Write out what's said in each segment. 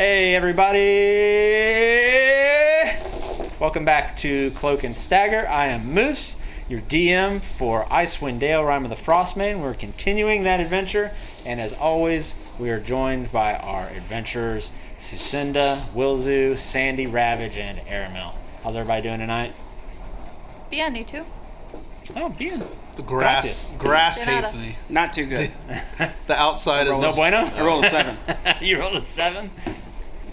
Hey everybody! Welcome back to Cloak and Stagger. I am Moose, your DM for Icewind Dale, Rime of the Frostmaiden. We're continuing that adventure, and as always, we are joined by our adventurers, Sucinda, Wilzu, Sandy, Ravage, and Aramil. How's everybody doing tonight? Bien, you too? Oh, bien. The grass hates me. Not too good. The outside is no bueno? I rolled a 7. You rolled a 7?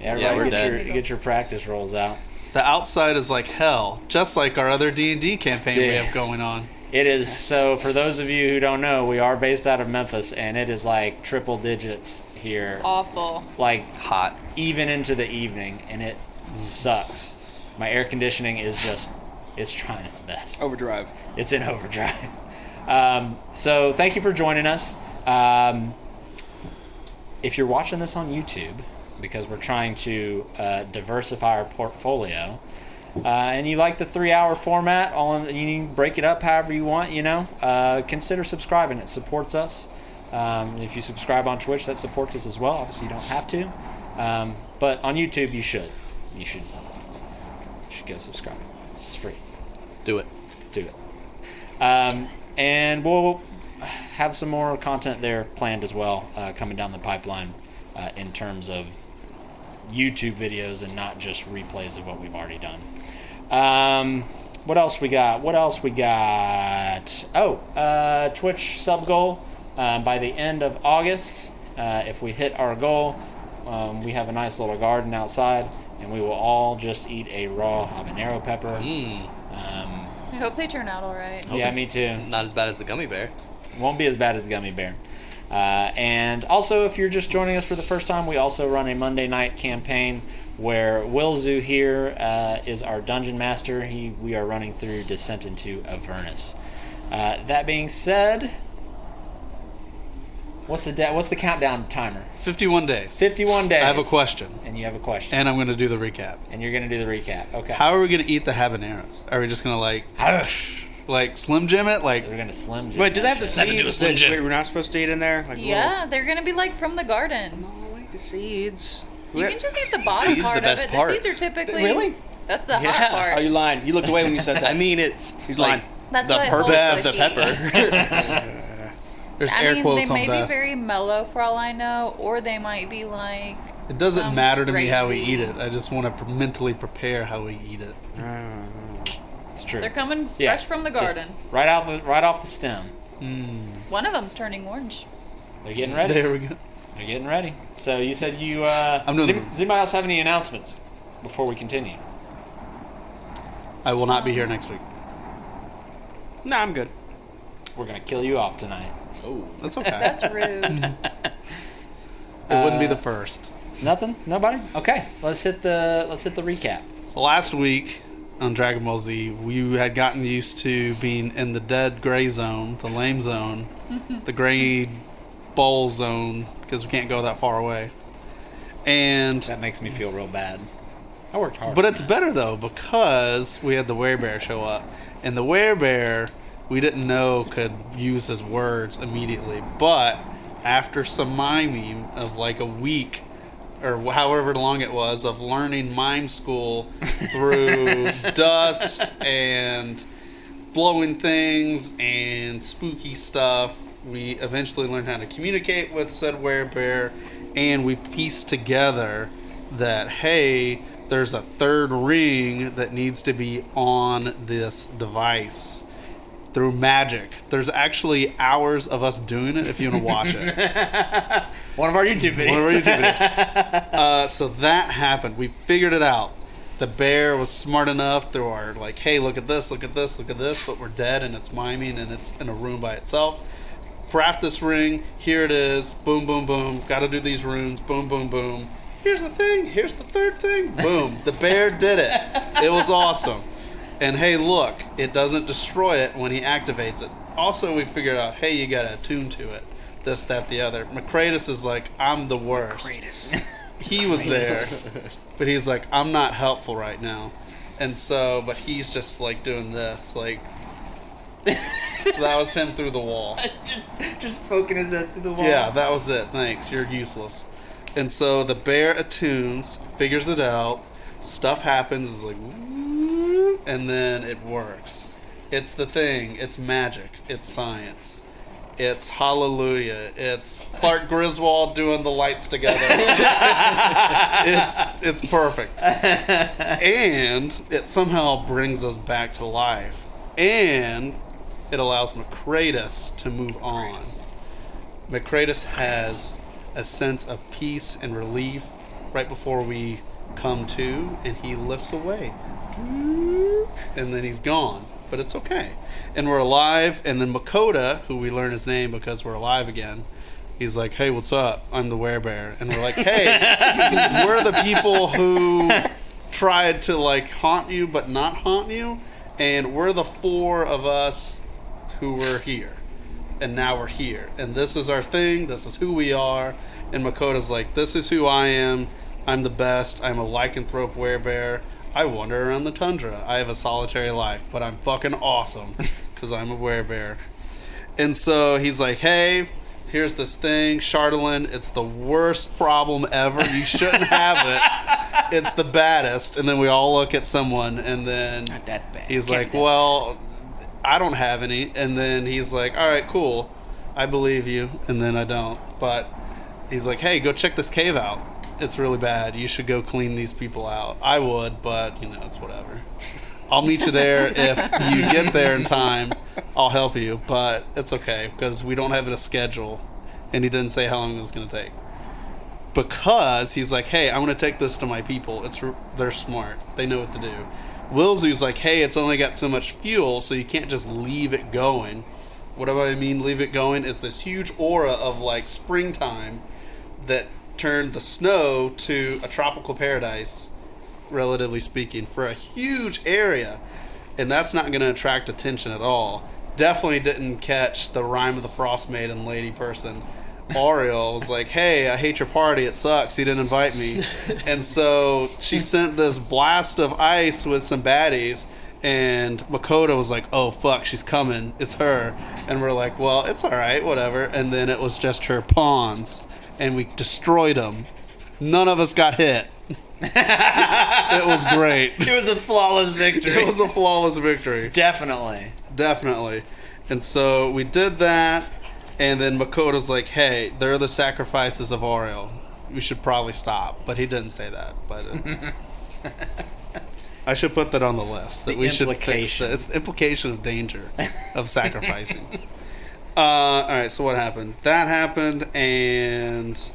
Everybody get your practice rolls out. the outside is like hell, just like our other D&D campaign we have going on. It is. So for those of you who don't know, we are based out of Memphis, and it is like triple digits here. Awful. Like Hot. Even into the evening, and it sucks. My air conditioning is just, it's trying its best. Overdrive. It's in overdrive. So thank you for joining us. If you're watching this on YouTube, because we're trying to diversify our portfolio, and you like the 3-hour format, you can break it up however you want, consider subscribing. It supports us. If you subscribe on Twitch, that supports us as well. Obviously, you don't have to. But on YouTube, you should. You should go subscribe. It's free. Do it. And we'll have some more content there planned as well, coming down the pipeline in terms of YouTube videos and not just replays of what we've already done. What else we got? Twitch sub goal by the end of August. If we hit our goal, we have a nice little garden outside, and we will all just eat a raw habanero pepper. I hope they turn out all right. Yeah, me too. Not as bad as the gummy bear. Won't be as bad as the gummy bear. And also, if you're just joining us for the first time, we also run a Monday night campaign where Wilzu here is our dungeon master. We are running through Descent into Avernus. That being said, what's the countdown timer? 51 days. 51 days. I have a question. And you have a question. And I'm going to do the recap. And you're going to do the recap. Okay. How are we going to eat the habaneros? Are we just going to like Slim Jim it? Like, We're going to Slim Jim. Wait, did they have the that shit. seeds that we're not supposed to eat in there? Like Yeah, they're going to be like from the garden. I like the seeds. You can just eat the bottom Seeds, part the best of it. part. The seeds are typically... Really? That's the Yeah. hot part. Oh, you lying. You looked away when you said that. I mean, it's He's like lying. That's the what purpose of holds the the pepper. there's I air mean, quotes they on may best. be very mellow for all I know, or they might be like... It doesn't some matter to me how we crazy- eat it. I just want to mentally prepare how we eat it. It's true. They're coming Yeah, fresh from the just garden. right off the stem. One of them's turning orange. They're getting ready. There we go. They're getting ready. So you said you... I'm doing does anybody else have any announcements before we continue? I will not be here next week. Nah, I'm good. We're going to kill you off tonight. That's okay. That's rude. It wouldn't be the first. Nothing? Nobody? Okay. Let's hit the recap. So last week on Dragon Ball Z, we had gotten used to being in the dead gray zone, the lame zone, the gray bowl zone, because we can't go that far away. And That makes me feel real bad. I worked hard. but on it's that. better though because we had the werebear show up, and the werebear we didn't know could use his words immediately, but after some miming of like a week or however long it was of learning mime school through dust and blowing things and spooky stuff, we eventually learned how to communicate with said werebear, and we pieced together that, hey, there's a third ring that needs to be on this device through magic. There's actually hours of us doing it if you want to watch it. One of our YouTube videos. One of our YouTube videos. So that happened. We figured it out. The bear was smart enough through our, like, hey, look at this, look at this, look at this, but we're dead and it's miming and it's in a room by itself. Craft this ring. Here it is. Boom, boom, boom. Got to do these runes. Boom, boom, boom. Here's the thing. Here's the third thing. Boom. The bear did it. It was awesome. And hey, look, it doesn't destroy it when he activates it. Also, we figured out, hey, you got to attune to it. This, that, the other. Macratus is like, I'm the worst. He was there, but he's like, I'm not helpful right now. And so, but he's just like doing this, like, that was him through the wall. just poking his head through the wall. Yeah, that was it. Thanks. You're useless. And so the bear attunes, figures it out, stuff happens, it's like, woo, and then it works. It's the thing. It's magic. It's science. It's hallelujah. It's Clark Griswold doing the lights together. It's perfect. And it somehow brings us back to life. And it allows Macratus to move on. Macratus has a sense of peace and relief right before we come to, and he lifts away. And then he's gone. But it's okay. And we're alive, and then Makota, who we learn his name because we're alive again, he's like, hey, what's up? I'm the werebear. And we're like, hey, we're the people who tried to, like, haunt you but not haunt you, and we're the 4 of us who were here. And now we're here. And this is our thing. This is who we are. And Makota's like, this is who I am. I'm the best. I'm a lycanthrope werebear. I wander around the tundra. I have a solitary life, but I'm fucking awesome because I'm a werebear. And so he's like, hey, here's this thing, Chardalyn. It's the worst problem ever. You shouldn't have it. It's the baddest. And then we all look at someone, and then Not that bad. he's Can't like, be that well, I don't have any. And then he's like, all right, cool. I believe you. And then I don't. But he's like, hey, go check this cave out. It's really bad. You should go clean these people out. I would, but, you know, it's whatever. I'll meet you there. If you get there in time, I'll help you. But it's okay, because we don't have a schedule. And he didn't say how long it was going to take. Because he's like, hey, I'm going to take this to my people. They're smart. They know what to do. Wilzu's like, hey, it's only got so much fuel, so you can't just leave it going. What do I mean leave it going? It's this huge aura of, like, springtime that turned the snow to a tropical paradise, relatively speaking, for a huge area. And that's not going to attract attention at all. Definitely didn't catch the Rime of the Frost Maiden lady person. Ariel was like, hey, I hate your party. It sucks. You didn't invite me. And so she sent this blast of ice with some baddies. And Makota was like, oh, fuck, she's coming. It's her. And we're like, well, it's all right, whatever. And then it was just her pawns. And we destroyed them. None of us got hit. It was great. It was a flawless victory. It was a flawless victory. Definitely. Definitely. And so we did that. And then Makota's like, hey, they're the sacrifices of Ariel. We should probably stop. But he didn't say that. But I should put that on the list. That we should fix that. It's the implication of danger of sacrificing. All right, so what happened? That happened, and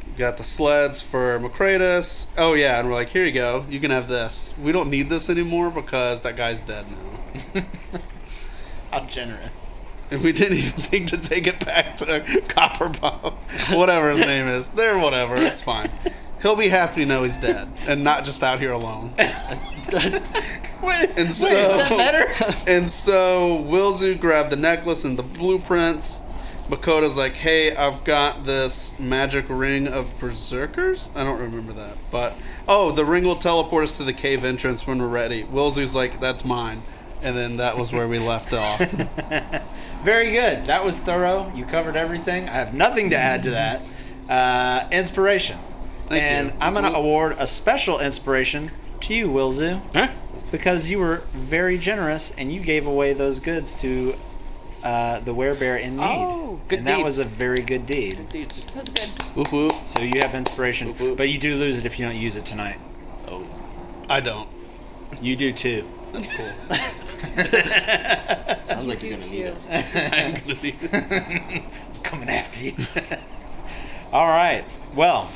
we got the sleds for Macratus. Oh, yeah, and we're like, here you go. You can have this. We don't need this anymore because that guy's dead now. How generous. And we didn't even think to take it back to Copperpop. Whatever his name is. They're whatever. It's fine. He'll be happy to know he's dead and not just out here alone. And so, is that better? And so Wilzu grabbed the necklace and the blueprints. Makota's like, hey, I've got this magic ring of berserkers? I don't remember that. But, oh, the ring will teleport us to the cave entrance when we're ready. Wilzu's like, that's mine. And then that was where we left off. Very good. That was thorough. You covered everything. I have nothing to add to that. Inspiration. Thank you. I'm going to award a special inspiration to you, Wilzu. Huh? Because you were very generous and you gave away those goods to the werebear in need. Oh, good And that deeds. was a very good deed. That was good. Whoop whoop. So you have inspiration, Whoop, whoop. but you do lose it if you don't use it tonight. Oh. I don't. You do too. That's cool. Sounds like you're You gonna do need it. too. I'm gonna need it. Coming after you. All right. Well,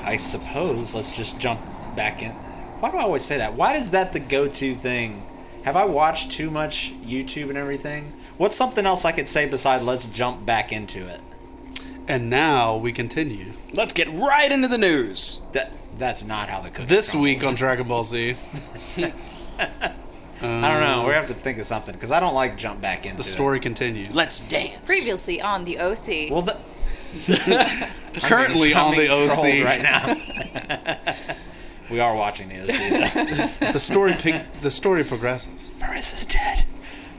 I suppose let's just jump back in. Why do I always say that? Why is that the go-to thing? Have I watched too much YouTube and everything? What's something else I could say besides let's jump back into it? And now we continue. Let's get right into the news. That's not how the cookie This crumbles. week on Dragon Ball Z, I don't know. We have to think of something because I don't like jump back into the story continues. Let's dance. Previously on the OC. Well, Currently on the I'm being trolled OC. right now. We are watching the OC. Though. The story progresses. Marissa's dead.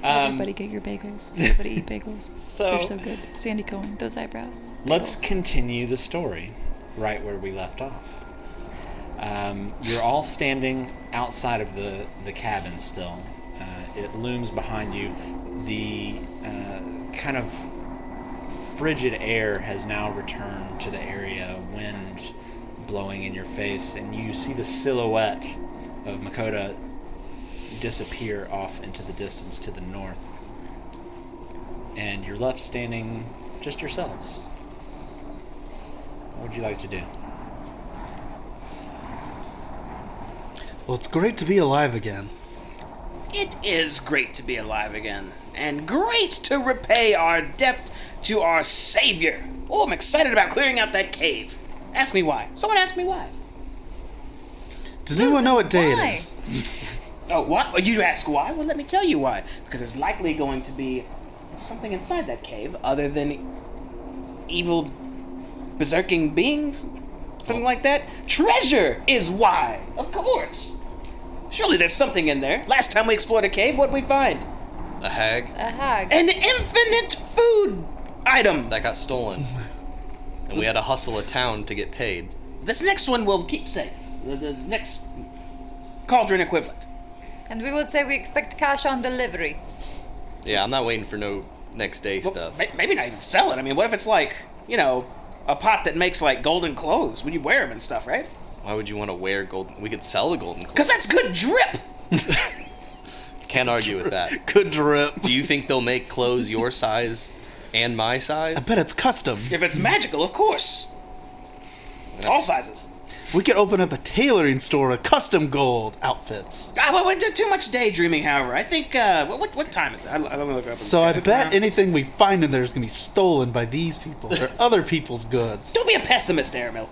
Everybody get your bagels. Everybody eat bagels. So- They're so good. Sandy Cohen, those eyebrows. Let's continue the story. right where we left off. You're all standing outside of the cabin still. It looms behind you. The kind of frigid air has now returned to the area, wind blowing in your face, and you see the silhouette of Makoto disappear off into the distance to the north. And you're left standing just yourselves. What would you like to do? Well, it's great to be alive again. It is great to be alive again, and great to repay our debt to our savior. Oh, I'm excited about clearing out that cave. Ask me why. Someone ask me why. Does anyone know what day Why? it is? Oh, what? Well, you ask why? Well, let me tell you why. Because there's likely going to be something inside that cave other than evil berserking beings. Something like that. Treasure is why. Of course. Surely there's something in there. Last time we explored a cave, what'd we find? A hag A hag. An infinite food item. that got stolen. And we had to hustle a town to get paid. This next one we'll keep safe. The next cauldron equivalent. And we will say we expect cash on delivery. Yeah, I'm not waiting for no next day Well, stuff. Maybe not even sell it. I mean, what if it's like, a pot that makes like golden clothes when you wear them and stuff, right? Why would you want to wear gold? We could sell the golden Because clothes. that's good drip. Can't argue with that. Good drip. Do you think they'll make clothes your size and my I size? bet it's custom. If it's magical, of course. All sizes. We could open up a tailoring store with custom gold outfits. Well, we did too much daydreaming, however. I think, what time is it? Let me look it up. So I bet anything we find in there is going to be stolen by these people or other people's goods. Don't be a pessimist, Airmill.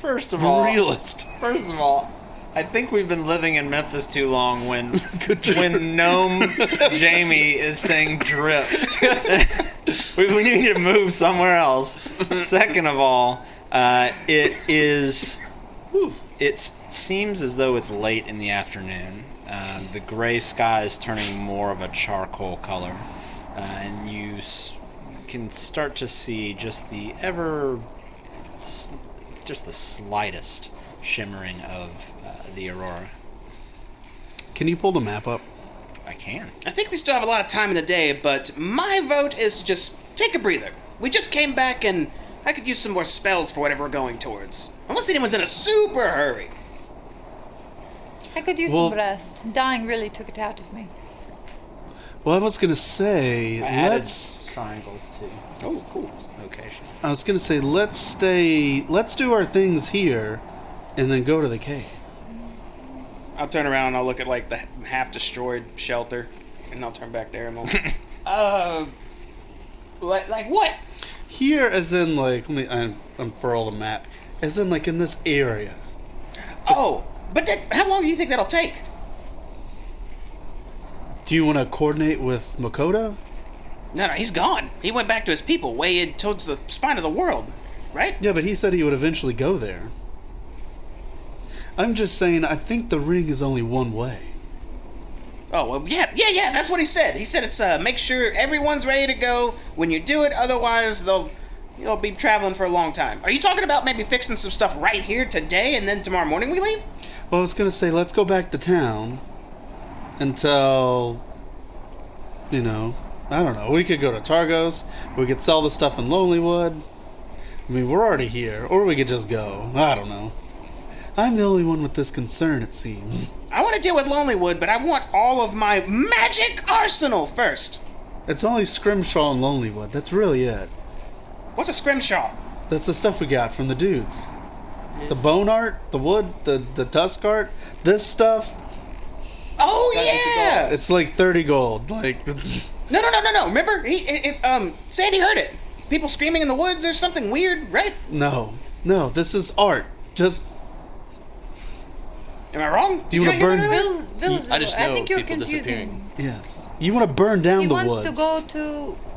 First of all, Realist. I think we've been living in Memphis too long when Good drip. when Gnome Jamie is saying drip. we need to move somewhere else. Second of all, it seems as though it's late in the afternoon. The gray sky is turning more of a charcoal color, and you can start to see just the slightest shimmering of the aurora. Can you pull the map up? I can. I think we still have a lot of time in the day, but my vote is to just take a breather. We just came back and I could use some more spells for whatever we're going towards. Unless anyone's in a super hurry. I could use Well- some rest. Dying really took it out of me. Well, I was going to say, I added let's triangles to Oh, cool. location. I was going to say, let's do our things here and then go to the cave. I'll turn around and I'll look at like the half-destroyed shelter, and I'll turn back there and like what? Here, as in, like, let me unfurl the map. As in, like, in this area. Oh, but how long do you think that'll take? Do you want to coordinate with Makoto? No, he's gone. He went back to his people, way in towards the spine of the world, right? Yeah, but he said he would eventually go there. I'm just saying, I think the ring is only one way. Oh, well, yeah, that's what he said. He said it's, make sure everyone's ready to go when you do it, otherwise you'll be traveling for a long time. Are you talking about maybe fixing some stuff right here today, and then tomorrow morning we leave? Well, I was going to say, let's go back to town until, I don't know, we could go to Targos, we could sell the stuff in Lonelywood. I mean, we're already here, or we could just go. I don't know. I'm the only one with this concern, it seems. I want to deal with Lonelywood, but I want all of my magic arsenal first. It's only Scrimshaw and Lonelywood, that's really it. What's a scrimshaw? That's the stuff we got from the dudes. The bone art, the wood, the tusk art, this stuff, Oh, yeah! it's like 30 gold. Like, it's... No. Remember, Sandy heard it. People screaming in the woods or something weird, right? No, this is art. Just, Am I wrong? Do you wanna Did I hear burn- that right? Vilzu, I just I know think you're people confusing. yes. You want to burn down He the wants woods. to go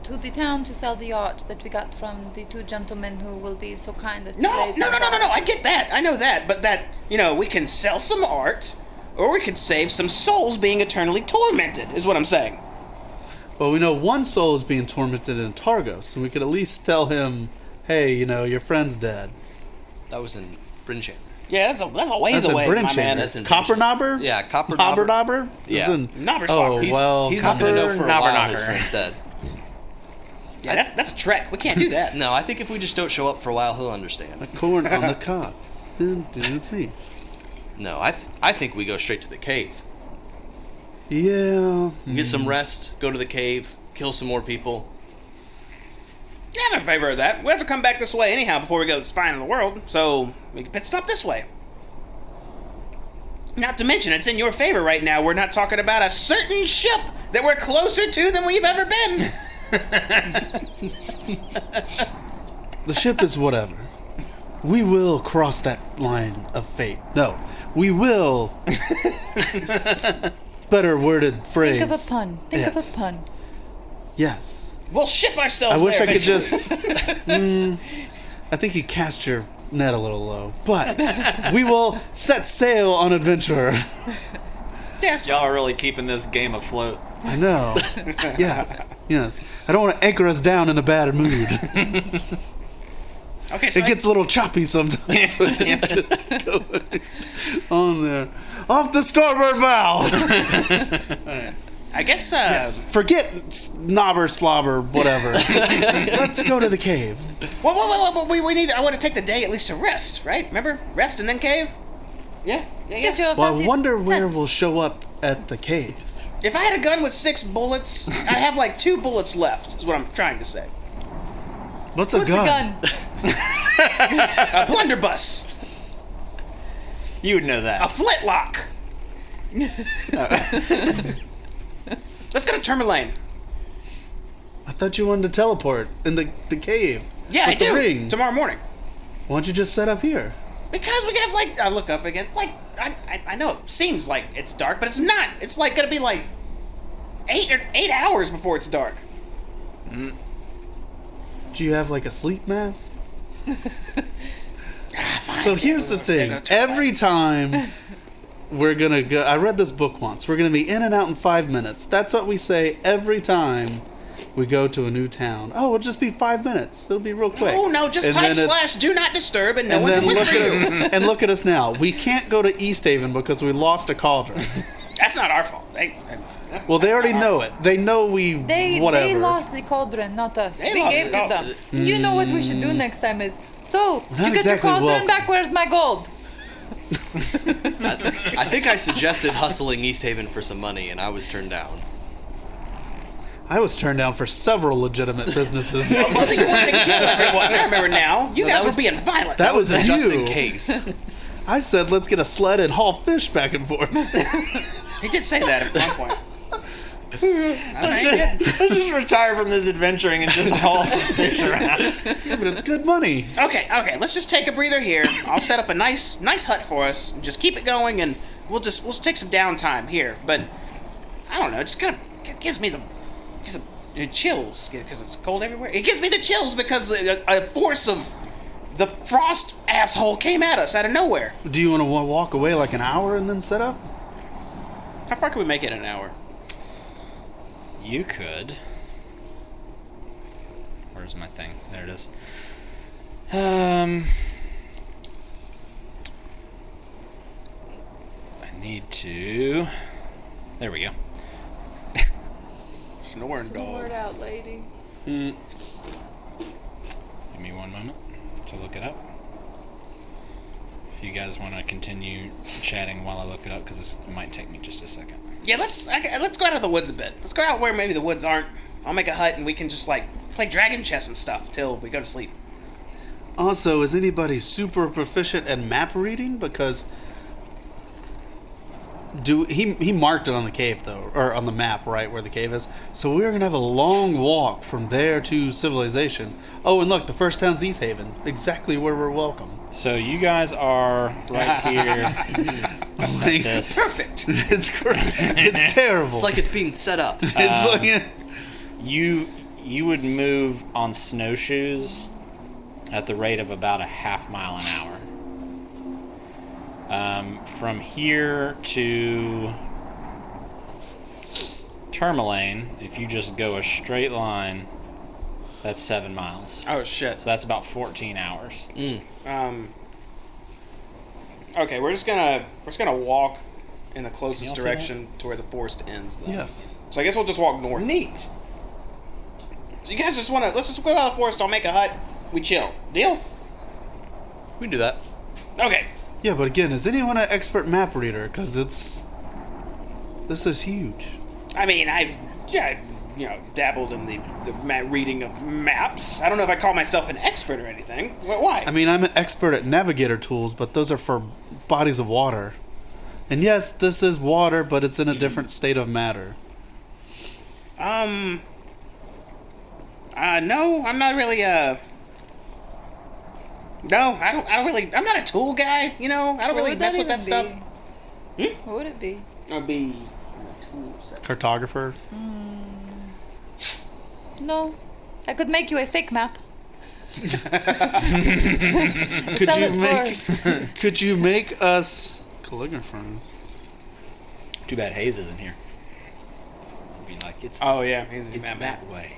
to the town to sell the art that we got from the two gentlemen who will be so kind as to No, raise no, our bar. I get that. I know that. But that, we can sell some art, or we could save some souls being eternally tormented, is what I'm saying. Well, we know one soul is being tormented in Targos, and we could at least tell him, hey, your friend's dead. That was in Bryn Chamber. Yeah, that's a ways That's away, in Bryn my Chamber. man. That's in Copper Knobber? Yeah, Copper Knobber Knobber. Knobber? Yeah. Is in- Knobber Oh, Slobber. well, He's not going to know for a Knobber while his knocker. friend's dead. Yeah, that's a trek. We can't do that. No, I think if we just don't show up for a while, he'll understand. a corn on the cob. Do me. No, I think we go straight to the cave. Yeah. Get some rest, go to the cave, kill some more people. Yeah, I'm in favor of that. We have to come back this way anyhow before we go to the spine of the world, so we can pit stop this way. Not to mention, it's in your favor right now. We're not talking about a certain ship that we're closer to than we've ever been. The ship is whatever. We will cross that line of fate. No, we will. Better worded phrase. Think of a pun. Think of Yes. a pun. Yes. We'll ship ourselves I wish there I could eventually. just. I think you cast your net a little low, but we will set sail on adventure. Yes. Y'all are really keeping this game afloat. I know. Yeah. Yes. I don't want to anchor us down in a bad mood. Okay, so It gets a little choppy sometimes. But just going on there. Off the starboard bow. I guess, Yes. Forget knobber, slobber, whatever. Let's go to the cave. Well, we need. I want to take the day at least to rest, right? Remember, rest and then cave. Yeah. Get you a Well, fancy I wonder where tent. we'll show up at the cave. If I had a gun with 6 bullets, I have like 2 bullets left. Is what I'm trying to say. What's a What's gun? a gun? A blunderbuss, You would know a that. flintlock. Let's go to Tourmaline. I thought you wanted to teleport in the cave. Yeah, with I the do. ring. Tomorrow morning. Why don't you just set up here? Because we have like, I look up again. It's like I know it seems like it's dark, but it's not. It's like gonna be like 8 hours before it's dark. Do you have like a sleep mask? Fine. So here's the Let's go thing. to Tourmaline. Every time we're gonna go, I read this book once. We're gonna be in and out in 5 minutes. That's what we say every time we go to a new town. Oh, it'll just be 5 minutes. It'll be real quick. Oh no! Just And type then it's- / do not disturb, and no And one then can look whisper at you. us. And look at us now. We can't go to East Haven because we lost a cauldron. That's not our fault. Well, they already know it. They know we They whatever. lost the cauldron, not us. They we lost gave the to them. You know what we should do next time is. So, you get exactly your cauldron welcome. back. Where's my gold? I think I suggested hustling East Haven for some money, and I was turned down. I was turned down for several legitimate businesses. Well, you wanted to kill everyone. I remember now. You No, guys that was- were being violent. That was Just you. in case. I said, let's get a sled and haul fish back and forth. He did say that at one point. Let's just retire from this adventuring and just haul some fish around. But it's good money. Okay. Let's just take a breather here. I'll set up a nice hut for us. Just keep it going, and we'll just take some downtime here. But I don't know. It just kind of gives me the chills because it's cold everywhere. It gives me the chills because a force of the frost asshole came at us out of nowhere. Do you want to walk away like an hour and then set up? How far can we make it in an hour? You could. Where's my thing? There it is. I need to. There we go. Snoring dog. out, lady. Give me one moment to look it up. If you guys want to continue chatting while I look it up, because it might take me just a second. Yeah, let's go out of the woods a bit. Let's go out where maybe the woods aren't. I'll make a hut and we can just like play dragon chess and stuff till we go to sleep. Also, is anybody super proficient at map reading? Because he marked it on the cave though, or on the map, right where the cave is. So we're gonna have a long walk from there to civilization. Oh, and look, the first town's East Haven, exactly where we're welcome. So you guys are right here. Like, This. Perfect. it's great. It's terrible. It's like it's being set up. it's like You would move on snowshoes at the rate of about a half mile an hour. From here to Tourmaline, if you just go a straight line, that's 7 miles. Oh shit. So that's about 14 hours. Okay, we're just gonna walk in the closest y'all see direction to where the forest ends. Then. Yes. So I guess we'll just walk north. Neat. So you guys just want to let's just go out of the forest. I'll make a hut. We chill. Deal? We can do that. Okay. Yeah, but again, is anyone an expert map reader? Because this is huge. I mean, I've dabbled in the reading of maps. I don't know if I call myself an expert or anything. Why? I mean, I'm an expert at navigator tools, but those are for bodies of water. And yes, this is water, but it's in a different state of matter. No, I'm not really, No, I don't really, I'm not a tool guy, I don't What really would mess that with that even stuff. be? What would it be? I'd be a tool set. Cartographer. No. I could make you a fake map. Could Sell you it make? Could you make us calligraphers? Too bad Hayes isn't here. I'd be like, it's Oh, yeah. He's it's that way.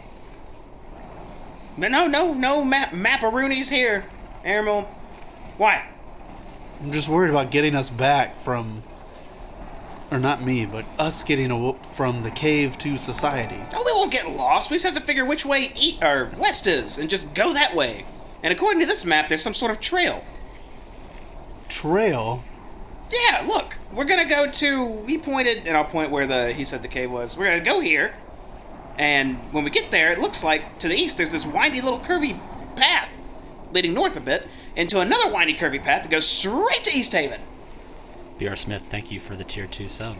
But no, Mapparooni's here, Aramil. Why? I'm just worried about getting us back from, or not me, but us getting from the cave to society. Oh, we won't get lost. We just have to figure which way west is and just go that way. And according to this map, there's some sort of trail. Trail? Yeah, look. We're gonna go to. He pointed, and I'll point where he said the cave was. We're gonna go here, and when we get there, it looks like to the east there's this windy little curvy path leading north a bit into another windy curvy path that goes straight to East Haven. B.R. Smith, thank you for the tier 2 sub.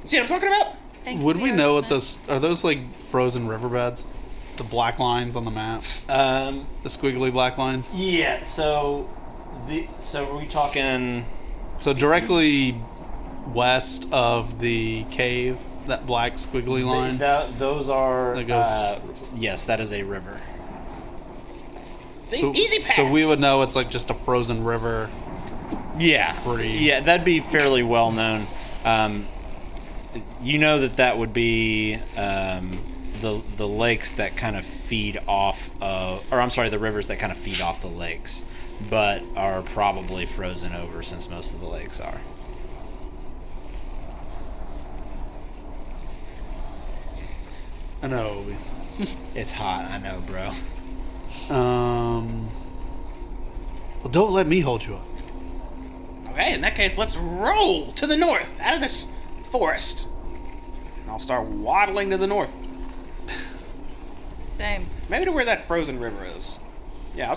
See what I'm talking about? Thank Would you, we Mr. know what Smith. this are? Those like frozen riverbeds? The black lines on the map, the squiggly black lines. Yeah. So are we talking? So directly west of the cave, that black squiggly line. Those are. That goes- yes, that is a river. See, So, easy paths. so we would know it's like just a frozen river. Yeah. Pretty- Yeah, that'd be fairly well known. You know that would be the lakes that kind of feed off of, or I'm sorry, the rivers that kind of feed off the lakes, but are probably frozen over since most of the lakes are. I know. It's hot, I know, bro. Well, don't let me hold you up. Okay, in that case, let's roll to the north, out of this forest. And I'll start waddling to the north. Same. Maybe to where that frozen river is. Yeah, I'll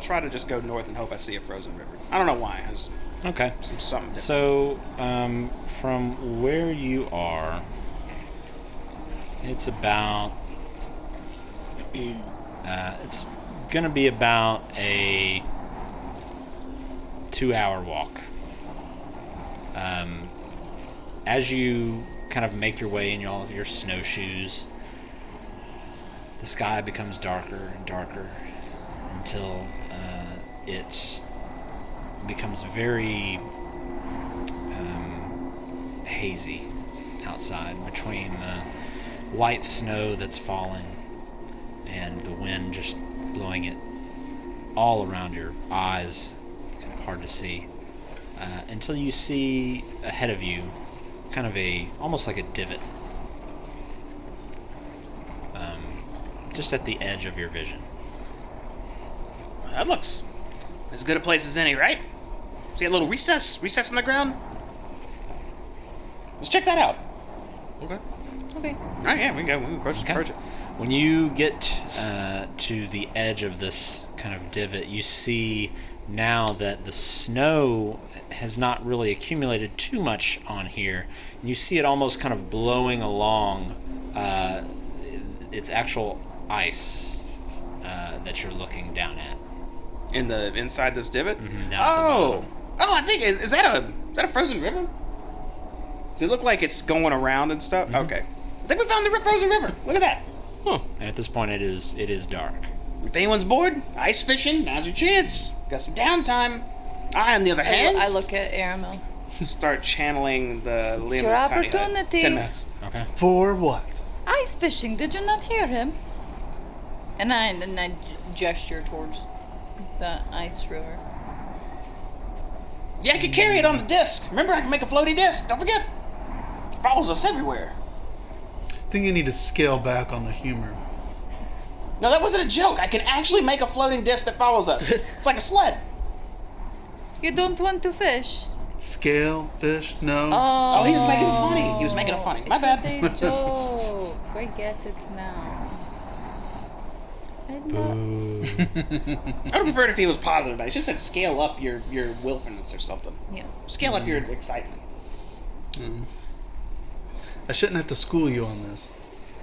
try to just go north and hope I see a frozen river. I don't know why. It's Okay. something different. So, from where you are, it's about. It's gonna be about a 2-hour walk. As you kind of make your way in all of your snowshoes, the sky becomes darker and darker until it becomes very hazy outside between the light snow that's falling and the wind just blowing it all around your eyes. It's kind of hard to see until you see ahead of you kind of almost like a divot just at the edge of your vision. That looks as good a place as any, right? See a little recess in the ground? Let's check that out. Okay. Okay. All right, yeah, we can approach it. When you get to the edge of this kind of divot, you see now that the snow has not really accumulated too much on here. And you see it almost kind of blowing along its actual ice that you're looking down at. Inside this divot? Down at the bottom. I think is that a frozen river? Does it look like it's going around and stuff? Okay, I think we found the frozen river. Look at that. And at this point, it is dark. If anyone's bored, ice fishing, now's your chance. Got some downtime. I, on the other hand, I look at Aramil. start channeling the your Liam's tiny hut. opportunity. 10 minutes. Okay. For what? Ice fishing, did you not hear him? And I gesture towards the ice river. Yeah, I can carry it on the disc. Remember, I can make a floaty disc. Don't forget. It follows us everywhere. I think you need to scale back on the humor. No, that wasn't a joke. I can actually make a floating disc that follows us. It's like a sled. You don't want to fish? Scale, fish, no. Oh, he was making it funny. He was making it funny. My bad. It's a joke. I get it now. I'm not... I would prefer it if he was positive about it. He just said scale up your willfulness or something. Yeah. Scale up your excitement. I shouldn't have to school you on this.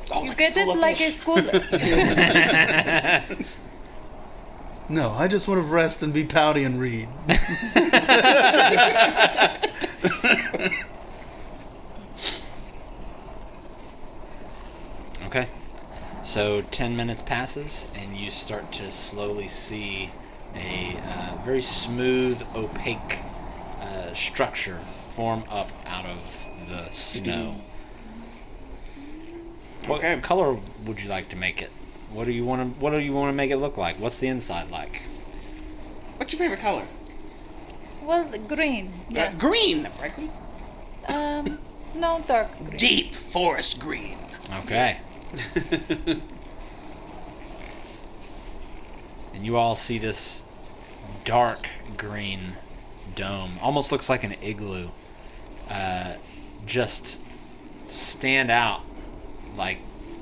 Oh, You like get it like a school... No, I just want to rest and be pouty and read. Okay. So 10 minutes passes, and you start to slowly see a very smooth, opaque structure form up out of the snow. What Okay. color would you like to make it? What do you want to make it look like? What's the inside like? What's your favorite color? Well, green. Yes. Green, right? Green? No, dark green. Deep forest green. Okay. And you all see this dark green dome. Almost looks like an igloo. Just stand out like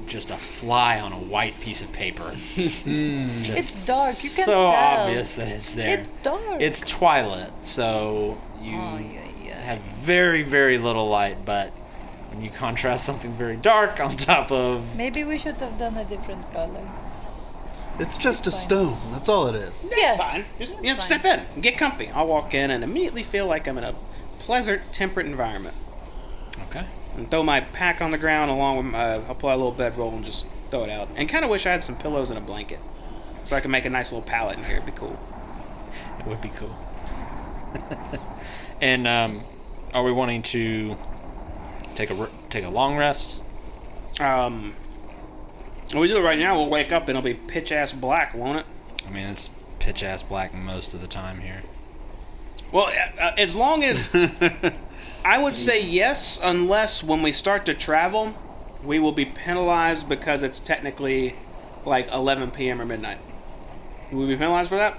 just a fly on a white piece of paper. Just It's dark. You can so tell. obvious that it's there. It's dark. It's twilight, so you Oh, yeah. have very, very little light, but when you contrast something very dark on top of... Maybe we should have done a different color. It's just a fine. stone. That's all it is. Yes. Fine. Just That's step fine. in. Get comfy. I'll walk in and immediately feel like I'm in a pleasant, temperate environment. Okay. And throw my pack on the ground along with I'll pull out a little bedroll and just throw it out. And kind of wish I had some pillows and a blanket. So I can make a nice little pallet in here. It'd be cool. It would be cool. And are we wanting to take a long rest? Well, we do it right now. We'll wake up and it'll be pitch ass black, won't it? I mean, it's pitch ass black most of the time here. Well, as long as I would say yes, unless when we start to travel, we will be penalized because it's technically like 11 p.m. or midnight. Will we be penalized for that?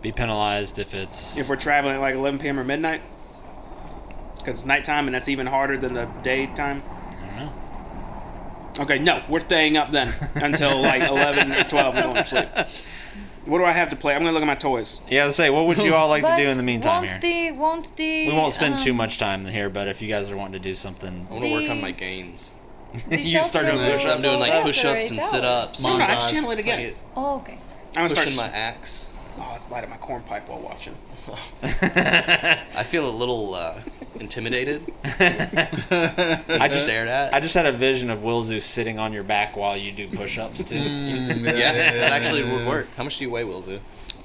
Be penalized if it's... If we're traveling at like 11 p.m. or midnight? Because it's nighttime and that's even harder than the daytime? I don't know. Okay, no, we're staying up then until like 11 or 12 and going to sleep. What do I have to play? I'm going to look at my toys. Yeah, I was say, what would you all like to But do in the meantime here? Won't the... We won't spend too much time here, but if you guys are wanting to do something... I want to work on The- my gains. You start doing shelter push-ups. I'm doing like will push-ups and operate sit-ups. No, I have Montage. to channel it again. Oh, okay. I'm going to Pushing start... my axe. Oh, it's light up my corn pipe while watching. I feel a little intimidated. I just stared at. I just had a vision of Wilzu sitting on your back while you do push-ups too. Yeah, that actually would work. How much do you weigh, Wilzu?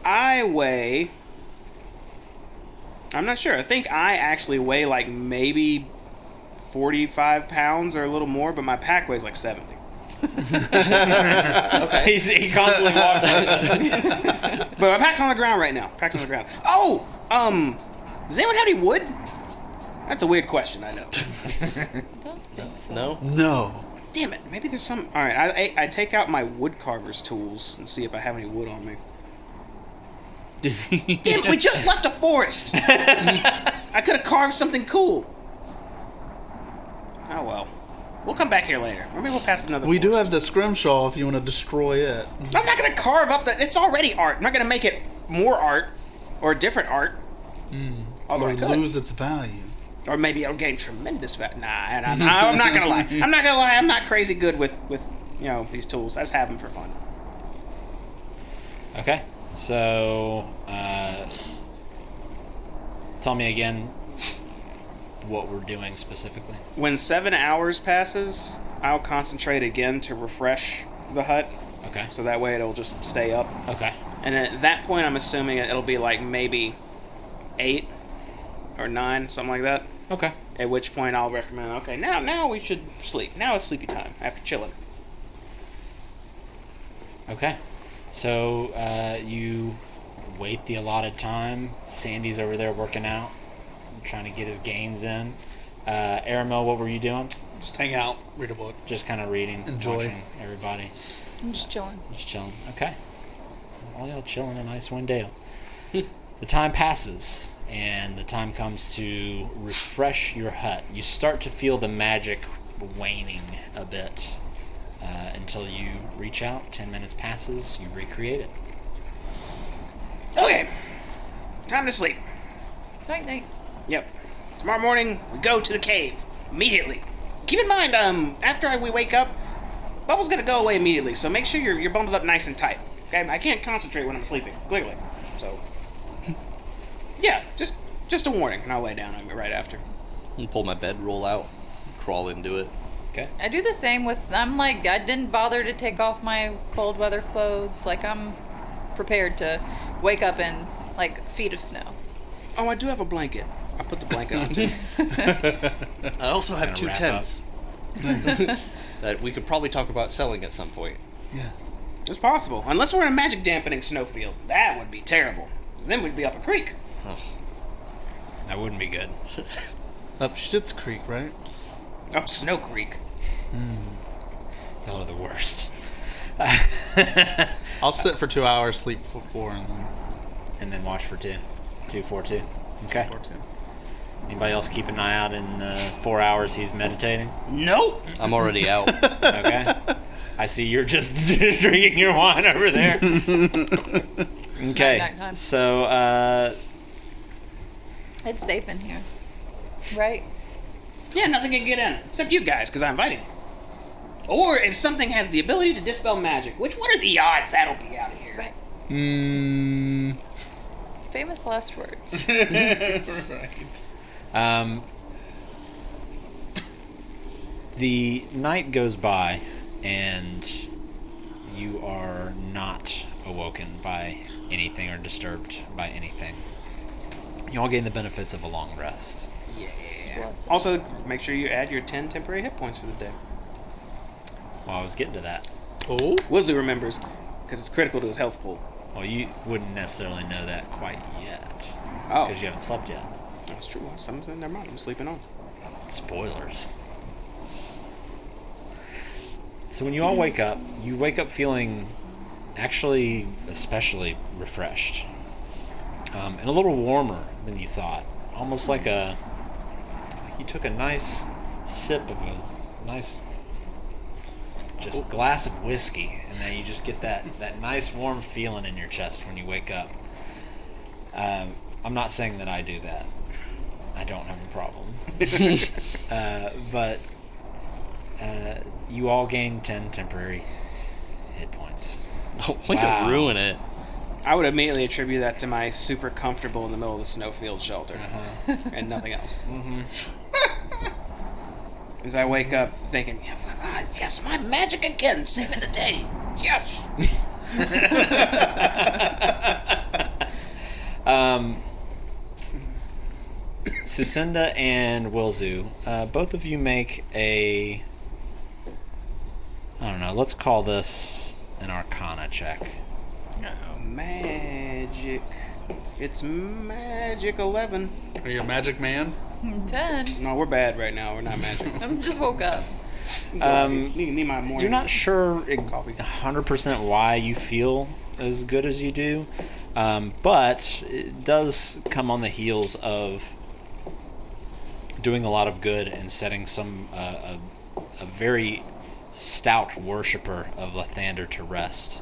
I weigh... I'm not sure. I think I actually weigh like maybe 45 pounds or a little more, but my pack weighs like 70. Okay. He constantly walks up. But my pack's on the ground right now. Pack's on the ground. Oh! Does anyone have any wood? That's a weird question, I know. Don't think so. No? No. Damn it. Maybe there's some... Alright, I take out my wood carver's tools and see if I have any wood on me. Damn it, we just left a forest! I could have carved something cool. Oh well. We'll come back here later. Or maybe we'll pass another We do forest. have the scrimshaw if you want to destroy it. I'm not gonna carve up that. It's already art. I'm not gonna make it more art or different art. Although Or I could. lose its value. Or maybe I'll gain tremendous value. Nah, I'm not gonna lie. I'm not gonna lie. I'm not crazy good with these tools. I just have them for fun. Okay, so tell me again what we're doing specifically. When 7 hours passes, I'll concentrate again to refresh the hut, Okay. so that way it'll just stay up. Okay. And at that point, I'm assuming it'll be like maybe 8 or 9, something like that. Okay. At which point I'll recommend, okay, now we should sleep. Now it's sleepy time after chilling. Okay. So you wait the allotted time. Sandy's over there working out, trying to get his gains in. Aramel, what were you doing? Just hang out, read a book. Just kind of reading, Enjoy. watching everybody. I'm just chilling. Just chilling. Okay. All y'all chilling in Icewind Dale. The time passes, and the time comes to refresh your hut. You start to feel the magic waning a bit until you reach out. 10 minutes passes, you recreate it. Okay. Time to sleep. Night, night. Yep. Tomorrow morning, we go to the cave. Immediately. Keep in mind, after we wake up, Bubble's gonna go away immediately, so make sure you're bundled up nice and tight. Okay? I can't concentrate when I'm sleeping, clearly. So, yeah, just a warning, and I'll lay down on me right after. And pull my bedroll out, crawl into it. Okay. I do the same with, I didn't bother to take off my cold weather clothes. Like, I'm prepared to wake up in, feet of snow. Oh, I do have a blanket. I put the blanket on, too. I also have Gonna 2 wrap tents that we could probably talk about selling at some point. Yes. It's possible. Unless we're in a magic dampening snowfield. That would be terrible. Then we'd be up a creek. That wouldn't be good. Up Schitt's Creek, right? Up Snow Creek. Y'all are the worst. I'll sit for 2 hours, sleep for 4, and then And then watch for 2. 2, 4, 2. Okay. 4 2. Anybody else keep an eye out in the 4 hours he's meditating? Nope. I'm already out. Okay. I see you're just drinking your wine over there. Okay. Night time. So, It's safe in here. Right? Yeah, nothing can get in. Except you guys, because I invited you. Or if something has the ability to dispel magic, which what are the odds that'll be out of here? Right. Famous last words. Right. The night goes by, and you are not awoken by anything or disturbed by anything. You all gain the benefits of a long rest. Yeah. Bless it. Also, make sure you add your 10 temporary hit points for the day. Well, I was getting to that. Oh? Woolsey remembers, because it's critical to his health pool. Well, you wouldn't necessarily know that quite yet. Oh. Because you haven't slept yet. That's true. Something, never mind. I'm sleeping on. Spoilers. So when you all wake up, you wake up feeling actually especially refreshed. And a little warmer than you thought. Almost like you took a nice sip of a nice just glass of whiskey, and then you just get that nice warm feeling in your chest when you wake up. I'm not saying that I do that. I don't have a problem. But you all gain 10 temporary hit points. Oh, we Wow. could ruin it. I would immediately attribute that to my super comfortable in the middle of the snowfield shelter. And nothing else. As I wake up thinking, yes, my magic again, saving the day. Yes. Sucinda and Wilzu, both of you make a, I don't know, let's call this an Arcana check. Magic. It's magic 11. Are you a magic man? 10. No, we're bad right now. We're not magic. I just woke up. Need my morning. You're not sure Coffee. 100% why you feel as good as you do, but it does come on the heels of doing a lot of good and setting a very stout worshiper of Lathander to rest,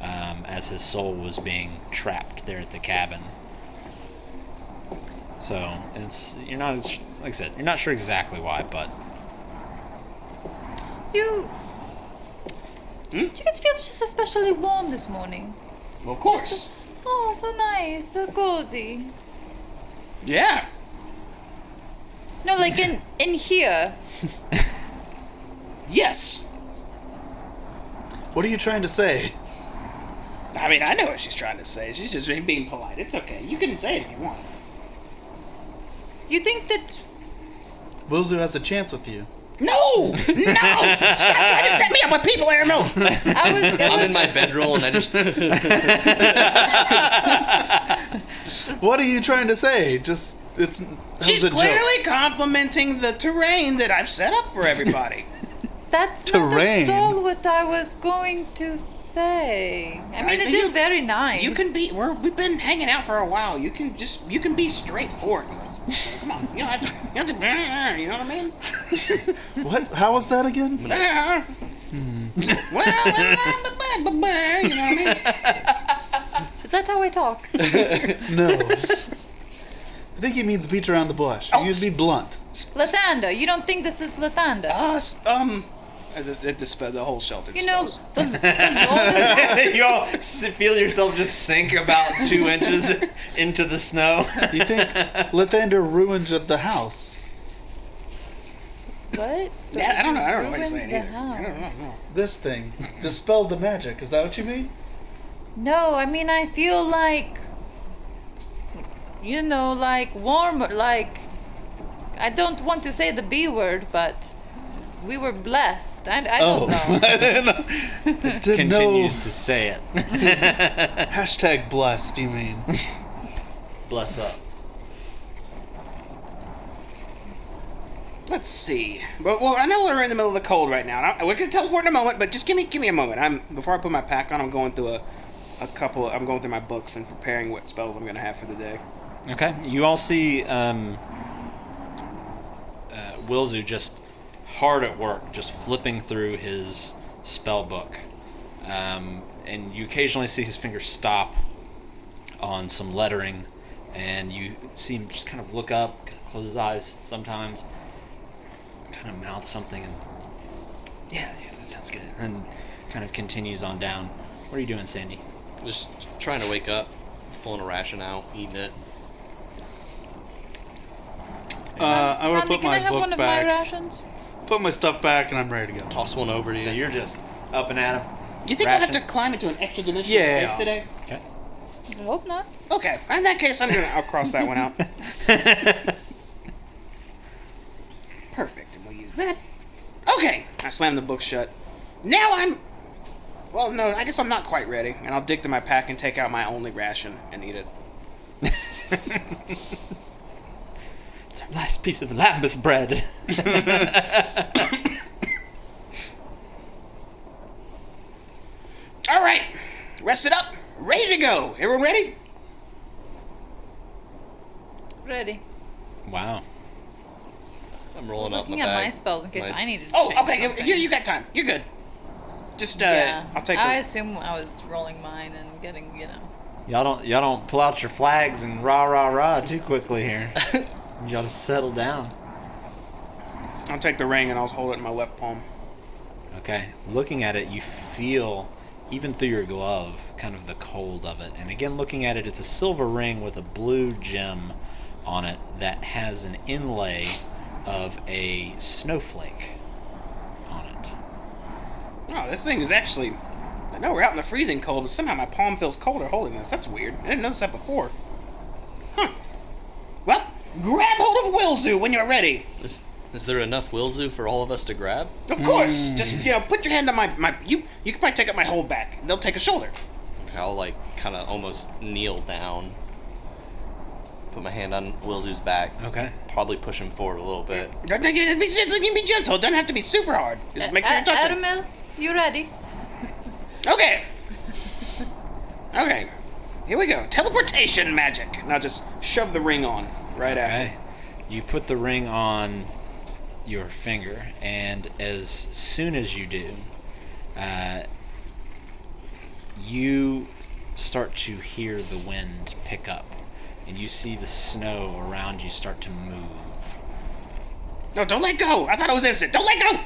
as his soul was being trapped there at the cabin. So you're not, like I said, you're not sure exactly why, but You guys feel just especially warm this morning. Well, of course. Oh, so nice, so cozy. Yeah. No, like in here. Yes. What are you trying to say? I mean, I know what she's trying to say. She's just being polite. It's okay. You can say it if you want. You think that Wilzu has a chance with you. No! Stop trying to set me up with people, Aramil! I'm in my bedroll and I just. What are you trying to say? Just it's. She's a joke. clearly complimenting the terrain that I've set up for everybody. That's Terrain. not at all what I was going to say. I mean, it You- is very nice. You can be. We've been hanging out for a while. You can be straightforward. Come on, you don't have to. You know what I mean? What? How was that again? Well, you know what I mean? Is that how I talk? No. I think he means beat around the bush. Oh, You'd be blunt. Lathander, you don't think this is Lathander? It dispelled the whole shelter. You know, dispels. the Lord You all feel yourself just sink about 2 inches into the snow. You think Lathander ruined the house? What? Yeah, I don't know. I don't know what you're Ruined saying the either. I don't know. house. This thing dispelled the magic. Is that what you mean? No, I mean, I feel like, you know, like warmer, like, I don't want to say the B word, but we were blessed. I don't know. I didn't know. Didn't know. Continues to say it. Hashtag blessed, you mean? Bless up. Let's see. Well, I know we're in the middle of the cold right now. We're gonna teleport in a moment, but just give me a moment. Before I put my pack on, I'm going through I'm going through my books and preparing what spells I'm gonna have for the day. Okay. You all see Wilzu just hard at work, just flipping through his spell book. And you occasionally see his fingers stop on some lettering, and you see him just kind of look up, kind of close his eyes sometimes, kind of mouth something, and yeah, that sounds good, and kind of continues on down. What are you doing, Sandy? Just trying to wake up, pulling a ration out, eating it. I would Sandy, put can I my have book one of back. my rations? Put my stuff back, and I'm ready to go. Toss one over to So you. you're just up and at him. You think I'll have Ration? to climb into an extra dimension Yeah. space today? Okay. I hope not. Okay. In that case, I'll cross that one out. Perfect. And we'll use that. Okay. I slam the book shut. Now well, no, I guess I'm not quite ready. And I'll dig to my pack and take out my only ration and eat it. It's our last piece of lambus bread. All right. Rested up. Ready to go. Everyone ready? Ready. Wow. I'm I rolling was up my looking at bag. my spells in case My- I needed to Oh, change okay. something. You got time. You're good. Just, Yeah. I'll take I the... assume I was rolling mine and getting, you know. Y'all don't pull out your flags and rah too quickly here. Y'all just settle down. I'll take the ring and I'll hold it in my left palm. Okay. Looking at it, you feel, even through your glove, kind of the cold of it. And again, looking at it, it's a silver ring with a blue gem on it that has an inlay of a snowflake on it. Oh, this thing is actually... I know we're out in the freezing cold, but somehow my palm feels colder holding this. That's weird. I didn't notice that before. Huh. Well, grab hold of Wilzu when you're ready. Is there enough Wilzu for all of us to grab? Of course. Just, put your hand on my... You can probably take up my whole back. They'll take a shoulder. Okay, I'll kind of almost kneel down. Put my hand on Wilzu's back. Okay. Probably push him forward a little bit. Be gentle. It doesn't have to be super hard. Just make sure you touch it. Aramil, you ready? Okay. Okay. Here we go. Teleportation magic. Now just shove the ring on right after. Okay. You put the ring on your finger, and as soon as you do, you start to hear the wind pick up, and you see the snow around you start to move. No, don't let go. I thought it was instant. Don't let go.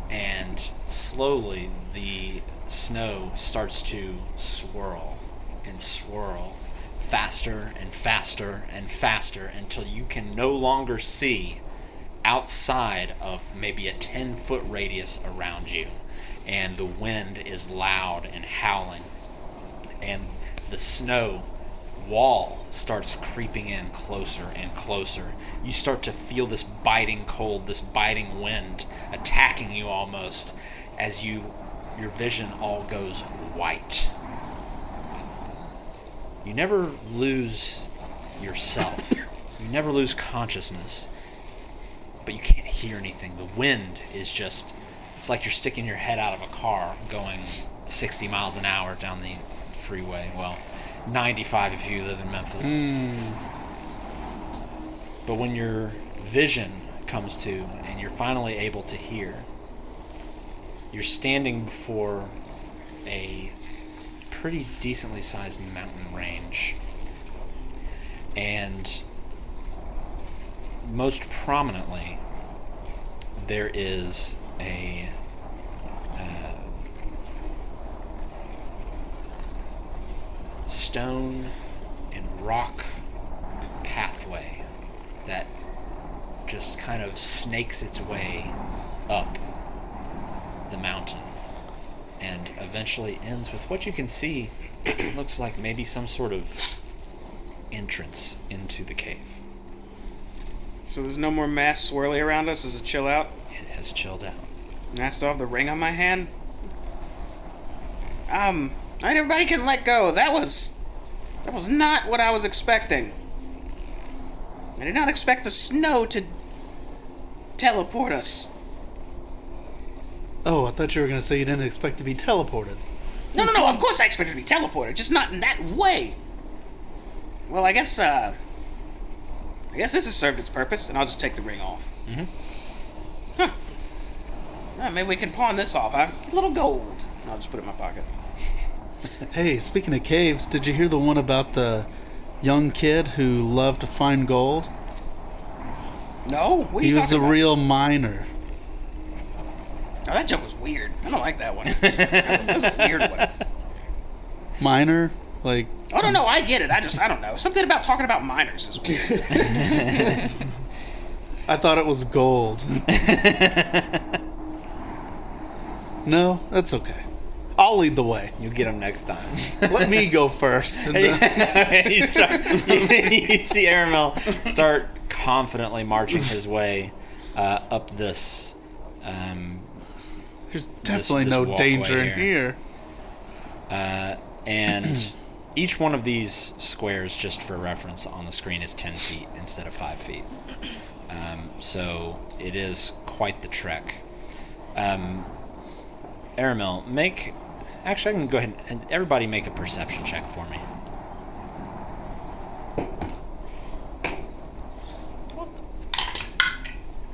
And slowly the snow starts to swirl and swirl faster and faster and faster until you can no longer see outside of maybe a 10-foot radius around you, and the wind is loud and howling, and the snow wall starts creeping in closer and closer. You start to feel this biting cold, this biting wind attacking you almost as your vision all goes white. You never lose yourself. You never lose consciousness. But you can't hear anything. The wind is just, it's like you're sticking your head out of a car going 60 miles an hour down the freeway. Well, 95 if you live in Memphis. But when your vision comes to and you're finally able to hear, you're standing before a pretty decently sized mountain range. And most prominently, there is a stone and rock pathway that just kind of snakes its way up the mountain and eventually ends with what you can see looks like maybe some sort of entrance into the cave. So there's no more mass swirly around us? Does it chill out? It has chilled out. And I still have the ring on my hand? Alright, everybody can let go. That was not what I was expecting. I did not expect the snow to teleport us. Oh, I thought you were going to say you didn't expect to be teleported. No, of course I expected to be teleported, just not in that way. Well, I guess this has served its purpose, and I'll just take the ring off. Mm-hmm. Huh. Well, maybe we can pawn this off, huh? A little gold. And I'll just put it in my pocket. Hey, speaking of caves, did you hear the one about the young kid who loved to find gold? No? What are He you was a talking about? real miner. Oh, that joke was weird. I don't like that one. That was a weird one. Miner? Like... Oh, no, I get it. I don't know. Something about talking about miners is weird. I thought it was gold. No, that's okay. I'll lead the way. You get them next time. Let me go first. And then... you see Aramel start confidently marching his way up this. There's definitely this no walkway danger in here. And each one of these squares, just for reference, on the screen is 10 feet instead of 5 feet. So it is quite the trek. Aramel, actually, I can go ahead and everybody make a perception check for me.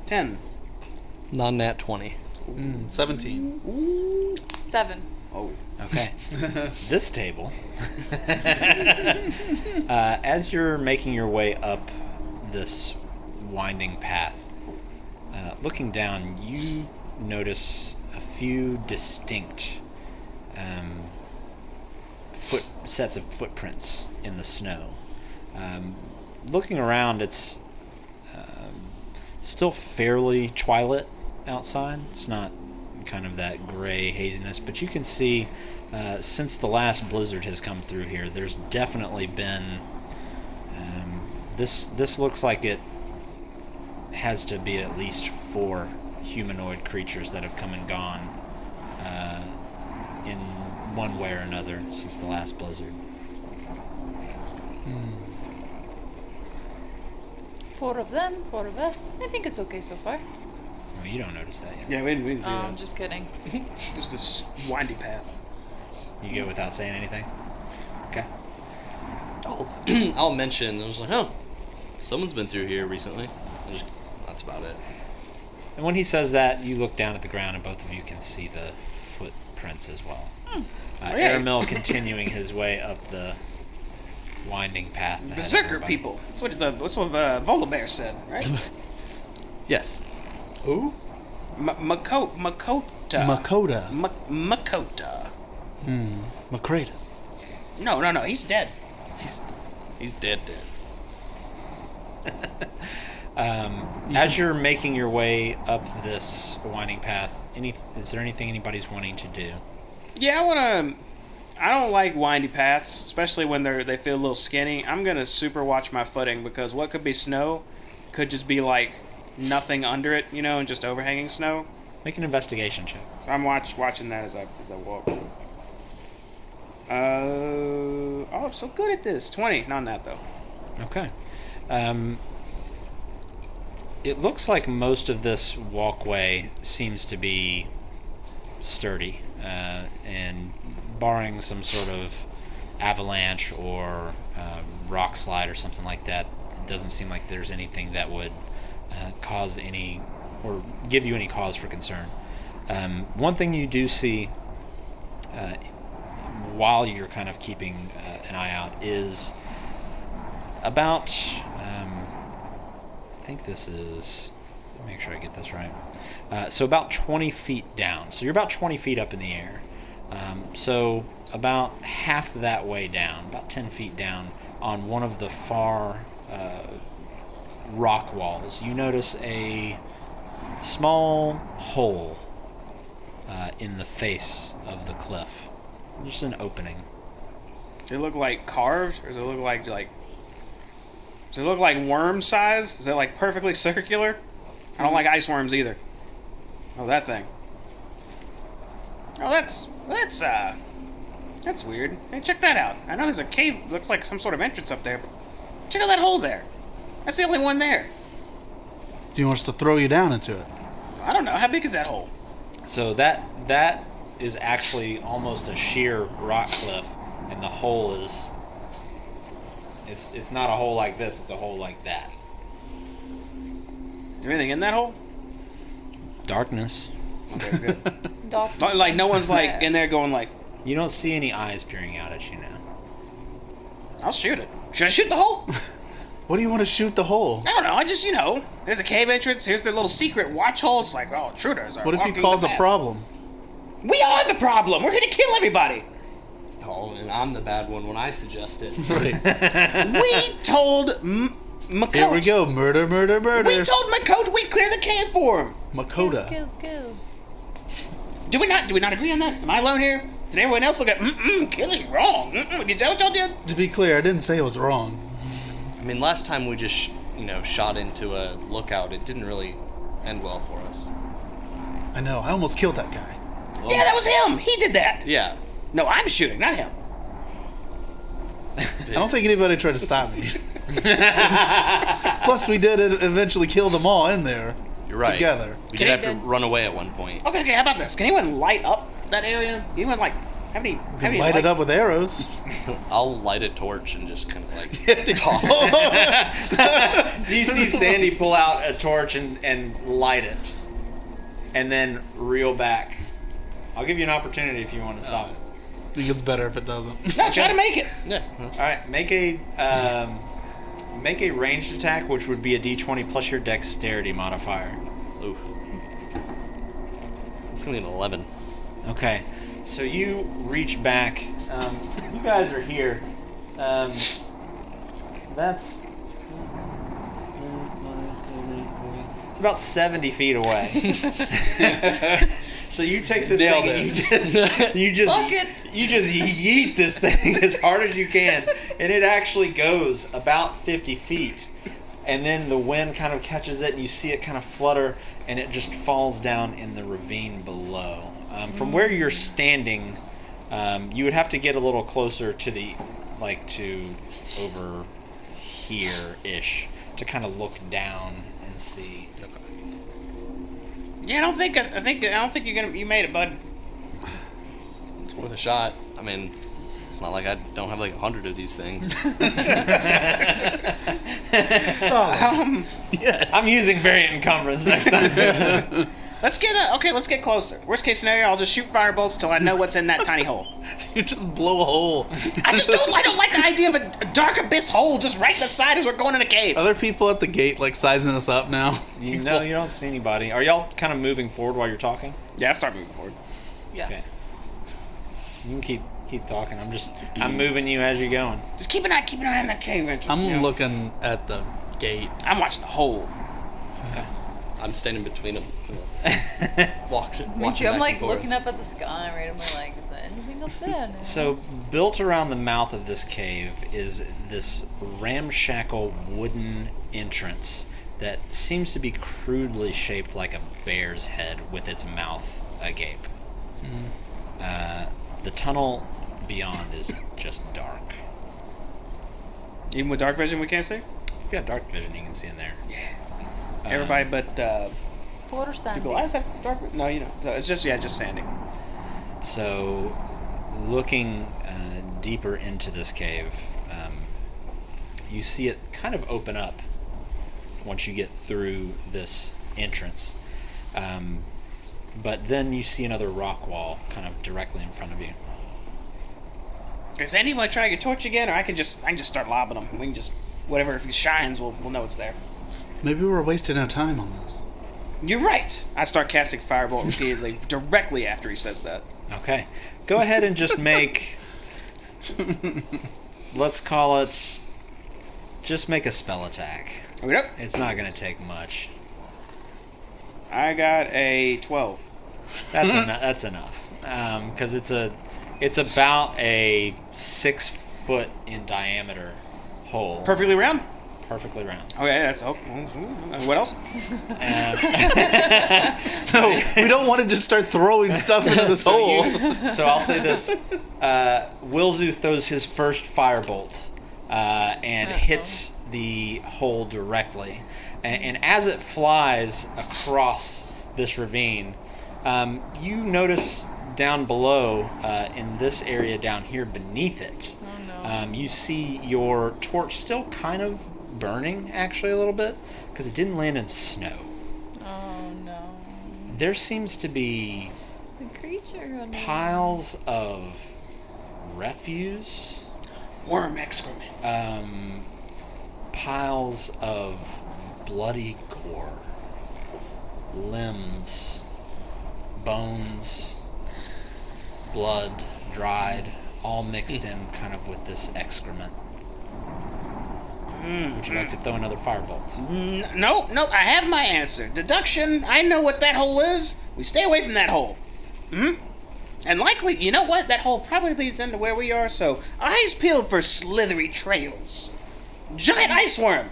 10. Non-nat 20. 17. 7. Oh. Okay. This table, as you're making your way up this winding path, looking down, you notice a few distinct sets of footprints in the snow. Looking around, it's still fairly twilight outside. It's not kind of that gray haziness, but you can see since the last blizzard has come through here, there's definitely been this looks like it has to be at least 4 humanoid creatures that have come and gone in one way or another since the last blizzard. 4 of them, 4 of us. I think it's okay so far. Oh, you don't notice that yet. Yeah, we didn't see Oh, that. I'm just kidding. Just this windy path. You go without saying anything? Okay. I'll mention, I was like, oh, someone's been through here recently. That's about it. And when he says that, you look down at the ground and both of you can see the footprints as well. yeah. Aramil continuing his way up the winding path. ahead of Berserker everybody. people. That's what Volabear said, right? Yes. Who? Makota. Makota. Makota. Macratus. No, he's dead. He's dead. As you're making your way up this winding path, is there anything anybody's wanting to do? Yeah, I don't like windy paths, especially when they feel a little skinny. I'm gonna super watch my footing because what could be snow could just be like nothing under it, you know, and just overhanging snow. Make an investigation check. So I'm watching that as I walk. Oh, I'm so good at this. 20, not on that though. Okay. It looks like most of this walkway seems to be sturdy, and barring some sort of avalanche or rock slide or something like that, it doesn't seem like there's anything that would cause any or give you any cause for concern. One thing you do see while you're kind of keeping an eye out is about I think this is, let me make sure I get this right. So about 20 feet down. So you're about 20 feet up in the air. So about half that way down, about 10 feet down, on one of the far rock walls, you notice a small hole in the face of the cliff. Just an opening. Does it look like carved, or does it look like does it look like worm size? Is it like perfectly circular? I don't like ice worms either. Oh, that thing. Oh, that's weird. Hey, check that out. I know there's a cave. Looks like some sort of entrance up there. But check out that hole there. That's the only one there. Do you want us to throw you down into it? I don't know. How big is that hole? So that is actually almost a sheer rock cliff, and the hole is it's not a hole like this, it's a hole like that. Is there anything in that hole? Darkness. Okay, good. Dog. Like no one's like in there going like, You don't see any eyes peering out at you now. I'll shoot it. Should I shoot the hole? What do you want to shoot the hole? I don't know. I just, there's a cave entrance. Here's the little secret watch hole. It's like, oh, intruders are What if walking you cause the a path. problem? We are the problem. We're here to kill everybody. Oh, and I'm the bad one when I suggest it. Right. We told Makote. Here we go. Murder, murder, murder. We told Makote we'd clear the cave for him. Makota. Go. Do we not agree on that? Am I alone here? Did everyone else look at killing wrong? Did that what y'all did? To be clear, I didn't say it was wrong. I mean, last time we just, shot into a lookout, it didn't really end well for us. I know. I almost killed that guy. Well, Yeah, that was him. He did that. Yeah. No, I'm shooting, not him. I don't think anybody tried to stop me. Plus, we did eventually kill them all in there. You're right. Together. We Can did have you to good? run away at one point. Okay, how about this? Can anyone light up that area? Anyone have any Light it up with arrows. I'll light a torch and just kind of like toss it. So you see Sandy pull out a torch and light it, and then reel back. I'll give you an opportunity if you want to stop it. I think it's better if it doesn't. No, try to make it. Yeah. All right, make a ranged attack, which would be a D20 plus your dexterity modifier. Ooh. It's gonna be an 11. Okay, so you reach back. You guys are here. That's it's about 70 feet away. So you take this Nailed thing it. and you just Buckets. yeet this thing as hard as you can, and it actually goes about 50 feet, and then the wind kind of catches it, and you see it kind of flutter, and it just falls down in the ravine below. From where you're standing, you would have to get a little closer to the, to over here-ish, to kind of look down and see. Yeah, I don't think you made it, bud. It's worth a shot. I mean, it's not like I don't have like 100 of these things. Yes. I'm using variant encumbrance next time. Let's get closer. Worst case scenario, I'll just shoot fire bolts till I know what's in that tiny hole. You just blow a hole. I don't like the idea of a dark abyss hole just right in the side as we're going in a cave. Are there people at the gate sizing us up now? No, you don't see anybody. Are y'all kind of moving forward while you're talking? Yeah, I'll start moving forward. Yeah. Okay. You can keep talking. I'm moving you as you're going. Just keep an eye on that cave entrance. I'm looking at the gate. I'm watching the hole. I'm standing between them. Me Watching too. I'm back like and forth. looking up at the sky randomly, like, is there anything up Yeah, no. So, built around the mouth of this cave is this ramshackle wooden entrance that seems to be crudely shaped like a bear's head with its mouth agape. The tunnel beyond is just dark. Even with dark vision, we can't see? If you got dark vision, you can see in there. Everybody but Porter do Sandy. Goliaths have dark vision? No, you know. No, it's just Sandy. So, looking deeper into this cave, you see it kind of open up once you get through this entrance. But then you see another rock wall kind of directly in front of you. Does anyone try to get torch again, or I can just start lobbing them? We can just whatever shines, we'll know it's there. Maybe we're wasting our time on this. You're right. I start casting Firebolt repeatedly directly after he says that. Okay. Go ahead and just make... let's call it... Just make a spell attack. Okay. It's not going to take much. I got a 12. That's enough. Because it's about a 6 foot in diameter hole. Perfectly round? Perfectly round. Okay, that's what else? No, we don't want to just start throwing stuff into this hole. So I'll say this. Wilzu throws his first firebolt and hits the hole directly. And as it flies across this ravine, you notice down below, in this area down here beneath it, you see your torch still kind of burning, actually, a little bit, because it didn't land in snow. Oh no. There seems to be The creature. piles of refuse, Worm excrement. piles of bloody gore, limbs, bones, blood, dried, all mixed in kind of with this excrement. Would you like to throw another firebolt? Nope. I have my answer. Deduction. I know what that hole is. We stay away from that hole. And likely, you know what? That hole probably leads into where we are, so eyes peeled for slithery trails. Giant ice worm.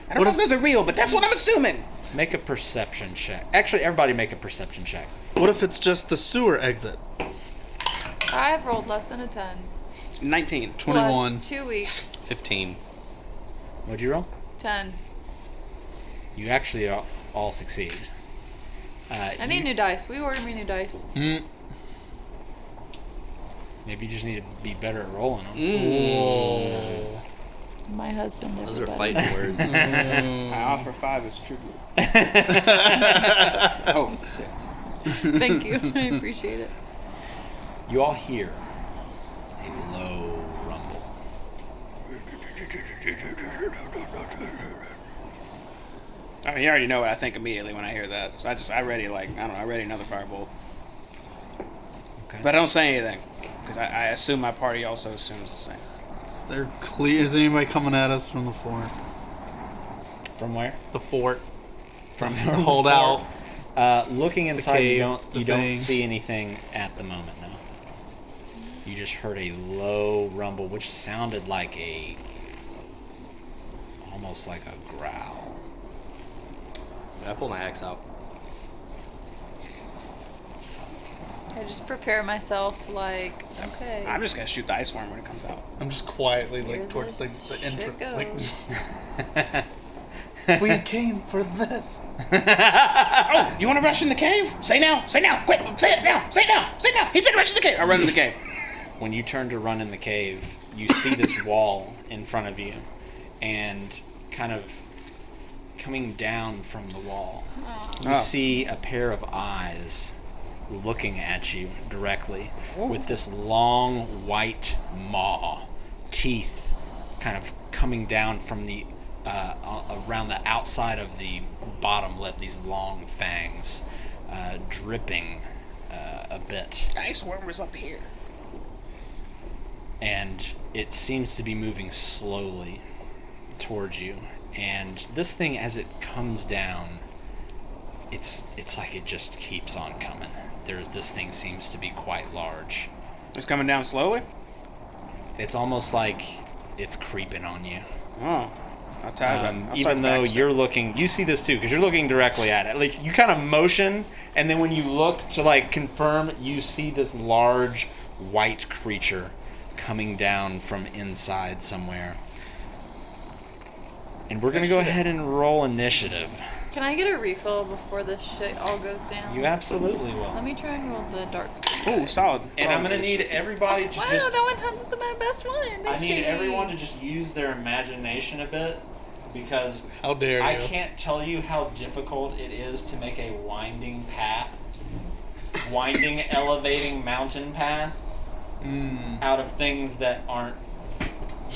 I don't know if those are real, but that's what I'm assuming. Make a perception check. Actually, everybody make a perception check. What if it's just the sewer exit? I've rolled less than a 10. 19. 21. Plus 2 weeks. 15. What'd you roll? 10. You actually all succeed. I need new dice. Will you order me new dice? Maybe you just need to be better at rolling them. My husband. Those are everybody. fighting words. I offer 5 as tribute. Oh, 6. Thank you. I appreciate it. You all hear a low rumble. I mean, you already know what I think immediately when I hear that. So I ready another firebolt. Okay. But I don't say anything, because I assume my party also assumes the same. Is there clear? Is anybody coming at us from the fort? From where? The fort. From Hold out. Looking inside, cave, you the don't thing. see anything at the moment. No. You just heard a low rumble, which sounded like almost like a growl. I pull my axe out. I just prepare myself like, okay. I'm just going to shoot the ice worm when it comes out. I'm just quietly Here like towards the this entrance. shit Like, goes. we came for this. Oh, you want to rush in the cave? Say now, quick, say it now. He said rush in the cave. I run in the cave. When you turn to run in the cave, you see this wall in front of you, and kind of coming down from the wall, you see a pair of eyes looking at you directly with this long white maw, teeth kind of coming down from the around the outside of the bottom lip, these long fangs dripping a bit. Ice worm was up here. And it seems to be moving slowly towards you. And this thing, as it comes down, it's like it just keeps on coming. This thing seems to be quite large. It's coming down slowly? It's almost like it's creeping on you. Oh. I'll try that. I'll Even start though backstepping. you're looking, you see this too, because you're looking directly at it. Like, you kind of motion, and then when you look to, like, confirm, you see this large white creature coming down from inside somewhere. And we're going to go ahead and roll initiative. Can I get a refill before this shit all goes down? You absolutely will. Let me try and roll the dark. Ooh, solid. And I'm going to need everybody to Wow, just... that one's my best one. I need everyone to just use their imagination a bit, because How dare you? I can't tell you how difficult it is to make a winding path, winding, elevating mountain path out of things that aren't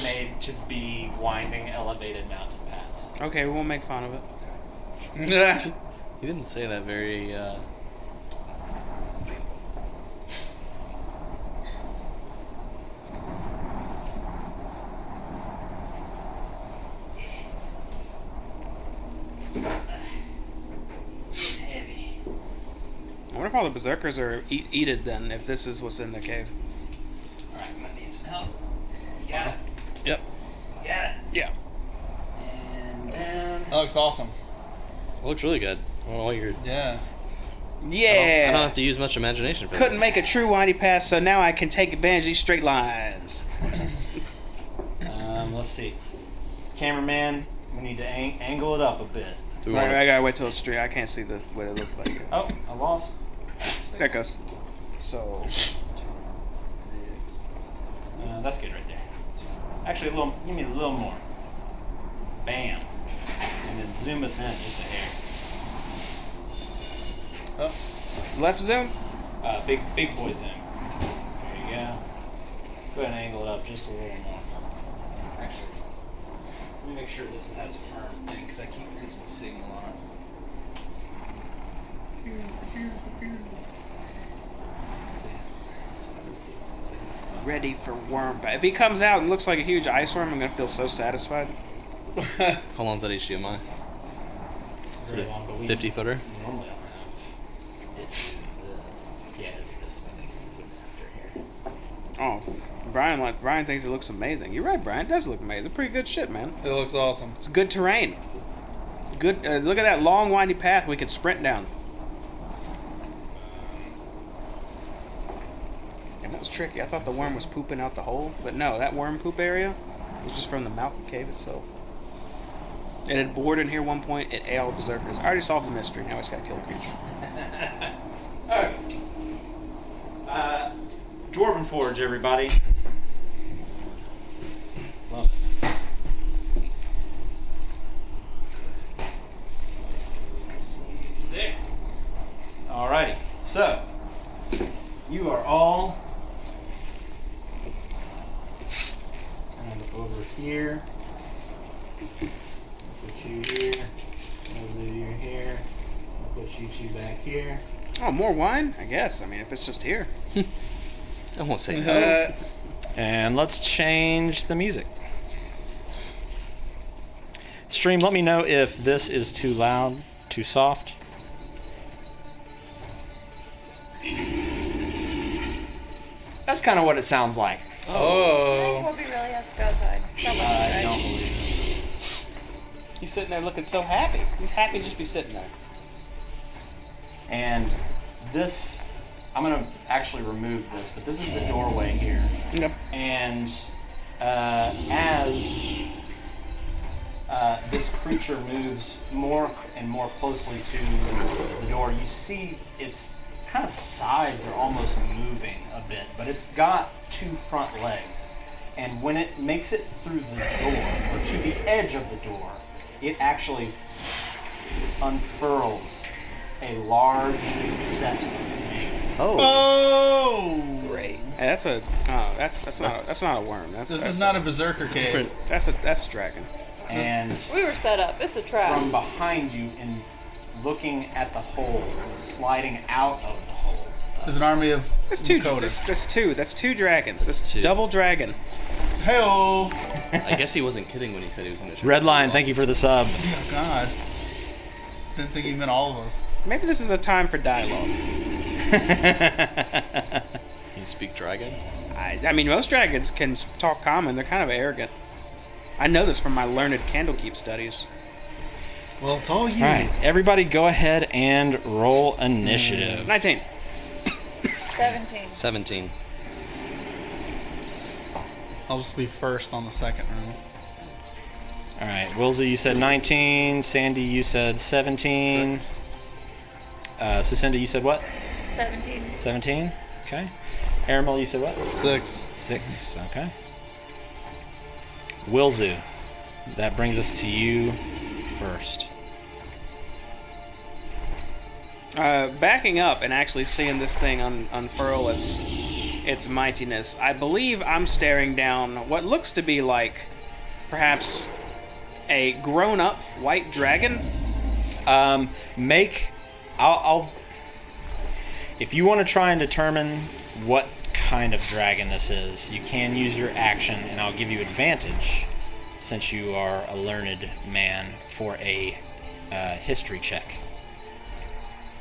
made to be winding, elevated mountain paths. Okay, we won't make fun of it. You didn't say that very. I wonder if all the berserkers are eated then, if this is what's in the cave. Alright, I'm going to need some help. You got it? Yep. You got it? Yeah. And down. That looks awesome. It looks really good. Oh, you're. Yeah. Yeah. I don't have to use much imagination for Couldn't this. make a true windy path, so now I can take advantage of these straight lines. Let's see. Cameraman, we need to angle it up a bit. Do we want I gotta wait till it's straight. I can't see what it looks like. Oh, I lost. There it goes. So. That's good right there. Actually, give me a little more. Bam. And then zoom us in just a hair. Oh. Left zoom? Big boy zoom. There you go. Go ahead and angle it up just a little more. Actually, let me make sure this has a firm thing, because I keep losing signal on it. Ready for worm bite. If he comes out and looks like a huge ice worm, I'm gonna feel so satisfied. How long's that HDMI? Is it Very long, but a we 50 footer? normally don't have. It's it's this. I think it's this adapter here. Oh, Brian thinks it looks amazing. You're right, Brian. It does look amazing. Pretty good shit, man. It looks awesome. It's good terrain. Good. Look at that long, windy path we could sprint down. And that was tricky. I thought the worm was pooping out the hole, but no, that worm poop area was just from the mouth of the cave itself. It had bored in here one point. It ate all the berserkers. I already solved the mystery. Now I just gotta kill the creature. Alright. Dwarven Forge, everybody. Love it. There. Alrighty. So, you are all kind of over here. Put you here. Those of you here. I'll put you two back here. Oh, more wine? I guess. I mean, if it's just here. I won't say no. And let's change the music. Stream, let me know if this is too loud, too soft. That's kind of what it sounds like. I think Oh. Whoopi really has to go outside. That I don't right? believe it. He's sitting there looking so happy. He's happy to just be sitting there. And this, I'm going to actually remove this, but this is the doorway here. Yep. And as this creature moves more and more closely to the door, you see its kind of sides are almost moving a bit, but it's got two front legs. And when it makes it through the door, or to the edge of the door, it actually unfurls a large set of wings. Oh. Great. Hey, that's not a worm. That's This is not a berserker cave. That's a dragon. And We were set up. It's a trap. from behind you and looking at the hole, sliding out of the hole. There's an army of That's two. Mukotas. That's two dragons. That's two. double dragon. Hey-oh. I guess he wasn't kidding when he said he was going to. Redline, thank you for the sub. Oh, God. Didn't think he meant all of us. Maybe this is a time for dialogue. He's speak dragon? I mean, most dragons can talk common. They're kind of arrogant. I know this from my learned Candlekeep studies. Well, it's all you. All right, everybody, go ahead and roll initiative. 19. 17. 17. I'll just be first on the second round. All right, Wilsey, you said 19. Sandy, you said 17. So Cindy, you said what? 17. 17. Okay. Aramel, you said what? 6. 6. Okay. Wilzu, that brings us to you first. Backing up and actually seeing this thing unfurl its mightiness, I believe I'm staring down what looks to be like perhaps a grown-up white dragon. I'll if you want to try and determine what kind of dragon this is, you can use your action, and I'll give you advantage since you are a learned man for a history check.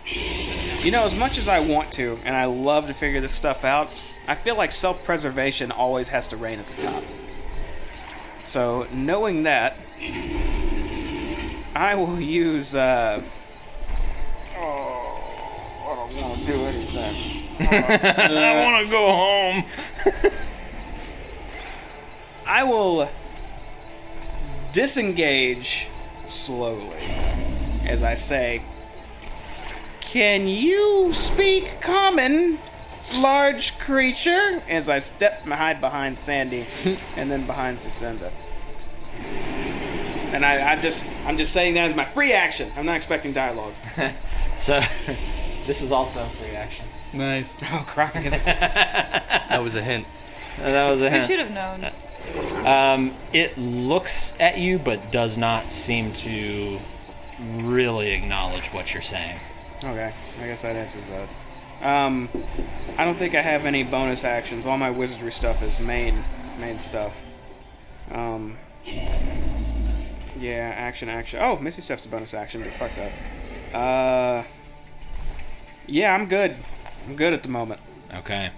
You know, as much as I want to, and I love to figure this stuff out, I feel like self-preservation always has to reign at the top. So, knowing that, I will use, I don't want to do anything. I want to go home. I will disengage slowly as I say, "Can you speak common, large creature?" As I hide behind Sandy and then behind Sucinda. And I'm just saying that as my free action. I'm not expecting dialogue. So, this is also a free action. Nice. Oh, crying. That was a hint. That was a You hint. should have known. It looks at you, but does not seem to really acknowledge what you're saying. Okay, I guess that answers that. I don't think I have any bonus actions. All my wizardry stuff is main stuff. Yeah, action. Oh, Misty Step's a bonus action, but fuck that. Yeah, I'm good. I'm good at the moment. Okay.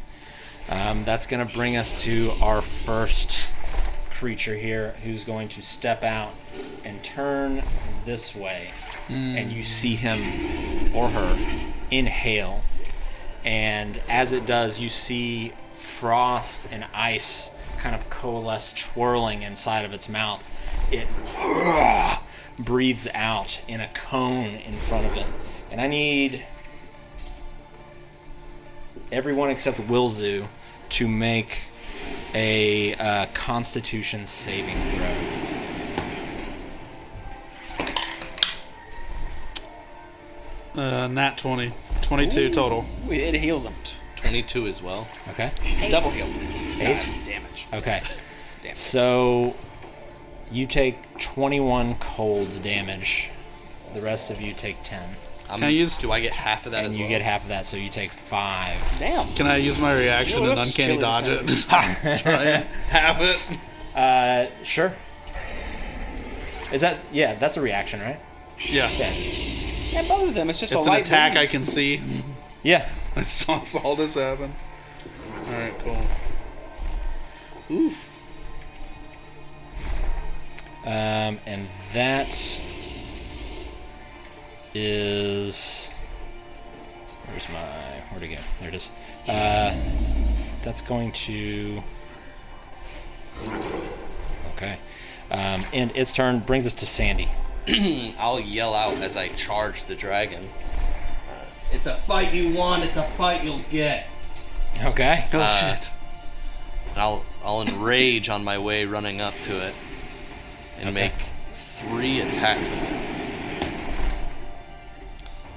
That's going to bring us to our first creature here, who's going to step out and turn this way. And you see him or her inhale. And as it does, you see frost and ice kind of coalesce, twirling inside of its mouth. It breathes out in a cone in front of it. And I need everyone except Wilzu to make a Constitution saving throw. Nat 20. 22 total. Ooh, it heals him. 22 as well. Okay. 8. Double heal. 8? Damage. Okay. Damage. So you take 21 cold damage. The rest of you take 10. Can I use? Do I get half of that And as you well? get half of that, so you take 5. Damn. Can I use my reaction Yeah, and let's just uncanny kill dodge it. it? Try and have it. Sure. Is that... Yeah, that's a reaction, right? Yeah. Yeah. Yeah, both of them. It's just It's a an light attack I wound. can see. Yeah. I saw this happen. Alright, cool. Ooh. And that is... Where'd it go? There it is. That's going to... Okay. And its turn brings us to Sandy. I'll yell out as I charge the dragon. It's a fight you want, it's a fight you'll get. Okay. Oh, shit. And I'll enrage on my way running up to it and Okay. make 3 attacks at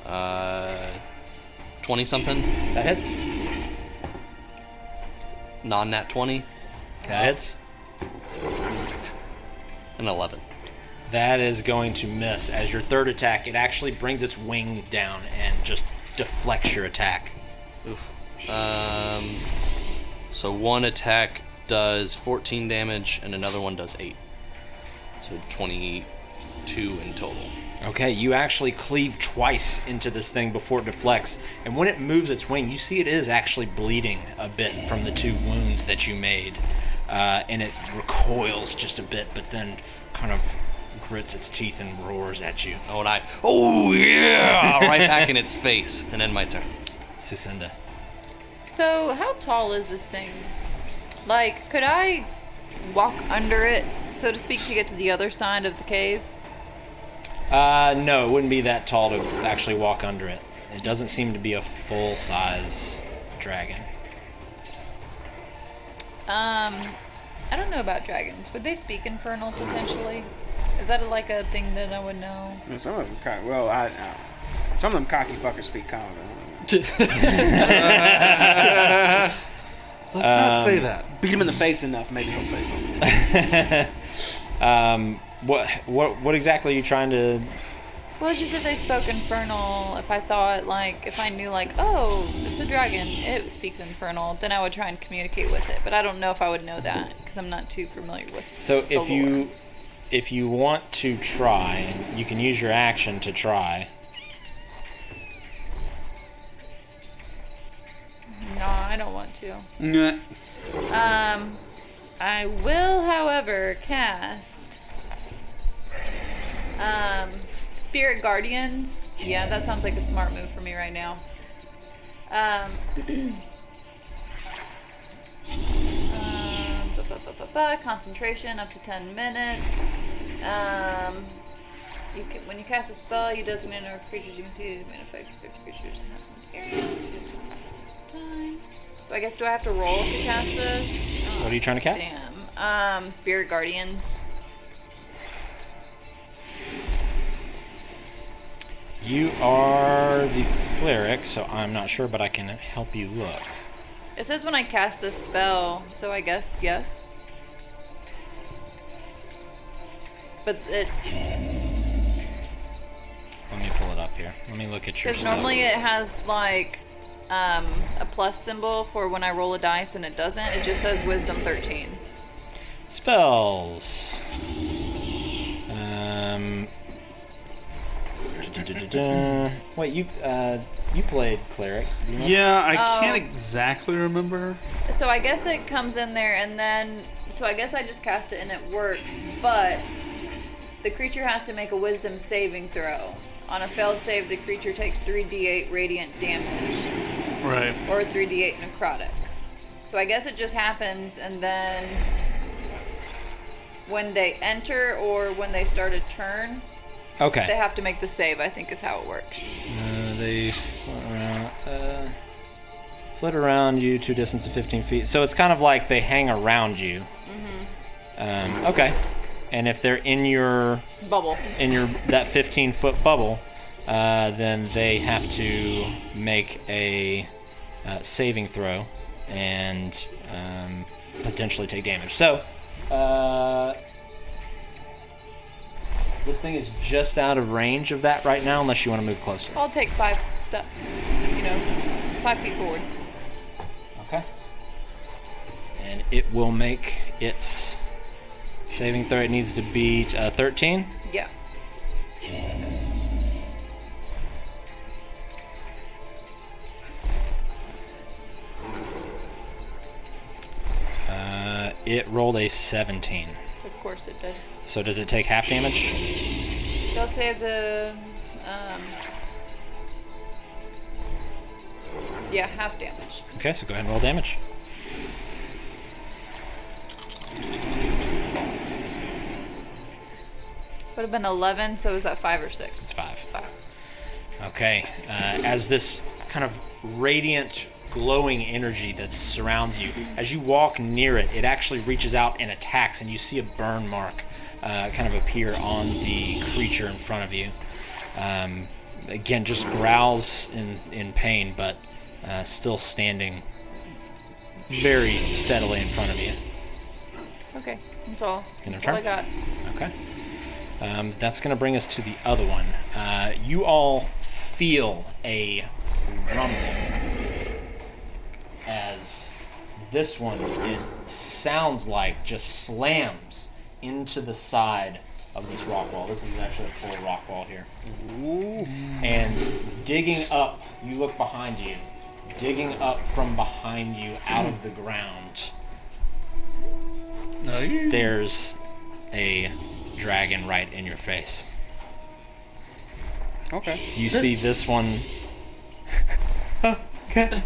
it. 20 something, That hits. non-nat 20, That hits. and 11. That is going to miss. As your third attack, it actually brings its wing down and just deflects your attack. So one attack does 14 damage and another one does 8. So 22 in total. Okay, you actually cleave twice into this thing before it deflects, and when it moves its wing, you see it is actually bleeding a bit from the 2 wounds that you made, and it recoils just a bit, but then kind of grits its teeth and roars at you. Oh, and oh yeah! Right back in its face, and then my turn. Sucinda. So, how tall is this thing? Like, could I walk under it, so to speak, to get to the other side of the cave? No, it wouldn't be that tall to actually walk under it. It doesn't seem to be a full-size dragon. I don't know about dragons. Would they speak Infernal, potentially? Is that like a thing that I would know? I mean, some of them, some of them cocky fuckers speak common. Let's not say that. Beat him in the face enough, maybe he'll say something. What exactly are you trying to... Well, it's just if they spoke Infernal, if I thought, like, if I knew, like, oh, it's a dragon, it speaks Infernal, then I would try and communicate with it. But I don't know if I would know that, because I'm not too familiar with So the lore. if you want to try, and you can use your action to try... No, I don't want to. Nah. I will, however, cast Spirit Guardians. Yeah, that sounds like a smart move for me right now. Concentration up to 10 minutes. When you cast a spell, you designate a creatures you can see to affect creatures in the area. Time. So I guess, do I have to roll to cast this? What are you trying to cast? Damn. Spirit Guardians. You are the cleric, so I'm not sure, but I can help you look. It says when I cast this spell, so I guess yes. But it... Let me pull it up here. Let me look at your Because stuff. normally it has, like, a plus symbol for when I roll a dice, and it doesn't. It just says Wisdom 13. Spells. Wait, you played cleric. Do you know? Yeah, I Oh. can't exactly remember. So I guess it comes in there, and then... So I guess I just cast it, and it works, but... The creature has to make a Wisdom saving throw. On a failed save, the creature takes 3d8 radiant damage, Right. or 3d8 necrotic. So I guess it just happens, and then when they enter or when they start a turn, they Okay. have to make the save, I think is how it works. They flit around you to a distance of 15 feet. So it's kind of like they hang around you. Mm-hmm. Okay. And if they're in your Bubble. that 15-foot bubble, then they have to make a saving throw and potentially take damage. So this thing is just out of range of that right now, unless you want to move closer. I'll take 5 steps, 5 feet forward. Okay. And it will make its saving throw. It needs to beat 13. Yeah. It rolled a 17. Of course it did. So does it take half damage? So I'll say the, yeah, half damage. Okay, so go ahead and roll damage. Would have been 11, so is that 5 or 6? It's 5. 5. Okay, as this kind of radiant, glowing energy that surrounds you, as you walk near it, it actually reaches out and attacks, and you see a burn mark kind of appear on the creature in front of you. Again, just growls in pain, but still standing very steadily in front of you. Okay, that's all. End of That's all I turn? got. Okay. That's going to bring us to the other one. You all feel a rumble as this one, it sounds like, just slams into the side of this rock wall. This is actually a full rock wall here. And digging up, you look behind you. Digging up from behind you out of the ground, stares a dragon right in your face. Okay. You see this one. Okay.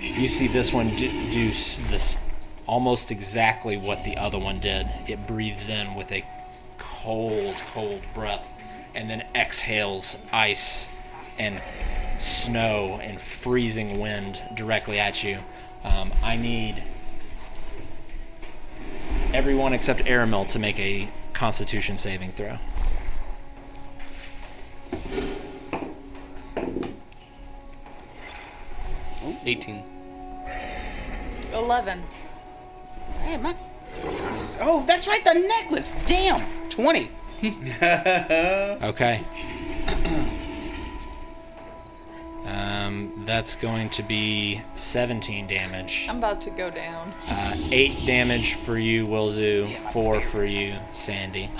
You see this one do this almost exactly what the other one did. It breathes in with a cold, cold breath, and then exhales ice and snow and freezing wind directly at you. I need everyone except Aramil to make a Constitution saving throw. 18. 11. Hey, oh, that's right, the necklace. Damn. 20. Okay. That's going to be 17 damage. I'm about to go down. 8 damage for you, Wilzu. 4 for you, Sandy.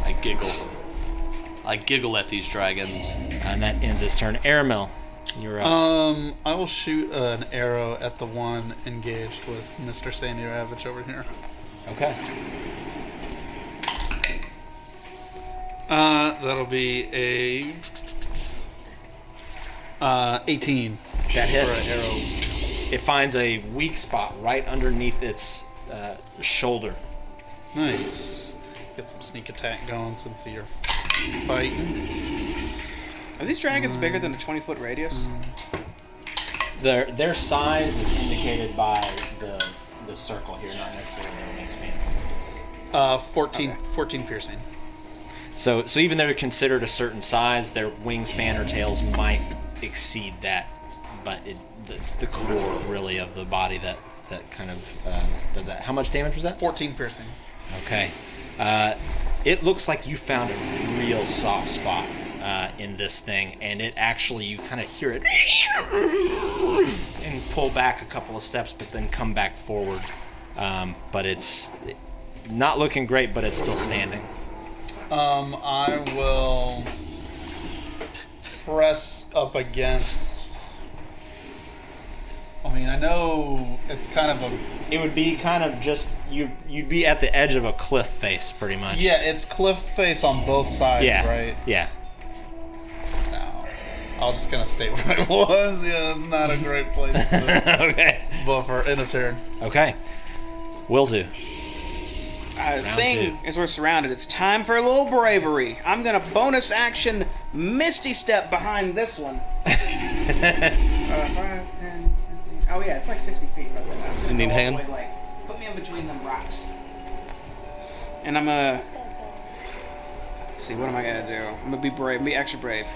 I giggle. I giggle at these dragons. And that ends his turn. Aramil, you're up. I will shoot an arrow at the one engaged with Mr. Sandy Ravage over here. Okay. That'll be a 18. That For hits. an arrow. It finds a weak spot right underneath its shoulder. Nice. Get some sneak attack going since you're fighting. Are these dragons bigger than a 20-foot radius? Their size is indicated by the circle here, not necessarily their wingspan. 14 piercing. So even though they're considered a certain size, their wingspan or tails might exceed that, but it's the core really of the body that kind of does that. How much damage was that? 14 piercing. Okay. It looks like you found a real soft spot in this thing, and it actually, you kind of hear it and pull back a couple of steps, but then come back forward. But it's not looking great, but it's still standing. I will press up against. I mean, I know it's kind of a. It would be kind of just you'd be at the edge of a cliff face, pretty much. Yeah, it's cliff face on both sides, Yeah. right? Yeah. No. I'll just kind of stay where I was. Yeah, that's not a great place to Okay. buffer in a turn. Okay. Wilzu. Seeing as we're surrounded, it's time for a little bravery. I'm gonna bonus action Misty Step behind this one. 5, 10, oh yeah, it's like 60 feet right there. You need hand? Put me in between them rocks. And I'm gonna... see, what am I gonna do? I'm gonna be brave, be extra brave.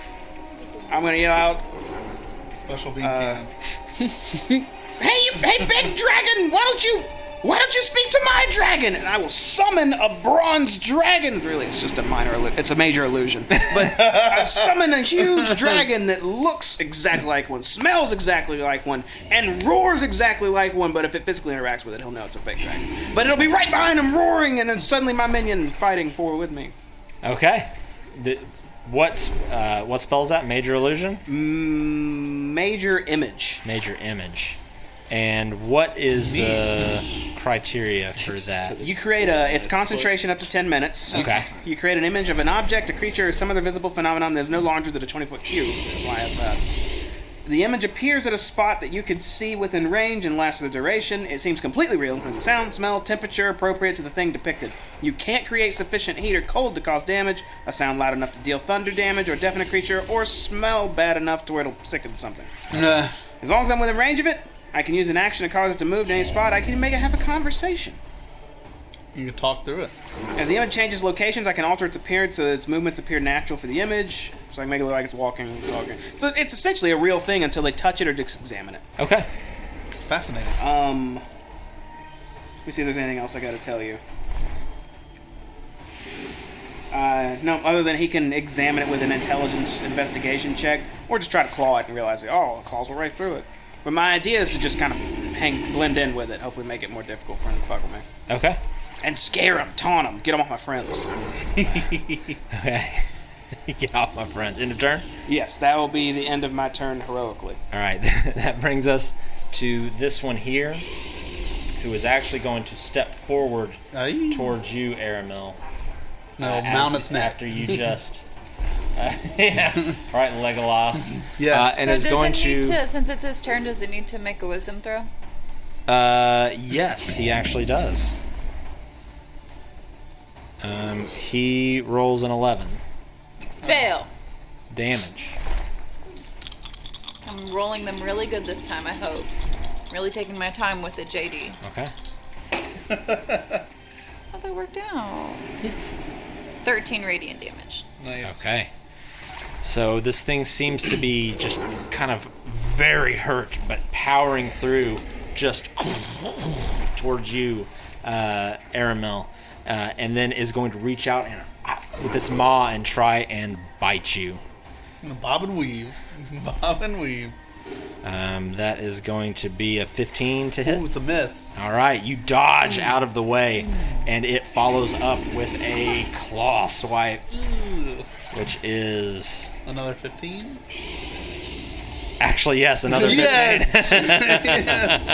I'm gonna yell out... Special beam cannon. Hey, big dragon! Why don't you speak to my dragon? And I will summon a bronze dragon. Really, it's just a it's a major illusion. But I summon a huge dragon that looks exactly like one, smells exactly like one, and roars exactly like one. But if it physically interacts with it, he'll know it's a fake dragon. But it'll be right behind him roaring, and then suddenly my minion fighting forward with me. Okay. What spell is that? Major illusion? Major image. Major image. And what is the criteria for that? You create it's concentration up to 10 minutes. Okay. You create an image of an object, a creature, or some other visible phenomenon that is no larger than a 20-foot cube. That's why I asked that. The image appears at a spot that you can see within range and lasts for the duration. It seems completely real, including sound, smell, temperature appropriate to the thing depicted. You can't create sufficient heat or cold to cause damage, a sound loud enough to deal thunder damage or deafen a creature, or smell bad enough to where it'll sicken something. As long as I'm within range of it, I can use an action to cause it to move to any spot. I can make it have a conversation. You can talk through it. As the image changes locations, I can alter its appearance so that its movements appear natural for the image. So I can make it look like it's walking, talking. So it's essentially a real thing until they touch it or just examine it. Okay. Fascinating. Let me see if there's anything else I gotta tell you. No, other than he can examine it with an intelligence investigation check, or just try to claw it and realize, the claws will right through it. But my idea is to just kind of blend in with it, hopefully make it more difficult for him to fuck with me. Okay. And scare them, taunt them, get them off my friends. Okay. Get off my friends. End of turn? Yes, that will be the end of my turn heroically. All right. That brings us to this one here, who is actually going to step forward towards you, Aramil. No, mount its neck. After you just... yeah. Right, Legolas. Yes. And So is does going it need to... to, since it's his turn, does it need to make a wisdom throw? Yes, he actually does. He rolls an 11. Fail. Damage. I'm rolling them really good this time, I hope. Really taking my time with it, JD. Okay. How'd that work out? 13 radiant damage. Nice. Okay. So this thing seems to be just kind of very hurt, but powering through just towards you, Aramil, and then is going to reach out and with its maw and try and bite you. Bob and weave. Bob and weave. That is going to be a 15 to hit. Ooh, it's a miss. All right, you dodge out of the way, and it follows up with a claw swipe, which is Another 15? actually, yes, another 15. Yes! Yes!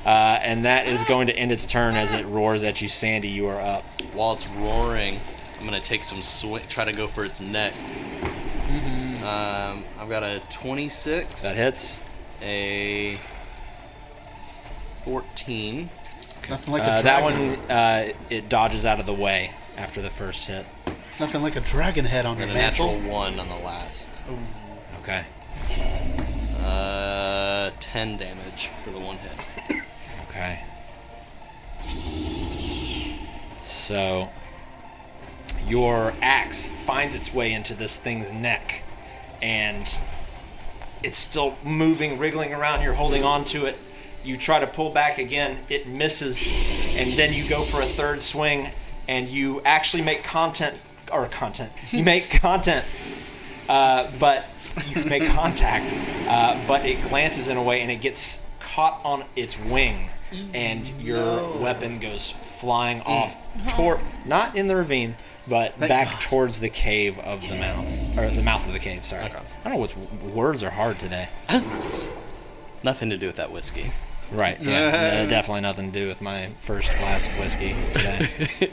And that is going to end its turn as it roars at you. Sandy, you are up. While it's roaring, I'm gonna take some swing, try to go for its neck. I've got a 26. That hits. A 14. Nothing like a That dragon. one, it dodges out of the way after the first hit. Nothing like a dragon head on your And a natural mantle. 1 on the last. Okay. 10 damage for the one hit. Okay. So, your axe finds its way into this thing's neck, and it's still moving, wriggling around. You're holding on to it. You try to pull back again. It misses, and then you go for a third swing, and you actually make You make content, but you make contact, but it glances in a way, and it gets caught on its wing, and your weapon goes flying off toward, not in the ravine, but back towards the cave of the mouth, or the mouth of the cave. Sorry, Okay. I don't know what words are hard today. Nothing to do with that whiskey. Right? Yeah, definitely nothing to do with my first glass of whiskey today.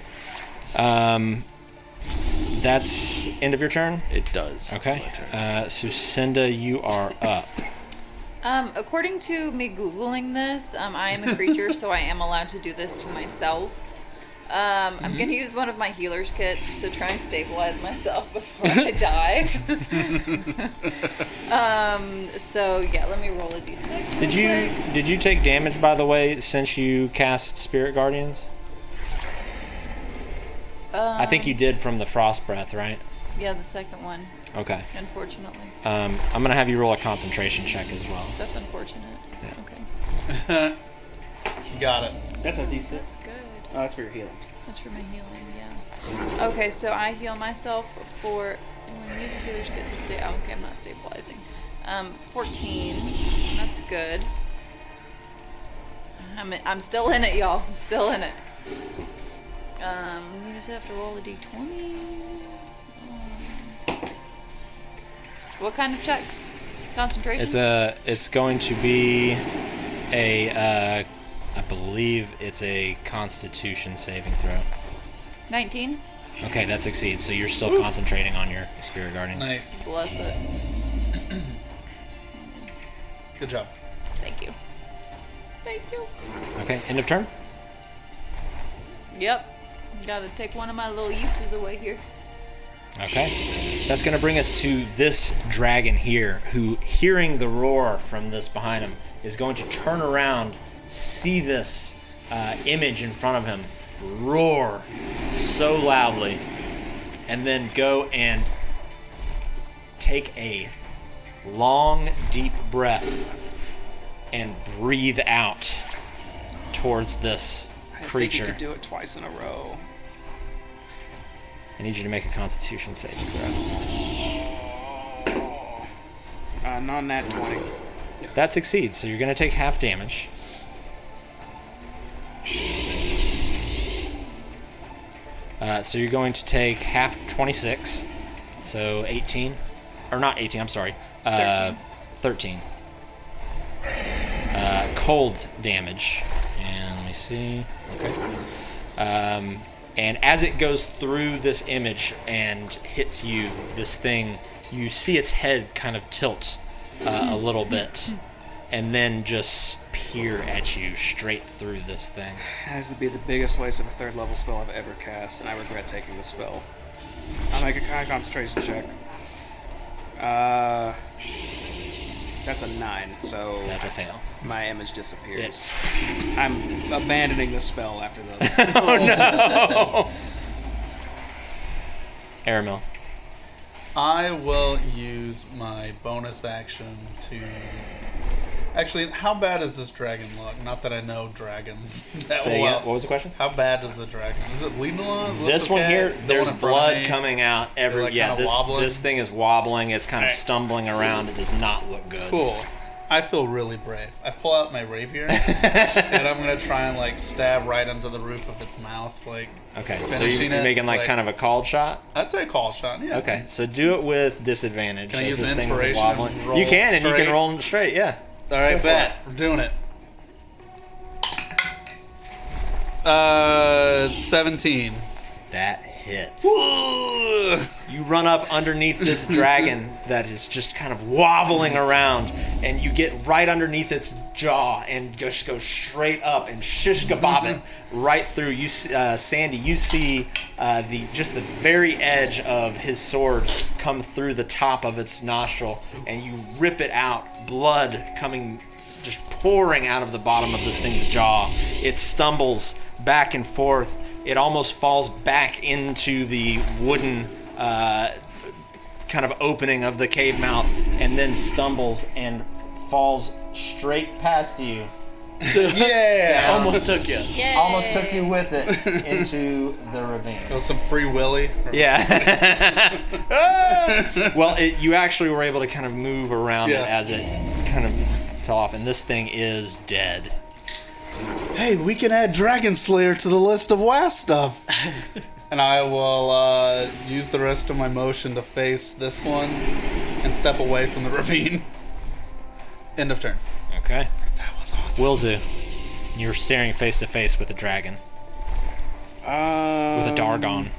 That's end of your turn. It does. Okay. My turn. So Cinda, you are up. According to me Googling this, I am a creature, so I am allowed to do this to myself. I'm going to use one of my healer's kits to try and stabilize myself before I die. So, yeah, let me roll a d6 real quick. Did you take damage, by the way, since you cast Spirit Guardians? I think you did from the Frost Breath, right? Yeah, the second one, Okay. unfortunately. I'm going to have you roll a concentration check as well. That's unfortunate. Yeah. Okay. Got it. That's a D6. That's good. Oh, that's for your healing. That's for my healing, yeah. Okay, so I heal myself for... I'm going to use a healer's kit to stay... Oh, okay, I'm not stabilizing. 14. That's good. I'm still in it, y'all. I'm still in it. You just have to roll a d20. What kind of check? Concentration? It's going to be a I believe it's a Constitution saving throw. 19. Okay, that succeeds. So you're still concentrating on your Spirit Guardian. Nice. Bless it. Good job. Thank you. Thank you. Okay, end of turn. Yep. Gotta take one of my little uses away here. Okay. That's going to bring us to this dragon here, who, hearing the roar from this behind him, is going to turn around, see this image in front of him, roar so loudly, and then go and take a long, deep breath and breathe out towards this creature. I think you could do it twice in a row. I need you to make a Constitution saving throw. Not nat 20. That succeeds, so you're going to take half damage. So you're going to take half of 26, so 18, or not 18. I'm sorry, 13. Cold damage, and let me see. Okay. And as it goes through this image and hits you, this thing, you see its head kind of tilt a little bit, and then just peer at you straight through this thing. Has to be the biggest waste of a 3rd level spell I've ever cast, and I regret taking the spell. I'll make a concentration check. That's a 9, so That's a fail. my image disappears. I'm abandoning the spell after this. Oh no! Aramil. I will use my bonus action to... Actually, how bad does this dragon look? Not that I know dragons that Say well. again, what was the question? How bad is the dragon? Is it bleeding a lot? This one here, there's blood coming out every. Like Yeah, kinda wobbling? this thing is wobbling. It's kind of Alright. stumbling around. It does not look good. Cool. I feel really brave. I pull out my rapier, and I'm gonna try and like stab right into the roof of its mouth, like. Okay, so finishing you're it, making like kind of a called shot. I'd say call shot. Yeah. Okay, so do it with disadvantage. Can I as use this an thing is inspiration wobbling. and roll You can, and you straight? can roll straight. Yeah. All right, Go for bet. We're doing it. 17. That hits. You run up underneath this dragon that is just kind of wobbling around, and you get right underneath its jaw and just go straight up and shish kebab it right through. You, Sandy, you see the very edge of his sword come through the top of its nostril, and you rip it out. Blood coming, just pouring out of the bottom of this thing's jaw. It stumbles back and forth. It almost falls back into the wooden kind of opening of the cave mouth, and then stumbles and falls straight past you. Yeah. Down. Almost took you. Yay. Almost took you with it into the ravine. That was some free willy. Yeah. Well, you actually were able to kind of move around it as it kind of fell off, and this thing is dead. Hey, we can add Dragon Slayer to the list of WAS stuff. And I will use the rest of my motion to face this one and step away from the ravine. End of turn. Okay. That was awesome. Wilzu, you're staring face to face with a dragon. With a Dargon.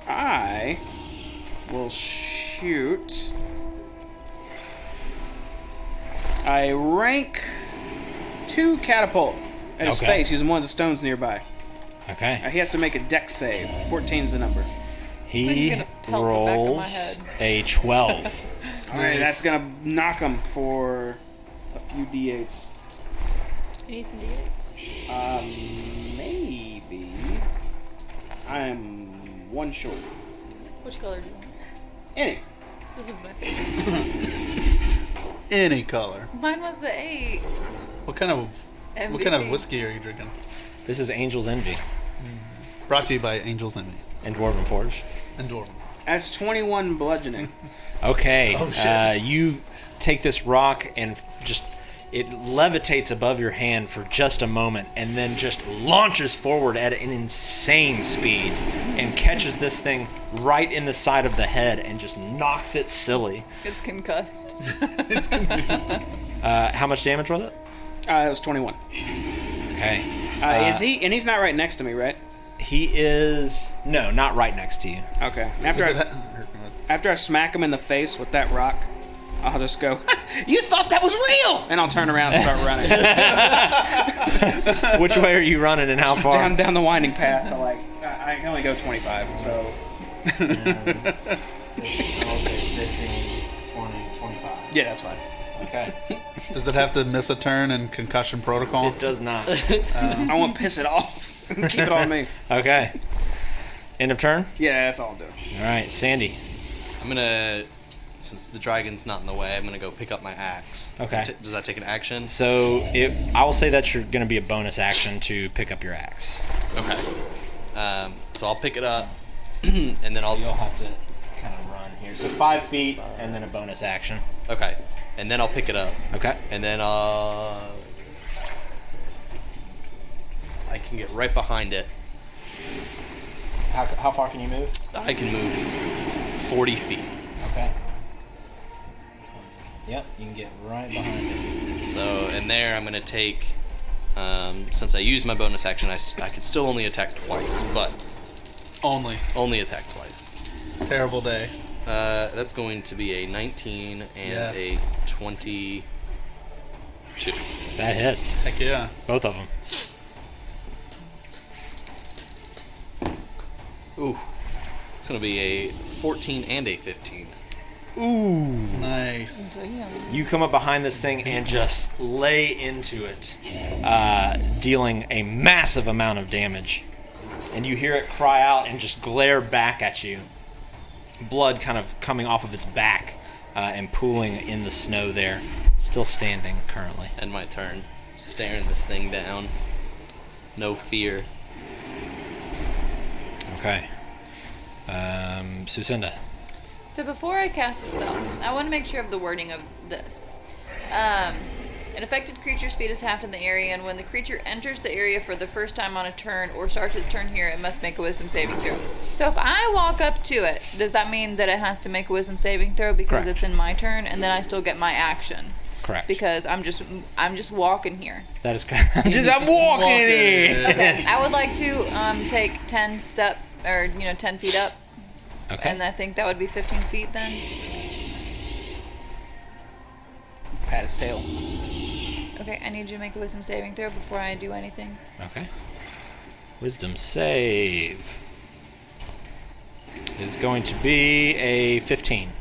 I will shoot. I rank 2 catapult at his Okay. face using one of the stones nearby. Okay. He has to make a dex save. 14's the number. He Thing's gonna pelt the back of my rolls head. a 12. Alright, that's gonna knock him for a few d8s. You need some D8s. Maybe. I'm 1 short. Which color do you want? Any. This one's my favorite. Any color. Mine was the 8. What kind of MVP. whiskey are you drinking? This is Angel's Envy Brought to you by Angel's Envy and Dwarven Forge. and Dwarven. That's 21 bludgeoning. Okay. Oh, shit. You take this rock and just it levitates above your hand for just a moment, and then just launches forward at an insane speed and catches this thing right in the side of the head and just knocks it silly. It's concussed. How much damage was it? It was 21. Okay. Is he? And he's not right next to me, right? He is not right next to you. Okay. After I smack him in the face with that rock, I'll just go, "You thought that was real!" And I'll turn around and start running. Which way are you running and how far? down the winding path to I can only go 25, so. I'll say 15, 20, 25. Yeah, that's fine. Okay. Does it have to miss a turn in concussion protocol? It does not. I want to piss it off. Keep it on me. Okay. End of turn? Yeah, that's all I'm doing. All right, Sandy. I'm gonna, since the dragon's not in the way, I'm gonna go pick up my axe. Okay. Does that take an action? So I will say that's going to be a bonus action to pick up your axe. Okay. So I'll pick it up, and then You'll have to kind of run here. So 5 feet and then a bonus action. Okay. And then I'll pick it up, Okay. and then I can get right behind it. How far can you move? I can move 40 feet. Okay. Yep, you can get right behind it. So, and there I'm going to take, since I used my bonus action, I could still only attack twice, but only attack twice. Terrible day. That's going to be a 19 and a 22. That hits. Heck yeah. Both of them. Ooh. It's going to be a 14 and a 15. Ooh. Nice. Damn. You come up behind this thing and just lay into it, dealing a massive amount of damage. And you hear it cry out and just glare back at you. Blood kind of coming off of its back and pooling in the snow there. Still standing currently. And my turn. Staring this thing down. No fear. Okay. Sucinda. So before I cast a spell, I want to make sure of the wording of this. An affected creature's speed is halved in the area, and when the creature enters the area for the first time on a turn or starts its turn here, it must make a wisdom saving throw. So if I walk up to it, does that mean that it has to make a wisdom saving throw because Correct. it's in my turn, and then I still get my action? Correct. Because I'm just walking here. That is correct. I'm walking in. Okay. I would like to take 10 feet up. Okay. And I think that would be 15 feet then. Pat his tail. Okay, I need you to make a wisdom saving throw before I do anything. Okay. Wisdom save is going to be a 15.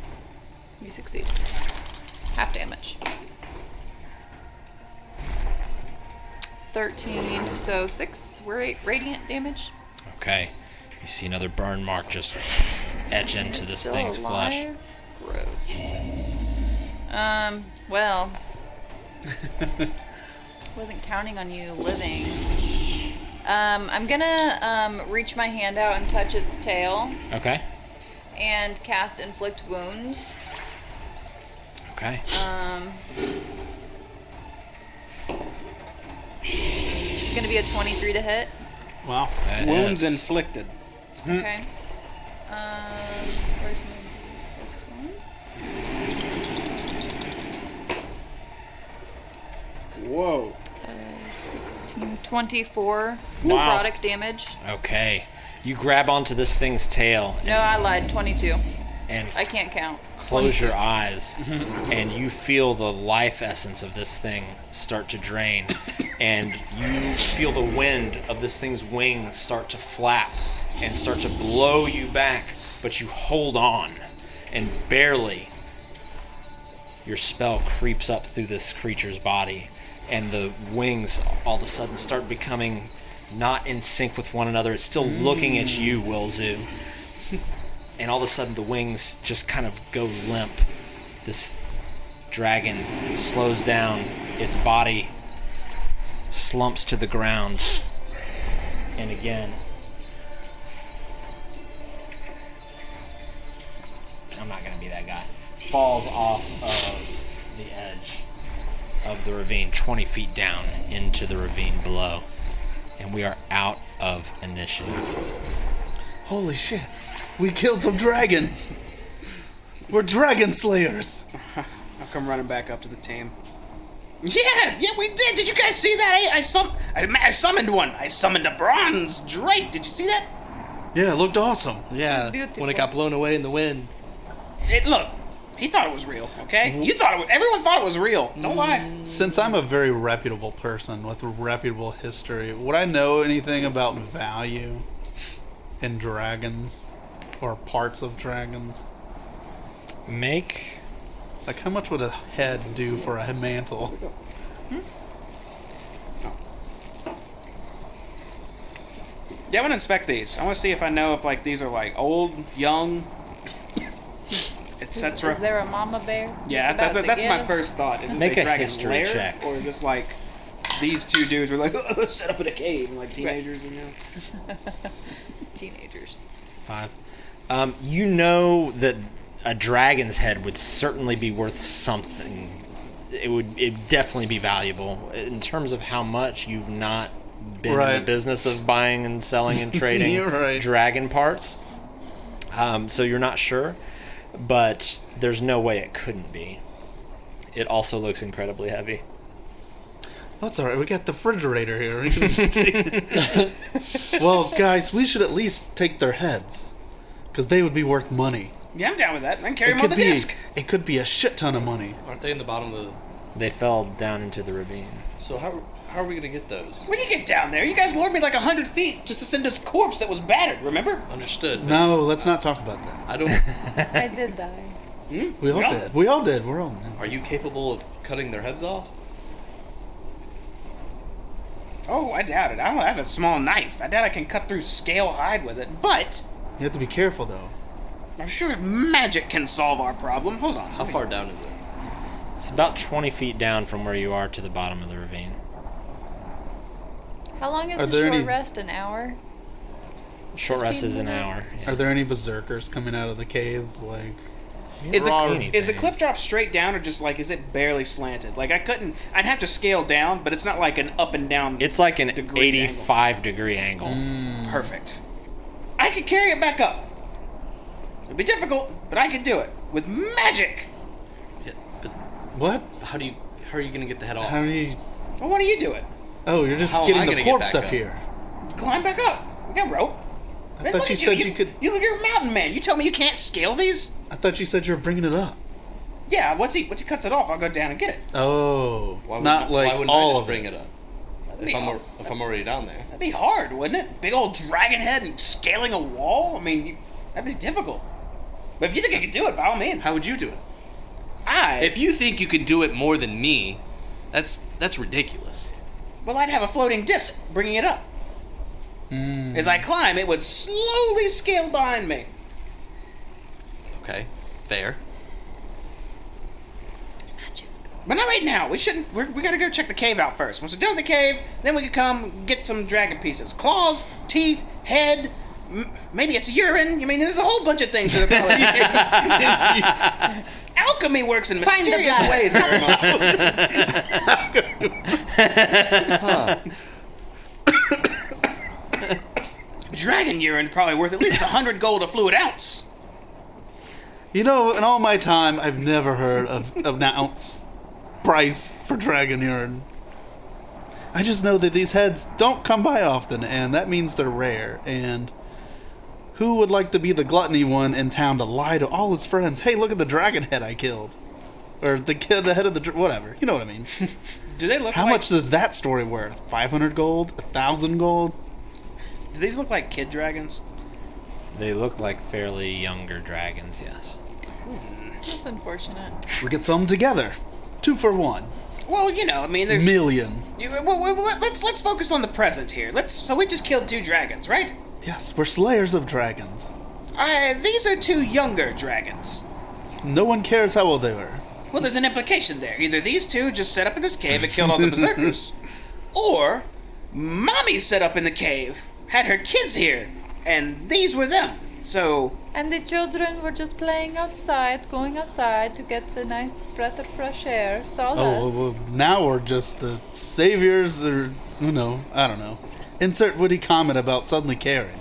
You succeed. Half damage. 13, so 6 radiant damage. Okay. You see another burn mark just etch into this Still thing's flesh. alive? Gross. Well. Wasn't counting on you living. I'm gonna reach my hand out and touch its tail Okay. and cast Inflict Wounds. Okay. It's gonna be a 23 to hit. Wow. That Wounds hits. inflicted. Okay. Where's my this one? Whoa. 16, 24 Wow. necrotic damage. Okay. You grab onto this thing's tail No, I lied. 22. and I can't count. close 22. your eyes, and you feel the life essence of this thing start to drain, and you feel the wind of this thing's wings start to flap and start to blow you back, but you hold on, and barely your spell creeps up through this creature's body, and the wings all of a sudden start becoming not in sync with one another. It's still looking at you, Wilzu. And all of a sudden the wings just kind of go limp. This dragon slows down. Its body slumps to the ground. And again, I'm not going to be that guy, falls off of the edge of the ravine, 20 feet down into the ravine below. And we are out of initiative. Holy shit. We killed some dragons. We're dragon slayers. I'll come running back up to the team. Yeah, we did. Did you guys see that? I summoned one. I summoned a bronze drake. Did you see that? Yeah, it looked awesome. Yeah, Beautiful. when it got blown away in the wind. Look, he thought it was real. Okay, everyone thought it was real. Don't lie. Since I'm a very reputable person with a reputable history, would I know anything about value in dragons or parts of dragons? Make Like, how much would a head do for a mantle? Yeah, I want to inspect these. I want to see if I know if like these are like old, young, Is etc. there a mama bear? Yeah, about to that's get my us? first thought. Is this Make a dragon history lair, check. or is this like these two dudes were like let's set up in a cave and like teenagers, you know? Teenagers. 5. You know that a dragon's head would certainly be worth something. It would definitely be valuable. In terms of how much, you've not been in Right. the business of buying and selling and trading You're right. dragon parts. So you're not sure, but there's no way it couldn't be. It also looks incredibly heavy. That's all right. We got the refrigerator here. We can take- well, guys, we should at least take their heads, because they would be worth money. Yeah, I'm down with that. I can carry them on the disc. It could be a shit ton of money. Aren't they in the bottom of the... They fell down into the ravine. So how are we going to get those? When you get down there, you guys lured me like 100 feet just to send this corpse that was battered, remember? Understood. but No, let's not talk about that. I don't... I did die. We all did. We all did. We're all. Are you capable of cutting their heads off? Oh, I doubt it. I don't have a small knife. I doubt I can cut through scale hide with it. But You have to be careful, though. I'm sure magic can solve our problem. Hold on. How far down is it? It's about 20 feet down from where you are to the bottom of the ravine. How long is Are the there short any- rest? An hour? Short rest 15 is an hour. minutes? Yeah. Are there any berserkers coming out of the cave? Like, Is Raw the anything. cliff drop straight down or just like, is it barely slanted? Like, I'd have to scale down, but it's not like an up and down. It's like an Degree 85-degree angle. Perfect. I could carry it back up. It'd be difficult, but I could do it. With magic! Yeah, but what? how are you going to get the head off? How do you? Well, why don't you do it? Oh, you're just How am I getting gonna the get corpse back up up? here. Climb back up. We got rope. I thought you said you could. You're a mountain man. You tell me you can't scale these? I thought you said you were bringing it up. Yeah, once he cuts it off, I'll go down and get it. Oh, Why not like why wouldn't all I just of bring it. it up? be hard. If I'm already down there. That'd be hard, wouldn't it? Big old dragon head and scaling a wall? I mean, that'd be difficult. But if you think I could do it, by all means. How would you do it? I? If you think you can do it more than me, that's ridiculous. Well, I'd have a floating disc bringing it up. As I climb, it would slowly scale behind me. Okay, fair. But not right now. We shouldn't. We gotta go check the cave out first. Once we're done with the cave, then we can come get some dragon pieces. Claws, teeth, head. Maybe it's urine. I mean, there's a whole bunch of things that are Alchemy works in Find the mysterious blood. ways, Irma. Dragon urine probably worth at least 100 gold a fluid ounce. You know, in all my time, I've never heard of an ounce price for dragon urine. I just know that these heads don't come by often, and that means they're rare. And who would like to be the gluttony one in town to lie to all his friends? Hey, look at the dragon head I killed, or the head of the whatever. You know what I mean? Do they look How like, much is that story worth? 500 gold? 1,000 gold? Do these look like kid dragons? They look like fairly younger dragons, yes. That's unfortunate. We get some together. 2 for 1. Well, you know, I mean, there's Million. let's focus on the present here. So we just killed 2 dragons, right? Yes, we're slayers of dragons. These are 2 younger dragons. No one cares how old they were. Well, there's an implication there. Either these 2 just set up in this cave and killed all the berserkers, or Mommy set up in the cave, had her kids here, and these were them. So And the children were just playing outside, going outside to get a nice breath of fresh air. Saw Oh, us. well, now we're just the saviors, or, I don't know. Insert witty comment about suddenly caring.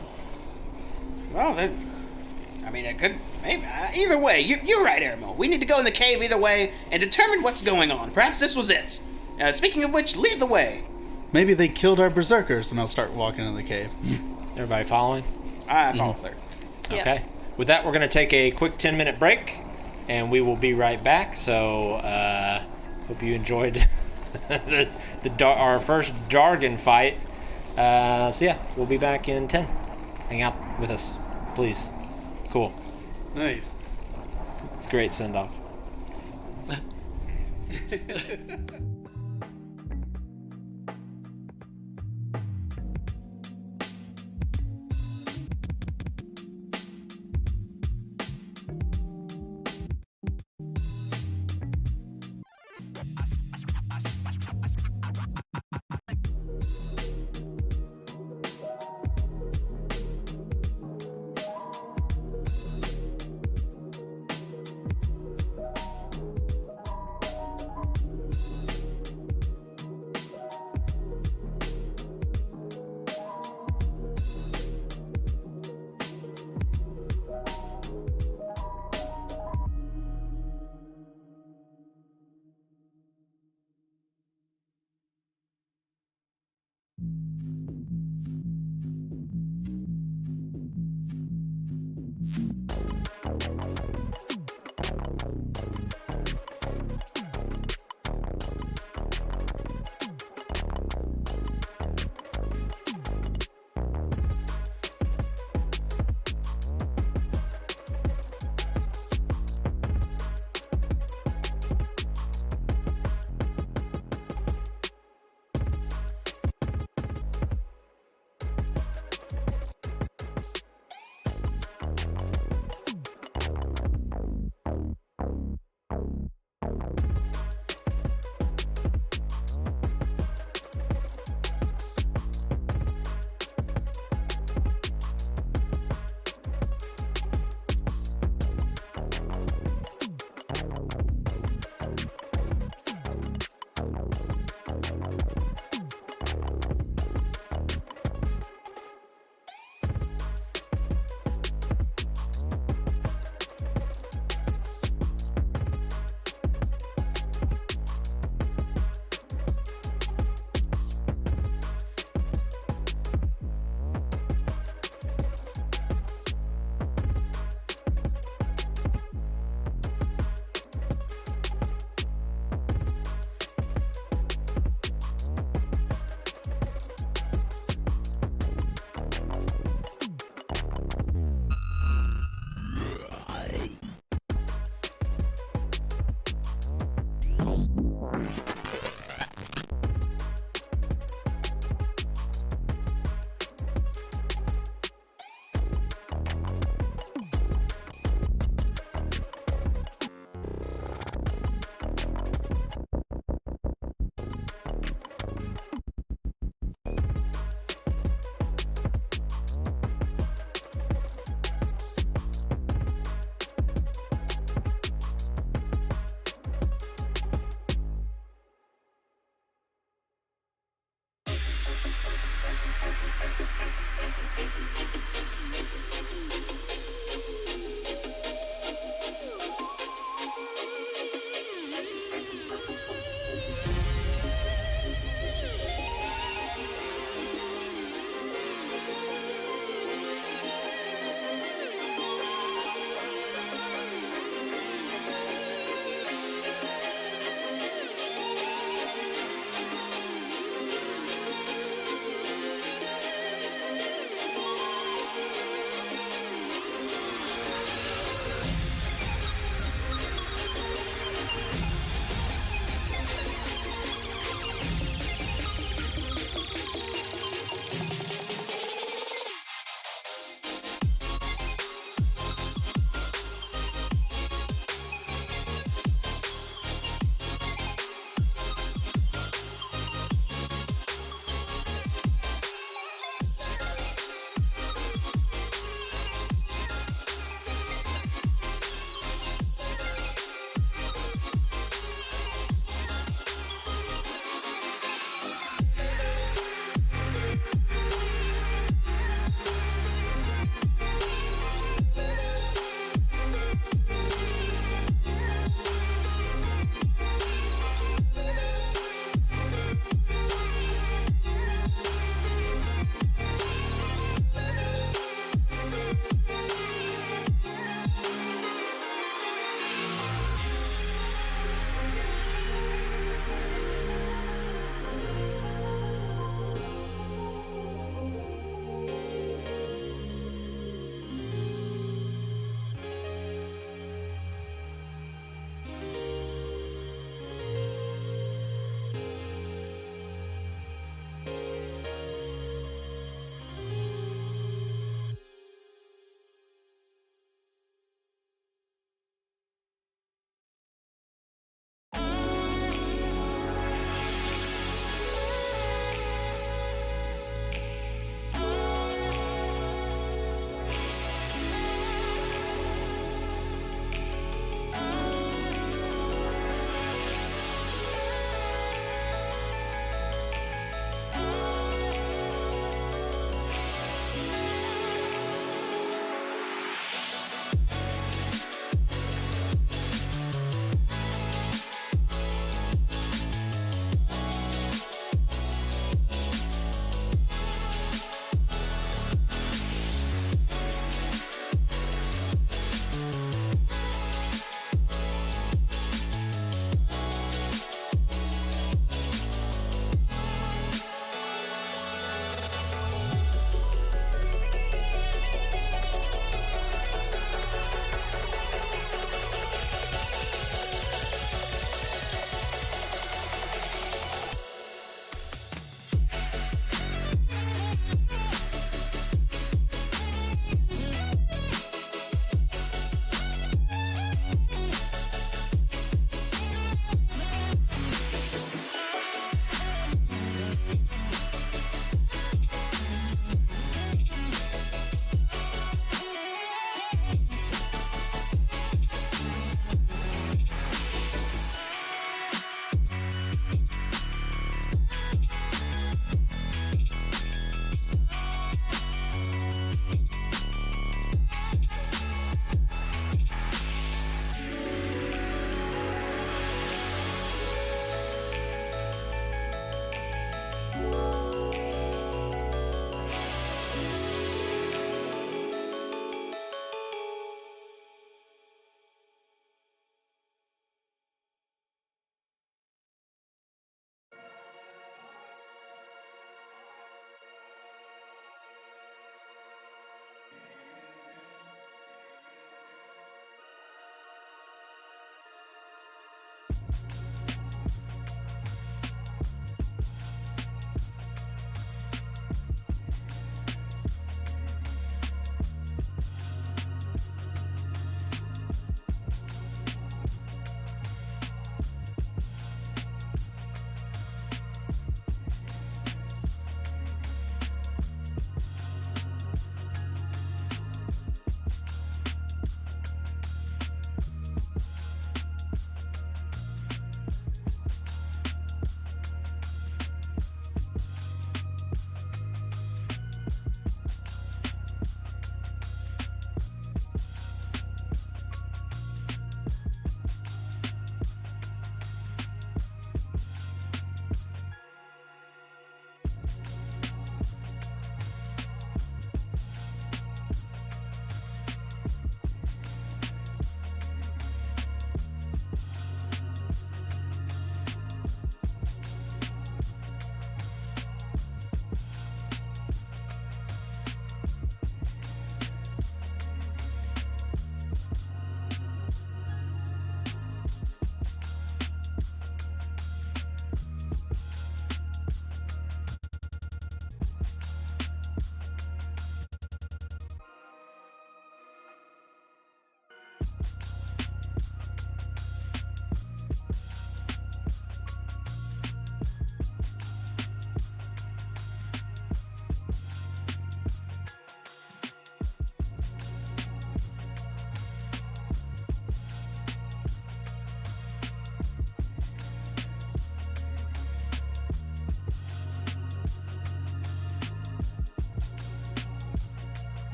well, I mean, it could. Maybe, either way, you're right, Ermo. We need to go in the cave either way and determine what's going on. Perhaps this was it. Speaking of which, lead the way. Maybe they killed our berserkers, and I'll start walking in the cave. Everybody following? I follow third. Yep. Okay. With that, we're going to take a quick 10-minute break, and we will be right back. So, hope you enjoyed our first Dargon fight. So yeah, we'll be back in 10. Hang out with us, please. Cool. Nice. It's a great send-off.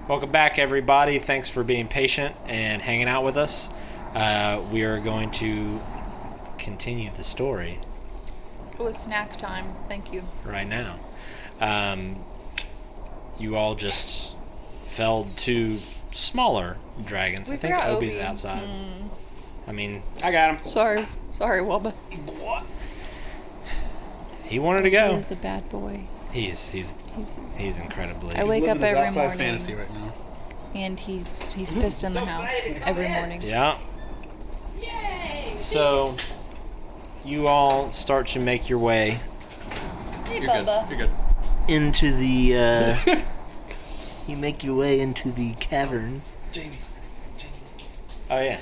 Welcome back, everybody. Thanks for being patient and hanging out with us. We are going to continue the story It was snack time. Thank you. right now. You all just felled 2 smaller dragons. We I think forgot Obi's Obi. outside. I mean, I got him. Sorry, Wubba. he wanted to go. He's a bad boy. He's incredibly. I wake up Living his every outside morning, fantasy right now. and he's pissed in the house every morning. Yeah. So, you all start to make your way Hey, You're Bubba. good. You're good. into the. You make your way into the cavern. Jamie. Oh yeah,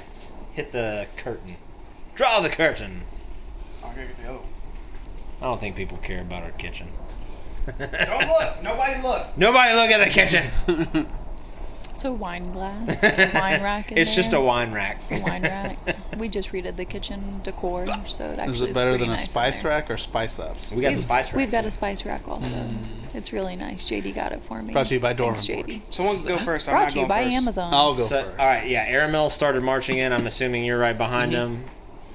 hit the curtain. Draw the curtain. Oh, I gotta get the other one. I don't think people care about our kitchen. Don't look. Nobody look. Nobody look at the kitchen. It's a wine glass, a wine rack. In It's just a there. wine rack. It's a wine rack. We just redid the kitchen decor, so it actually Is it better pretty than a nice in spice there. rack or spice ups? We got the spice rack. We've got too. a spice rack also. It's really nice. JD got it for me. Brought to you by Thanks, Dwarven JD. Someone go first. I'm Brought not to you going by first. Amazon. I'll go So, first. all right, yeah. Aramil started marching in. I'm assuming you're right behind him,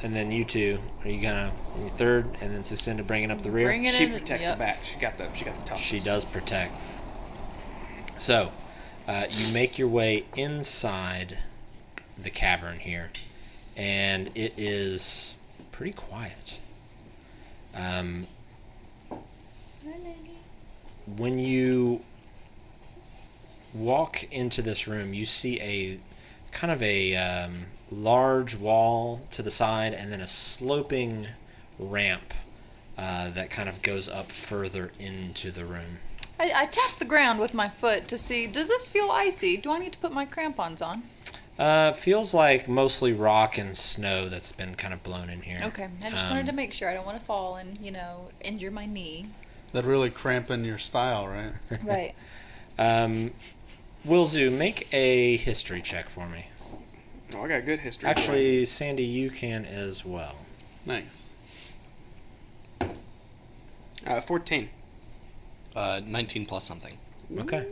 and then you two. Are you gonna you third, and then Sucinda bringing up the rear? Bring it She in. protect Yep. the back. She got the top. She does protect. So, you make your way inside the cavern here, and it is pretty quiet. When you walk into this room, you see a kind of a large wall to the side, and then a sloping ramp that kind of goes up further into the room. I tapped the ground with my foot to see, does this feel icy? Do I need to put my crampons on? Feels like mostly rock and snow that's been kind of blown in here. Okay, I just wanted to make sure. I don't want to fall and, injure my knee. That'd really cramping your style, right? Right. Wilzu, make a history check for me. Oh, I got a good history. Actually, Sandy, you can as well. Nice. 14. 19 plus something. Okay.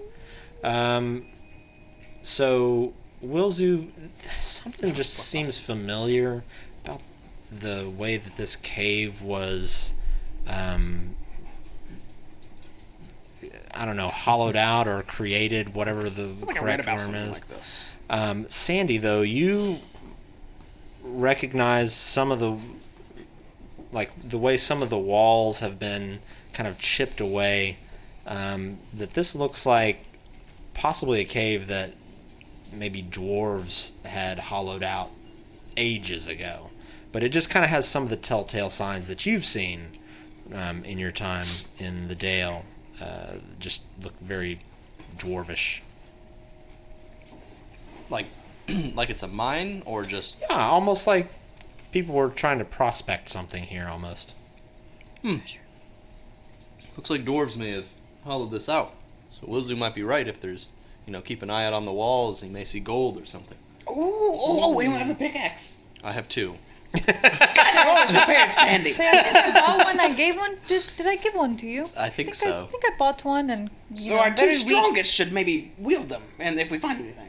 So, Wilzu, something just seems familiar about the way that this cave was, I don't know, hollowed out or created, whatever the I feel like I read correct about term something is. like this. Sandy, though, you recognize some of the, like, the way some of the walls have been kind of chipped away, that this looks like possibly a cave that maybe dwarves had hollowed out ages ago. But it just kind of has some of the telltale signs that you've seen in your time in the Dale. Just look very dwarvish. Like it's a mine or just... Yeah, almost like people were trying to prospect something here almost. Looks like dwarves may have hollowed this out. So Wilzu might be right if there's, keep an eye out on the walls. He may see gold or something. Oh, we don't have a pickaxe. I have 2. I always prepared, Sandy. Say, I think I bought one. I gave one. Did I give one to you? I think so. I think I bought one, and So our two strongest should maybe wield them, and if we find anything.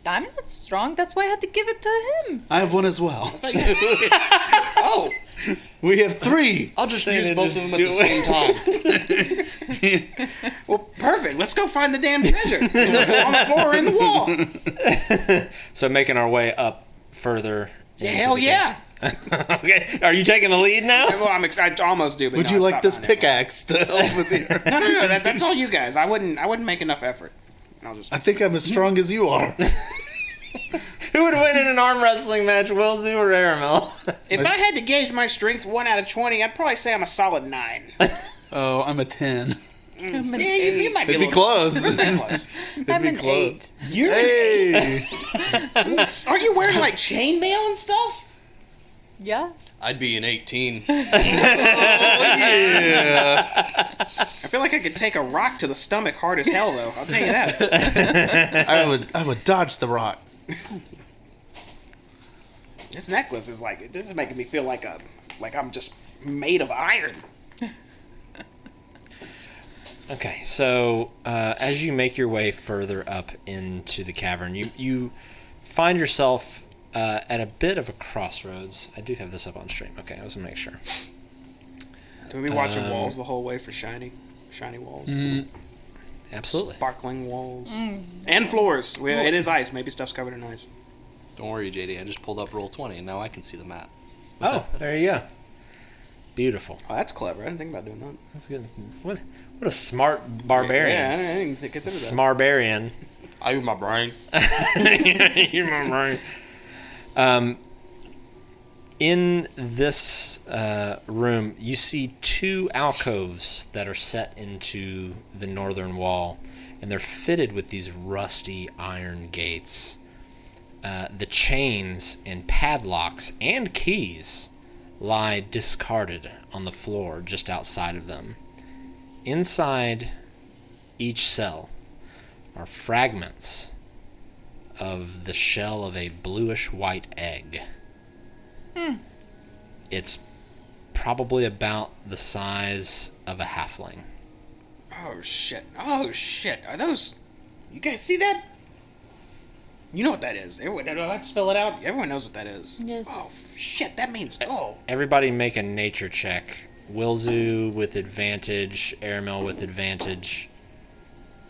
I'm not strong. That's why I had to give it to him. I have one as well. Oh, We have 3. I'll just Say use to both just of them at do the same time. well, perfect. Let's go find the damn treasure on the floor or in the wall. So making our way up further. Yeah, into hell the yeah. cave. Okay, are you taking the lead now? Well, I almost do. But Would no, you I like stopped this behind it. pickaxe to help with you? No. That's all you guys. I wouldn't make enough effort. I'll just. I think I'm as strong as you are. Who would win in an arm wrestling match, Wilzu or Aramel? If I had to gauge my strength 1 out of 20, I'd probably say I'm a solid 9. Oh, I'm a 10. I'm an Yeah, eight. you might be It'd a be little close. pretty close. I'm an close. 8. You're Hey! Are you wearing like chainmail and stuff? Yeah. I'd be an 18. Yeah! I feel like I could take a rock to the stomach hard as hell, though. I'll tell you that. I would dodge the rock. This necklace is this is making me feel like I'm just made of iron. Okay, so as you make your way further up into the cavern, you find yourself at a bit of a crossroads. I do have this up on stream. Okay, I was going to make sure. Can we be watching walls the whole way for shiny walls? Absolutely. Sparkling walls. And floors. It is ice. Maybe stuff's covered in ice. Don't worry, JD. I just pulled up Roll20, and now I can see the map. Oh, there you go. Beautiful. Oh, that's clever. I didn't think about doing that. That's good. What a smart barbarian. Yeah, I didn't even consider that. Smarbarian. I use my brain. You're my brain. In this room, you see two alcoves that are set into the northern wall, and they're fitted with these rusty iron gates. The chains and padlocks and keys lie discarded on the floor just outside of them. Inside each cell are fragments of the shell of a bluish-white egg. It's probably about the size of a halfling. Oh, shit. Are those... You guys see that? You know what that is. Everyone, I don't have to spell it out. Everyone knows what that is. Yes. Oh, shit. That means... Oh. Everybody make a nature check. Wilzu with advantage, Aramel with advantage.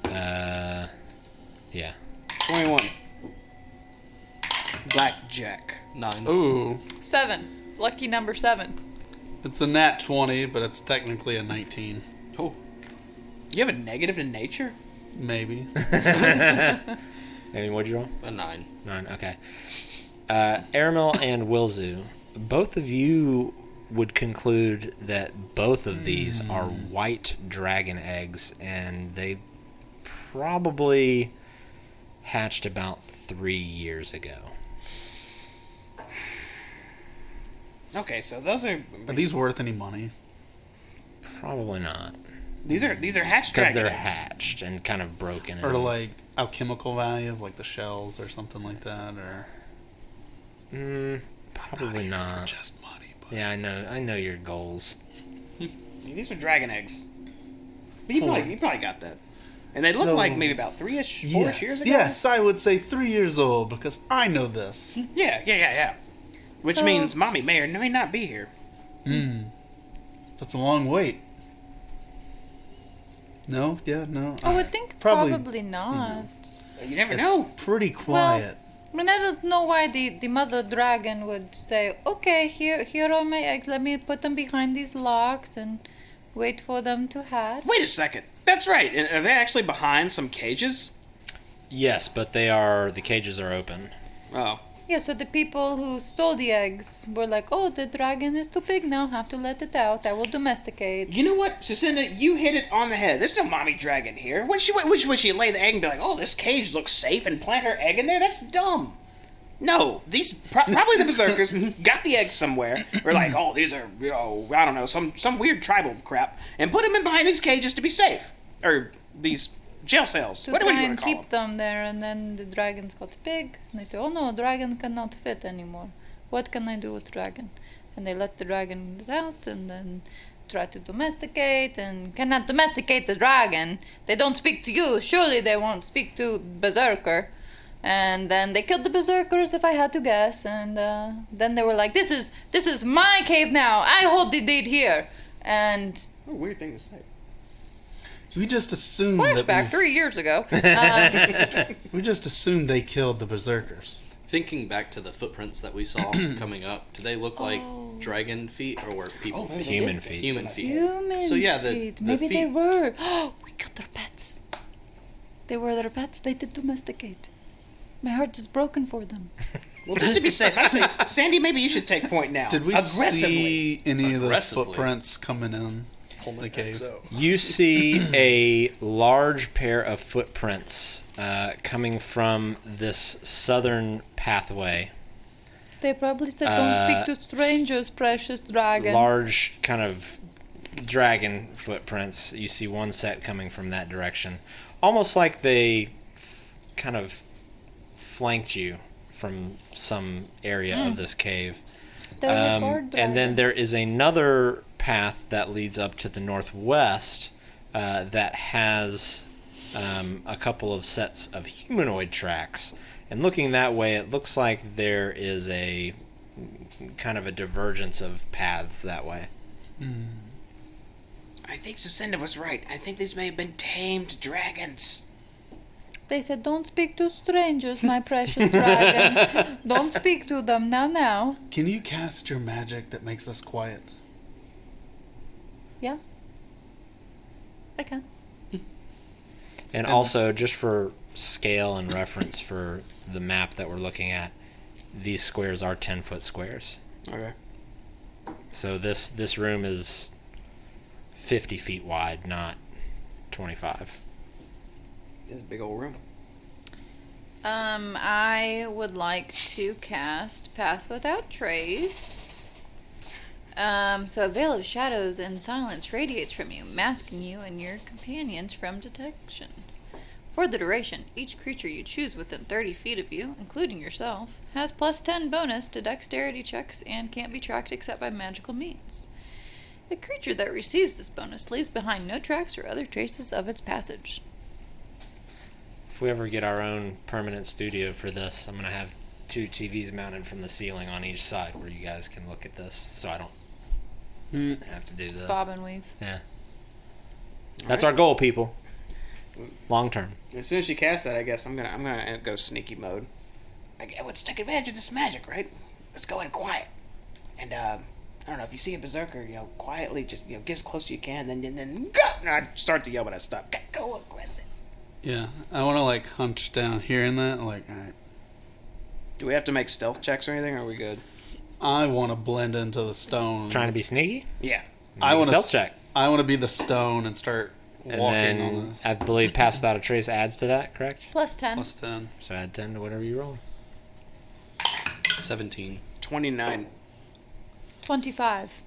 Yeah. 21. Blackjack. 9. Ooh. 7. Lucky number 7. It's a nat 20, but it's technically a 19. Oh. You have a negative to nature? Maybe. And what'd you roll? A 9. 9, okay. Aramel and Wilzu, both of you would conclude that both of these are white dragon eggs, and they probably hatched about 3 years ago. Okay, so those are... Are these worth any money? Probably not. These are hatched Because dragon they're eggs. hatched and kind of broken. Or like alchemical value of like the shells or something like that, or Probably not. just money. But Yeah, I know your goals. These are dragon eggs. But you probably got that. And they look So- like maybe about 3-ish, 4-ish years ago? Yes, I would say 3 years old because I know this. Yeah. Which So- means Mommy may or may not be here. That's a long wait. No? Yeah, no. I would think Probably- probably not. You never It's know. pretty quiet. I mean, I don't know why the mother dragon would say, okay, here are my eggs, let me put them behind these locks and wait for them to hatch. Wait a second. That's right. And are they actually behind some cages? Yes, but the cages are open. Oh. Yeah, so the people who stole the eggs were like, oh, the dragon is too big now, have to let it out, I will domesticate. You know what, Jacinda? You hit it on the head. There's no mommy dragon here. Would she lay the egg and be like, oh, this cage looks safe and plant her egg in there? That's dumb. No, these probably the berserkers got the eggs somewhere. We're like, oh, these are, I don't know, some weird tribal crap, and put them in behind these cages to be safe, or these jail cells. To What do try you and want to call keep them? them there, and then the dragons got big, and they say, oh no, dragon cannot fit anymore. What can I do with dragon? And they let the dragons out, and then try to domesticate, and cannot domesticate the dragon. They don't speak to you, surely they won't speak to Berserker. And then they killed the Berserkers, if I had to guess, and then they were like, this is my cave now, I hold the deed here. And What a weird thing to say. We just assumed flashback 3 years ago. we just assumed they killed the berserkers. Thinking back to the footprints that we saw coming up, do they look like dragon feet or were people feet? Human feet. Human feet. Human So yeah, feet. the Maybe they feet. were. Oh, we killed their pets. They were their pets. They did domesticate. My heart is broken for them. Well, just to be safe, I say, Sandy, maybe you should take point now. Did we Aggressively. see any of those Aggressively. footprints coming in the cave? You see a large pair of footprints coming from this southern pathway. They probably said, "Don't speak to strangers, precious dragon." Large kind of dragon footprints. You see one set coming from that direction. Almost like they kind of flanked you from some area of this cave. They're the guard And then there dragons. is another path that leads up to the northwest that has a couple of sets of humanoid tracks. And looking that way, it looks like there is a kind of a divergence of paths that way. I think Sucinda was right. I think these may have been tamed dragons. They said, don't speak to strangers, my precious dragon. Don't speak to them now. Can you cast your magic that makes us quiet? Yeah. I can. And also, just for scale and reference for the map that we're looking at, these squares are 10-foot squares. Okay. So this room is 50 feet wide, not 25. This is a big old room. I would like to cast Pass Without Trace. So a veil of shadows and silence radiates from you, masking you and your companions from detection. For the duration, each creature you choose within 30 feet of you, including yourself, has +10 bonus to dexterity checks and can't be tracked except by magical means. A creature that receives this bonus leaves behind no tracks or other traces of its passage. If we ever get our own permanent studio for this, I'm going to have 2 TVs mounted from the ceiling on each side where you guys can look at this, so I don't have to do this. Bob and weave. Yeah. That's our goal, people. Long term. As soon as she casts that, I guess I'm gonna go sneaky mode. Let's take advantage of this magic, right? Let's go in quiet. And I don't know if you see a berserker, quietly just get as close as you can, then go. And I start to yell, but I stop. Go aggressive. Yeah, I want to like hunch down here in that. Like, alright. Do we have to make stealth checks or anything? Or are we good? I want to blend into the stone. Trying to be sneaky? Yeah. I want to stealth check. I want to be the stone and start And walking on then I believe Pass Without a Trace adds to that, correct? +10. the +10. So add 10 to whatever you roll. 17. 29. 25.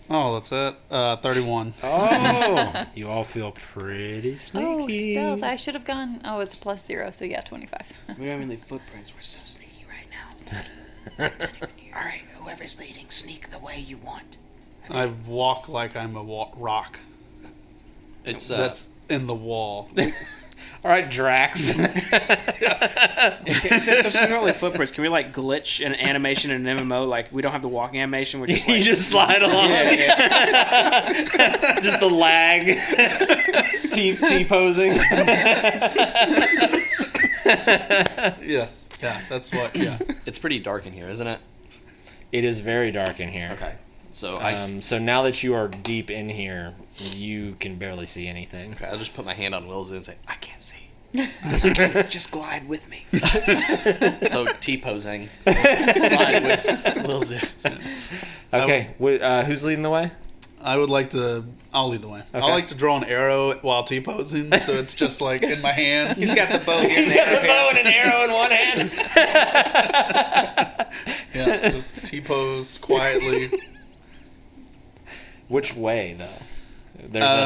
Oh, that's it. 31. Oh! You all feel pretty sneaky. Oh, stealth. I should have gone. Oh, it's +0, so yeah, 25. We don't even leave footprints. We're so sneaky right now. All right, whoever's leading, sneak the way you want. I walk like I'm a rock. It's That's in the wall. All right, Drax. Since there's not really footprints, can we like glitch an animation in an MMO? Like we don't have the walking animation. We're just like, You just slide along. yeah. Just the lag. T-posing. Yes. Yeah, that's what. Yeah. it's pretty dark in here, isn't it? It is very dark in here. Okay. So So now that you are deep in here, you can barely see anything. okay, I'll just put my hand on Will's and say, I can't see. just glide with me. So T-posing. Slide with Will's. Okay, who's leading the way? I would like to. I'll lead the way. Okay. I like to draw an arrow while T-posing, so it's just like in my hand. He's got the bow here. He's got the bow and an arrow in one hand. Yeah, just T-pose quietly. Which way, though? There's a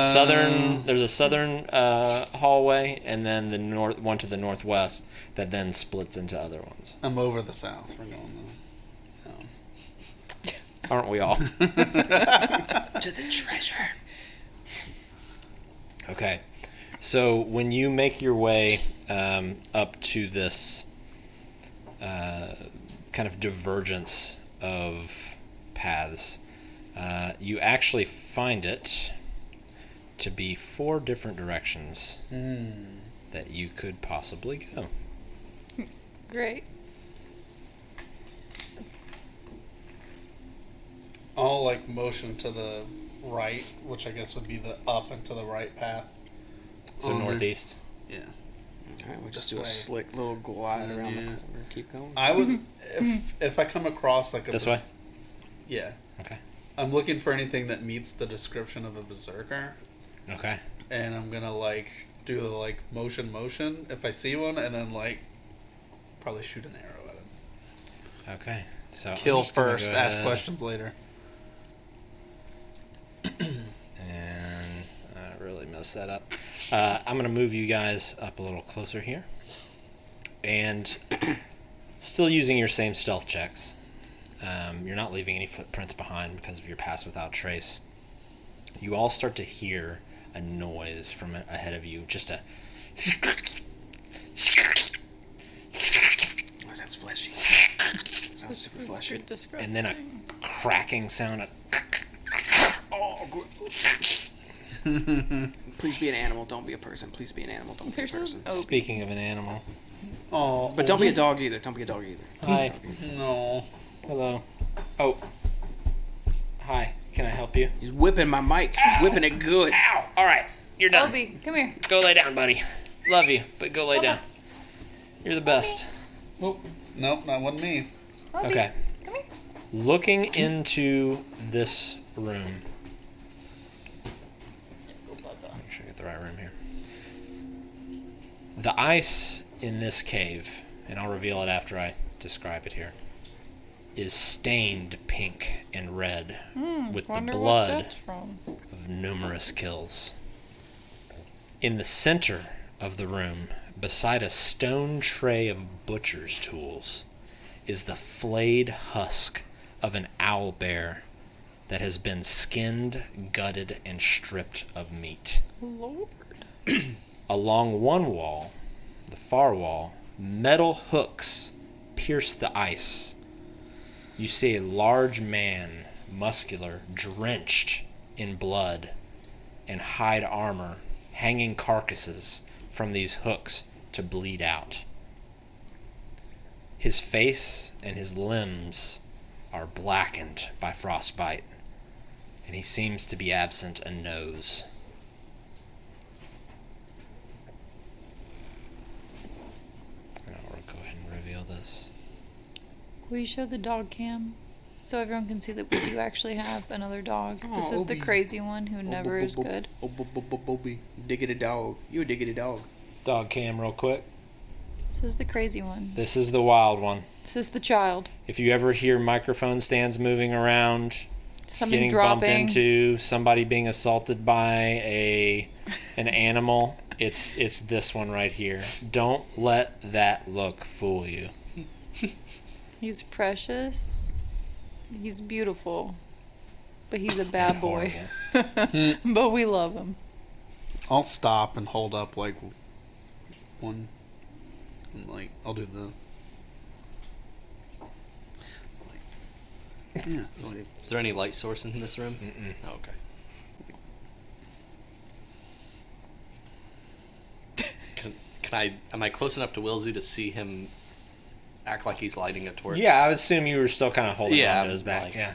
southern hallway, and then the one to the northwest that then splits into other ones. I'm over the south. We're going Aren't we all? To the treasure. Okay. So when you make your way up to this kind of divergence of paths, you actually find it to be 4 different directions that you could possibly go. Great. I'll like motion to the right, which I guess would be the up and to the right path. So northeast. Yeah. All right, we just This do a way. slick little glide And around the yeah. corner and keep going. I would if I come across like a This way? Yeah. Okay. I'm looking for anything that meets the description of a berserker, Okay. and I'm gonna like do the like motion if I see one, and then like probably shoot an arrow at it. Okay. So Kill I'm just gonna first, go ask ahead questions later. And I really messed that up. I'm going to move you guys up a little closer here. And still using your same stealth checks. You're not leaving any footprints behind because of your Pass Without Trace. You all start to hear a noise from ahead of you. Just a... Oh, that's fleshy. Sounds super fleshy. Disgusting. And then a cracking sound. Oh, please be an animal. Don't be a person. Please be an animal. Don't be a person. Speaking of an animal. Oh, But don't be a dog either. Don't be a dog either. Hi. No. Hello. Oh. Hi. Can I help you? He's whipping my mic. He's whipping it good. Ow! All right. You're done. Obi, come here. Go lay down, buddy. Love you, but go lay down. You're the best. Oh, nope, that wasn't me. Obi, Okay. come here. Looking into this room. Make sure I get the right room here. The ice in this cave, and I'll reveal it after I describe it here, is stained pink and red with the Wonder what blood that's from. of numerous kills. In the center of the room, beside a stone tray of butcher's tools, is the flayed husk of an owl bear that has been skinned, gutted, and stripped of meat. Lord. Along one wall, the far wall, metal hooks pierce the ice. You see a large man, muscular, drenched in blood, and hide armor, hanging carcasses from these hooks to bleed out. His face and his limbs are blackened by frostbite, and he seems to be absent a nose. And I'll go ahead and reveal this. Will you show the dog cam? So everyone can see that we do actually have another dog. Oh, This is the Obi. crazy one who never is good. Oh, Bobby. Diggity dog. You a diggity dog. Dog cam real quick. This is the crazy one. This is the wild one. This is the child. If you ever hear microphone stands moving around, Something getting dropping. bumped into, somebody being assaulted by an animal, it's this one right here. Don't let that look fool you. He's precious. He's beautiful. But he's a bad boy. But we love him. I'll stop and hold up like one. And like I'll do the. Yeah. Is there any light source in this room? Mm-mm. Oh, okay. Can I? Am I close enough to Willzu to see him act like he's lighting a torch? Yeah, I would assume you were still kind of holding Yeah, on to his back. like- Yeah.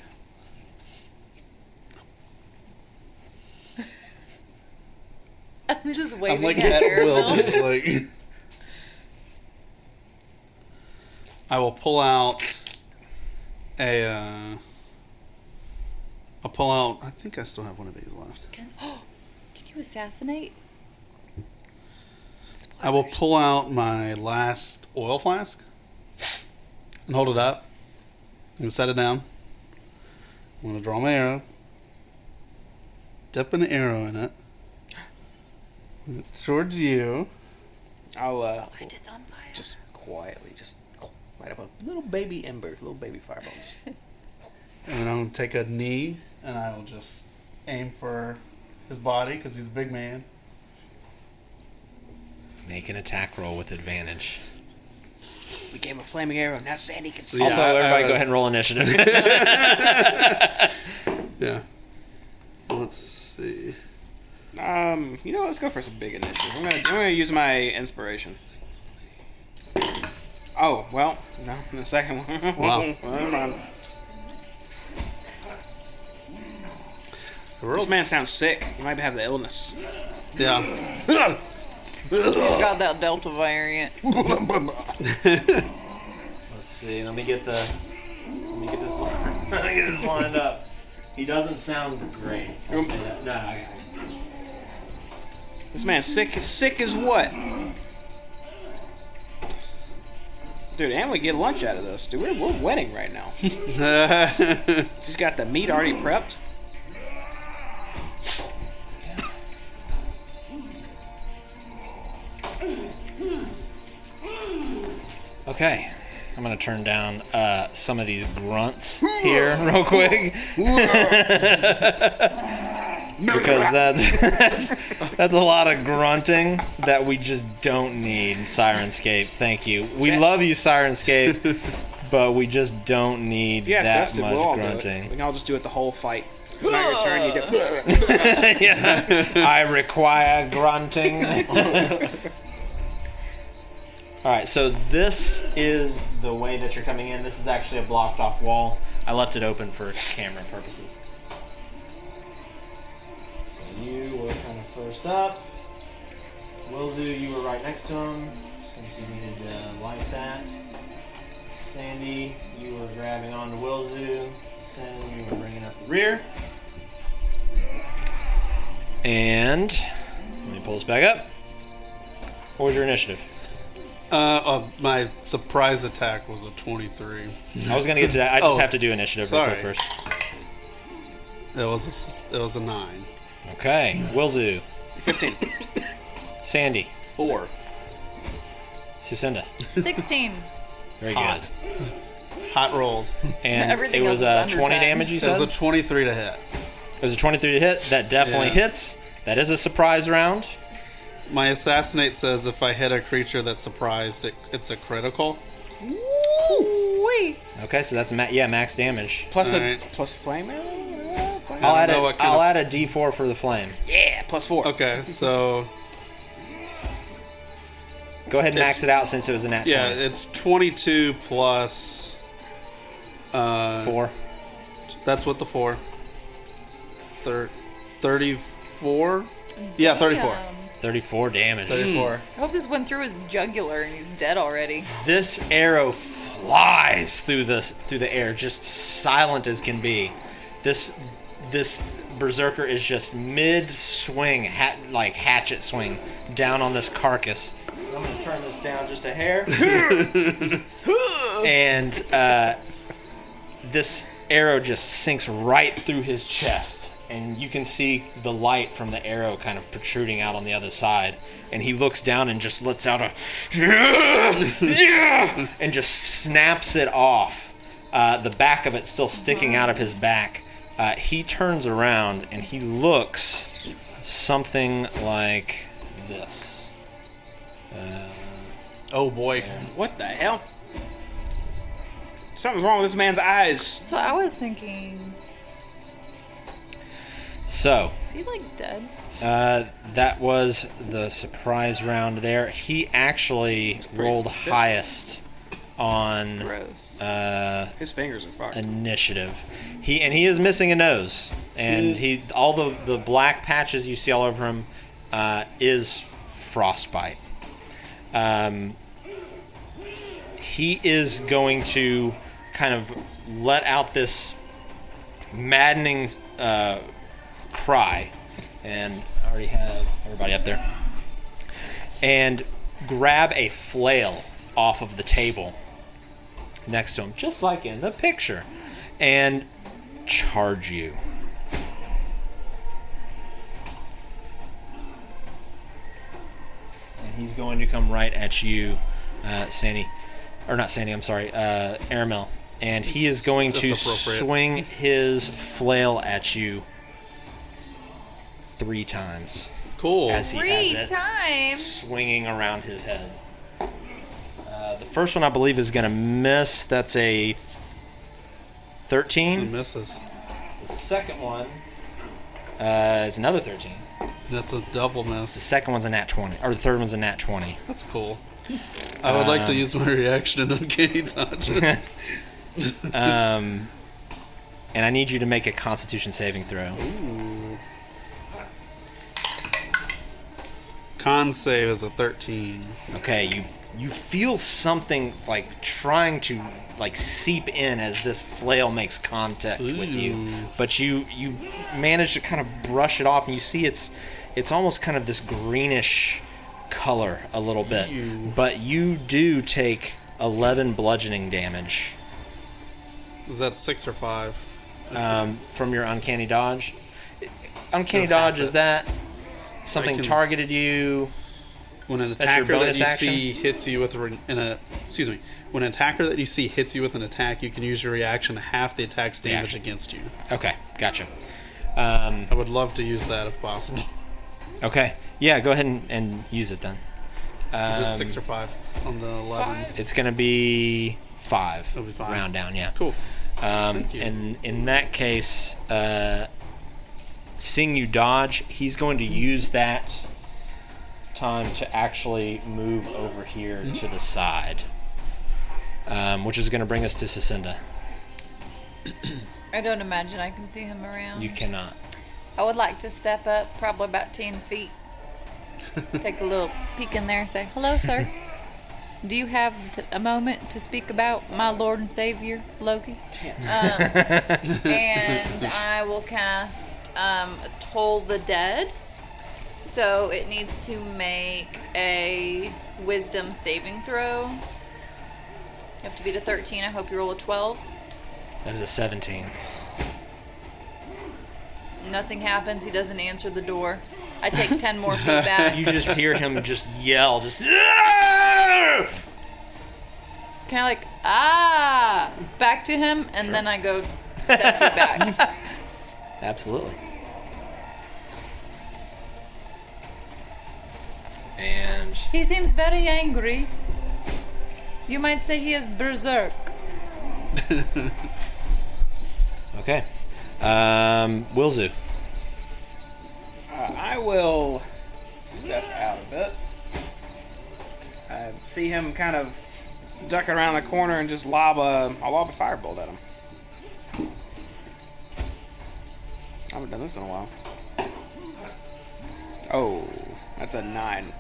I'm just I'm waving like at that Caramel. Wilson, like. I will pull out a. I'll pull out. I think I still have one of these left. Can you assassinate? I will pull out my last oil flask and hold it up and set it down. I'm going to draw my arrow, dip an arrow in it towards you. I'll Light it on fire. just quietly light up a little baby ember, little baby fireball. And then I'm going to take a knee and I will just aim for his body because he's a big man. Make an attack roll with advantage. We gave him a flaming arrow. Now Sandy can see. Yeah, Also, everybody go ahead and roll initiative. Yeah. Let's see. You know, let's go for some big initiative. I'm gonna use my inspiration. Oh well, no, the second one. Wow. Never mind. I rolled This man sounds sick. He might have the illness. Yeah. He's got that Delta variant. Let's see. Let me get this. Let me get this lined up. He doesn't sound great. I'll say that. No, I This man's sick. Sick as what? Dude, and we get lunch out of this. Dude, we're winning right now. She's got the meat already prepped. Okay. I'm gonna turn down some of these grunts here real quick. because that's a lot of grunting that we just don't need. Sirenscape, thank you. We love you, Sirenscape, but we just don't need Yeah, that it's best much we'll all grunting. We can all just do it the whole fight. It's not your turn. You go. Yeah. I require grunting. All right, so this is the way that you're coming in. This is actually a blocked off wall. I left it open for camera purposes. So you were kind of first up. Wilzu, you were right next to him, since you needed to light that. Sandy, you were grabbing onto Wilzu. Sen, you were bringing up the rear. And let me pull this back up. What was your initiative? My surprise attack was a 23. I was gonna get to that. I just have to do initiative real quick first. It was a 9. Okay, Wilzu, 15. Sandy, 4. Sucinda. 16. Very Hot. good. Hot rolls. And Everything it was else is under 20 10. damage. You It was said a 23 to hit. it was a 23 to hit. That definitely Yeah. hits. That is a surprise round. My assassinate says if I hit a creature that's surprised, it's a critical. Wait. Okay, so that's max damage. Plus Alright. plus flame arrow? I'll I add don't know what kind of- add a D4 for the flame. Yeah, plus 4. Okay, so Go ahead and max it out since it was a nat 20. yeah, it's 22 plus 4. That's what the 4. 34? Yeah, 34. Damn. 34 damage. 34. I hope this went through his jugular and he's dead already. This arrow flies through the air, just silent as can be. This berserker is just mid swing, like hatchet swing, down on this carcass. So I'm gonna turn this down just a hair, and this arrow just sinks right through his chest, and you can see the light from the arrow kind of protruding out on the other side. And he looks down and just lets out a and just snaps it off. The back of it still sticking out of his back. He turns around and he looks something like this. Oh boy. What the hell? Something's wrong with this man's eyes. So I was thinking, So, is he like dead? that was the surprise round there. He actually rolled highest on Gross. His fingers are fucked. initiative. He is missing a nose, and all the black patches you see all over him is frostbite. He is going to kind of let out this maddening cry, and I already have everybody up there, and grab a flail off of the table next to him, just like in the picture, and charge you. And he's going to come right at you, Sandy. Or not Sandy, I'm sorry, Aramel. And he is going to That's appropriate. swing his flail at you 3 times. Cool. As he 3 has it times. swinging around his head. The first one I believe is going to miss. That's a He 13. misses. The second one is another 13. That's a double The miss. second one's a nat 20, or the third one's a nat 20. That's cool. I would like to use my reaction in uncanny dodges. And I need you to make a Constitution saving throw. Ooh. Con save is a 13. Okay, you feel something like trying to like seep in as this flail makes contact with you, Ooh. but you manage to kind of brush it off, and you see it's almost kind of this greenish color a little bit. Ew. But you do take 11 bludgeoning damage Was that 6 or 5? from your uncanny dodge. Uncanny So dodge half is it. that something I can- targeted you? When an your attacker that bonus you action? see hits you with when an attacker that you see hits you with an attack, you can use your reaction to half the attack's damage Reaction. against you. Okay, gotcha. I would love to use that if possible. Okay. Yeah, go ahead and use it then. Is it 6 or 5 on the 11? It's going to be 5. It'll be 5. Round down, yeah. Cool. Thank you. And in that case, seeing you dodge, he's going to use that time to actually move over here to the side, which is going to bring us to Cicinda. I don't imagine I can see him around. You cannot. I would like to step up probably about 10 feet. Take a little peek in there and say, hello, sir. Do you have a moment to speak about my Lord and Savior, Loki? And I will cast Toll the Dead. So it needs to make a wisdom saving throw. You have to beat a 13. I hope you roll a 12. That is a 17. Nothing happens. He doesn't answer the door. I take 10 more feet back. You just hear him just yell, just... Can I back to him, and then I go 10 feet back. Absolutely. And... He seems very angry. You might say he is berserk. Okay. Wilzu. I will step out a bit. I see him kind of duck around the corner and just lob a firebolt at him. I haven't done this in a while. Oh, that's a 9.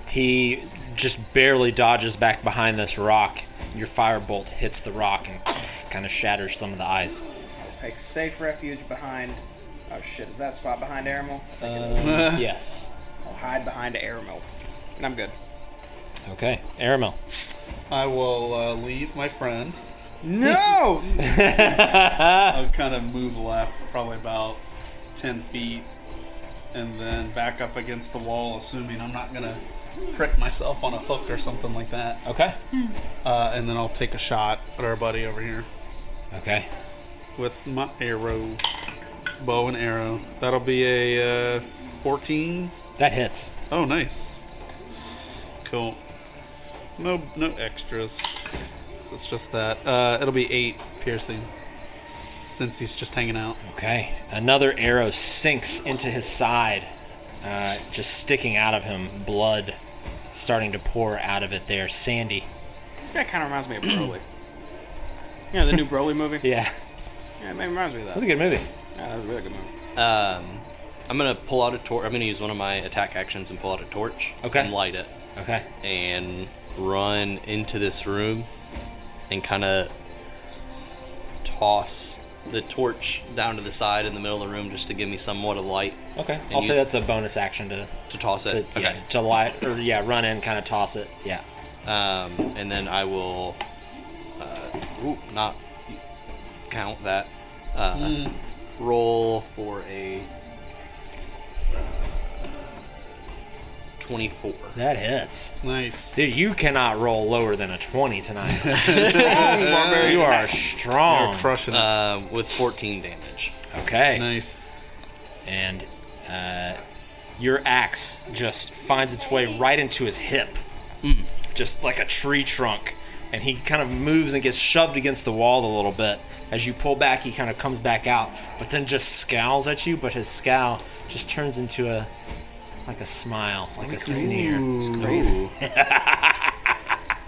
He just barely dodges back behind this rock. Your firebolt hits the rock and kind of shatters some of the ice. I'll take safe refuge behind... Oh shit, is that a spot behind Aramil? Yes. I'll hide behind Aramil. And I'm good. Okay. Aramil. I will leave my friend. No! I'll kind of move left, probably about 10 feet, and then back up against the wall, assuming I'm not going to prick myself on a hook or something like that. Okay. And then I'll take a shot at our buddy over here Okay. with my arrow. Bow and arrow. That'll be a 14. That hits. Oh, nice. Cool. No extras. So it's just that. It'll be 8 piercing, since he's just hanging out. Okay. Another arrow sinks into his side, just sticking out of him, blood starting to pour out of it there. Sandy. This guy kind of reminds me of Broly. You know, the new Broly movie? Yeah. Yeah, it reminds me of that. That's a good movie. Yeah, that was a really good movie. I'm gonna pull out a torch. I'm gonna use one of my attack actions and pull out a torch. Okay. And light it. Okay. And run into this room and kind of toss the torch down to the side in the middle of the room just to give me somewhat of light. Okay. And I'll say use- that's a bonus action to toss it. yeah, Okay. to light or run in, kind of toss it. Yeah. And then I will not count that. Roll for a 24. That hits. Nice. Dude, you cannot roll lower than a 20 tonight. Barbarian. You are strong. You're crushing it. With 14 damage. Okay. Nice. And your axe just finds its way right into his hip, just like a tree trunk. And he kind of moves and gets shoved against the wall a little bit. As you pull back, he kind of comes back out, but then just scowls at you. But his scowl just turns into a smile, like a sneer. Ooh.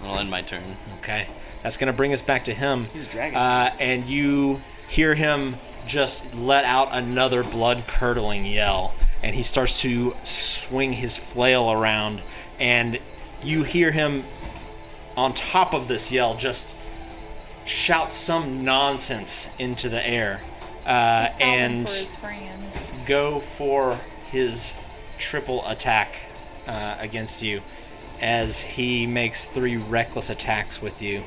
I'll end my turn. Okay, that's gonna bring us back to him. He's a dragon. And you hear him just let out another blood-curdling yell, and he starts to swing his flail around, and you hear him on top of this yell just shout some nonsense into the air, and for his friends. go for his triple attack against you, as he makes 3 reckless attacks with you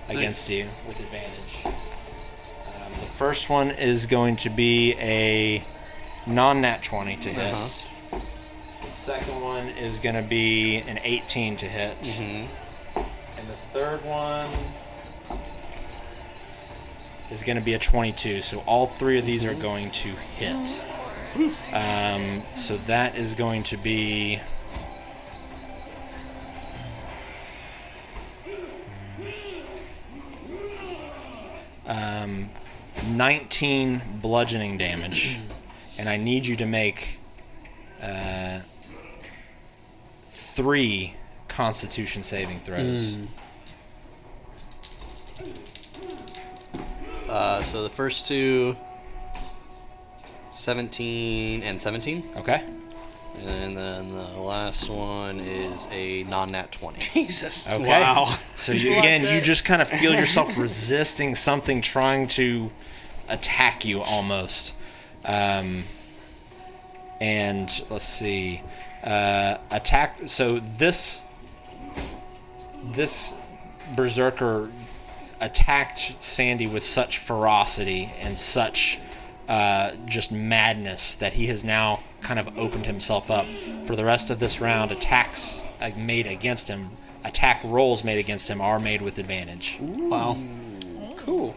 against you with advantage. The first one is going to be a non-nat 20 to hit. The second one is going to be an 18 to hit. And the third one is going to be a 22. So all 3 of these are going to hit. So that is going to be 19 bludgeoning damage, and I need you to make 3 Constitution saving throws. So the first 2, 17 and 17. Okay. And then the last one is a non-nat 20. Jesus. Okay. Wow. So you just kind of feel yourself resisting something trying to attack you almost. And let's see. Attack. So this Berserker attacked Sandy with such ferocity and such just madness that he has now kind of opened himself up. For the rest of this round, attacks made against him, attack rolls made against him are made with advantage. Wow. Cool.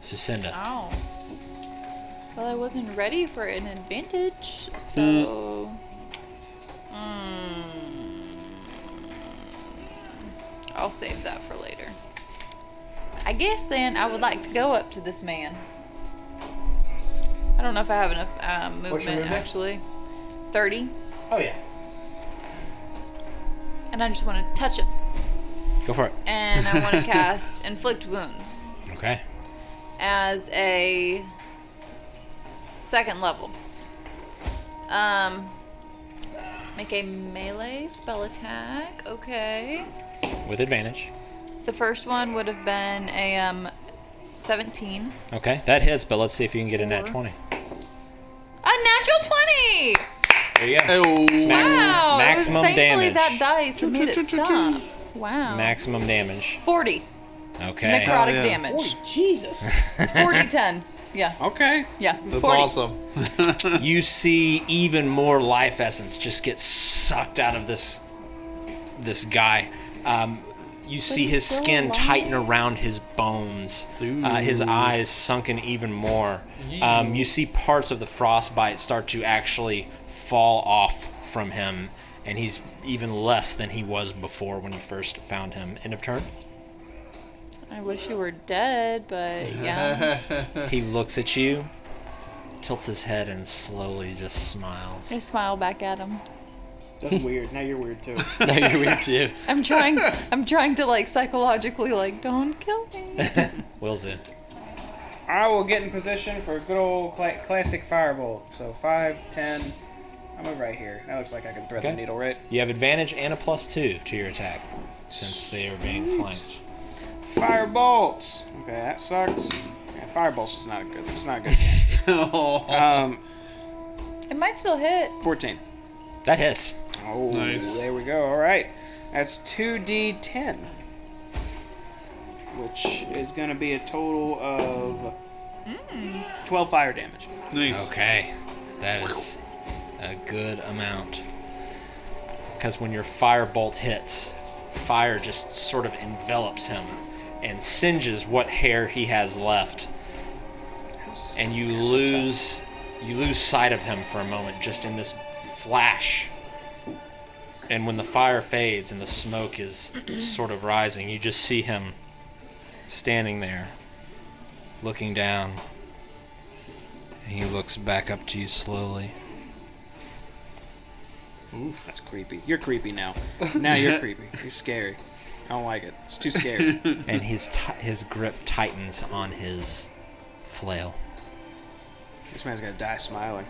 So Cinda. Ow. Well, I wasn't ready for an advantage, so... I'll save that for later. I guess then I would like to go up to this man. I don't know if I have enough movement, actually. 30. Oh yeah. And I just want to touch him. Go for it. And I want to cast Inflict Wounds Okay. as a 2nd level. Make a melee spell attack. Okay. With advantage. The first one would have been a 17. Okay, that hits, but let's see if you can get a nat 20. A natural 20! There you go. Oh. Wow! maximum it was thankfully damage. that dice that made it stop. Wow. Maximum damage. 40 Okay. necrotic yeah. damage. Jesus. It's 40-10. Yeah. Okay. Yeah. That's 40. awesome. You see even more life essence just get sucked out of this guy. You see he's his still skin alive. tighten around his bones, his eyes sunken even more. You see parts of the frostbite start to actually fall off from him, and he's even less than he was before when you first found him. End of turn. I wish you were dead, but yeah. He looks at you, tilts his head, and slowly just smiles. I smile back at him. That's weird. Now you're weird too. No, you're weird too. I'm trying to like psychologically like don't kill me. Wills it. I will get in position for a good old classic firebolt. So 5, 10. I'm over right here. That looks like I can thread the Okay. needle, right? You have advantage and a +2 to your attack, since they are being flanked. Firebolt. Okay, that sucks. Yeah, firebolts is not a good. It's not a good. It might still hit. 14. That hits. Oh, Nice. there we go. All right, that's 2d10, which is going to be a total of 12 fire damage. Nice. Okay, that is a good amount. Because when your firebolt hits, fire just sort of envelops him and singes what hair he has left, and you lose sight of him for a moment, just in this flash. And when the fire fades and the smoke is sort of rising, you just see him standing there, looking down. And he looks back up to you slowly. Oof, that's creepy. You're creepy now. Now you're creepy. You're scary. I don't like it. It's too scary. And his grip tightens on his flail. This man's gonna die smiling.